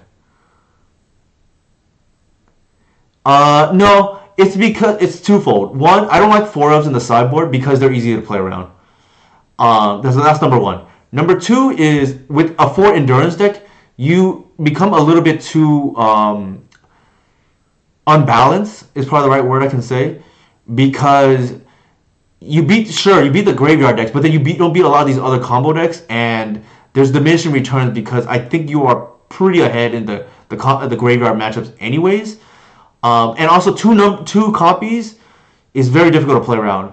No, it's because it's twofold. One, I don't like 4-ofs in the sideboard because they're easy to play around. That's number 1. Number 2 is with a 4 endurance deck, you become a little bit too unbalanced. Is probably the right word I can say, because you beat the graveyard decks, but then you don't beat a lot of these other combo decks, and there's diminishing returns because I think you are pretty ahead in the graveyard matchups anyways. And also two copies is very difficult to play around.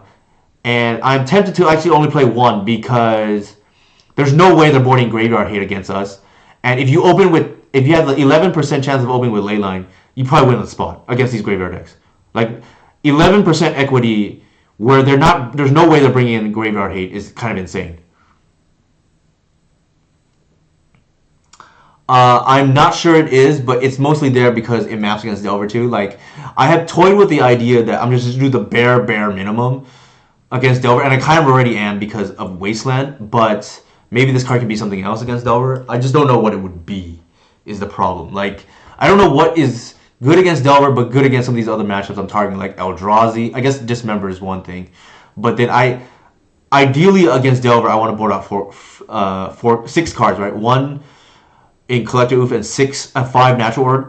And I'm tempted to actually only play one because there's no way they're boarding Graveyard Hate against us. And if you have the 11% chance of opening with Leyline, you probably win on the spot against these Graveyard decks. Like 11% equity where there's no way they're bringing in Graveyard Hate is kind of insane. I'm not sure it is, but it's mostly there because it maps against Delver too. Like, I have toyed with the idea that I'm just do the bare minimum against Delver, and I kind of already am because of Wasteland, but maybe this card could be something else against Delver. I just don't know what it would be, is the problem. Like, I don't know what is good against Delver, but good against some of these other matchups I'm targeting, like Eldrazi. I guess Dismember is one thing. But then ideally against Delver, I want to board out 6 cards, right? 1 in Collector Oof and 5 natural order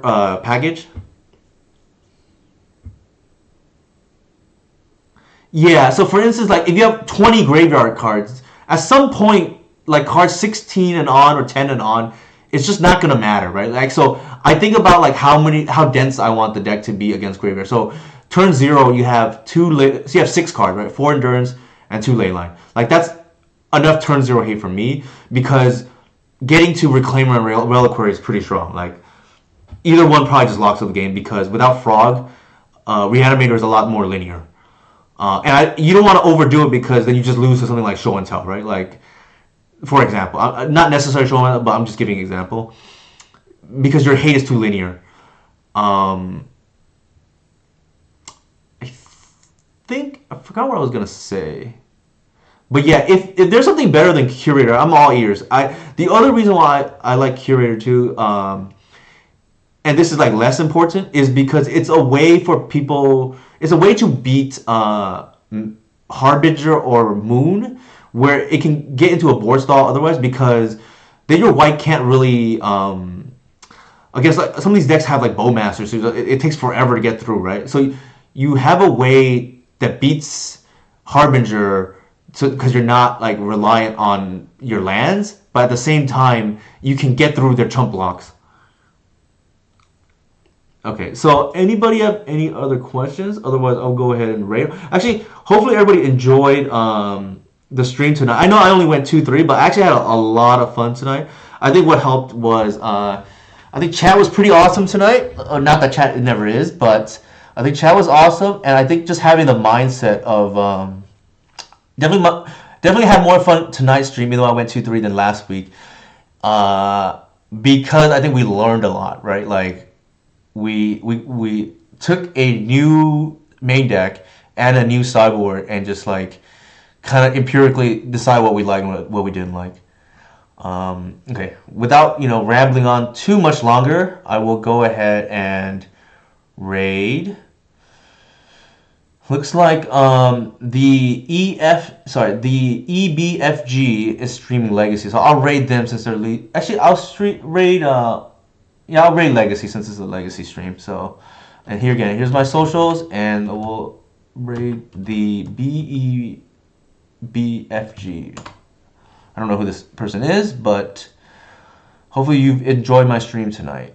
package. Yeah, so for instance, like if you have 20 graveyard cards, at some point, like cards 16 and on or 10 and on, it's just not gonna matter, right? Like, so I think about like how dense I want the deck to be against graveyard. So turn 0, you have so you have 6 cards, right? 4 endurance and 2 leyline. Like that's enough turn 0 hate for me because getting to Reclaimer and Reliquary is pretty strong. Like either one probably just locks up the game because without Frog, Reanimator is a lot more linear. And you don't want to overdo it because then you just lose to something like Show and Tell, right? Like, for example, not necessarily Show and Tell, but I'm just giving an example. Because your hate is too linear. I forgot what I was going to say. But yeah, if there's something better than Curator, I'm all ears. The other reason why I like Curator too, and this is like less important, is because it's a way for people. It's a way to beat Harbinger or Moon, where it can get into a board stall otherwise, because then your white can't really. I guess like some of these decks have like Bowmaster, so it takes forever to get through, right? So you have a way that beats Harbinger, because you're not like reliant on your lands, but at the same time you can get through their chump blocks. Okay, so anybody have any other questions? Otherwise, I'll go ahead and rate. Actually, hopefully everybody enjoyed the stream tonight. I know I only went 2-3, but I actually had a lot of fun tonight. I think what helped was I think chat was pretty awesome tonight. Not that chat never is, but I think chat was awesome, and I think just having the mindset of definitely had more fun tonight's stream, even though I went 2-3 than last week, because I think we learned a lot, right? Like we took a new main deck and a new sideboard and just like kind of empirically decide what we liked and what we didn't like. Okay, without rambling on too much longer, I will go ahead and raid. Looks like the EBFG is streaming Legacy, so I'll raid them since they're actually I'll raid Legacy since it's a Legacy stream. So, and here's my socials, and we'll raid the BEBFG. I don't know who this person is, but hopefully you've enjoyed my stream tonight.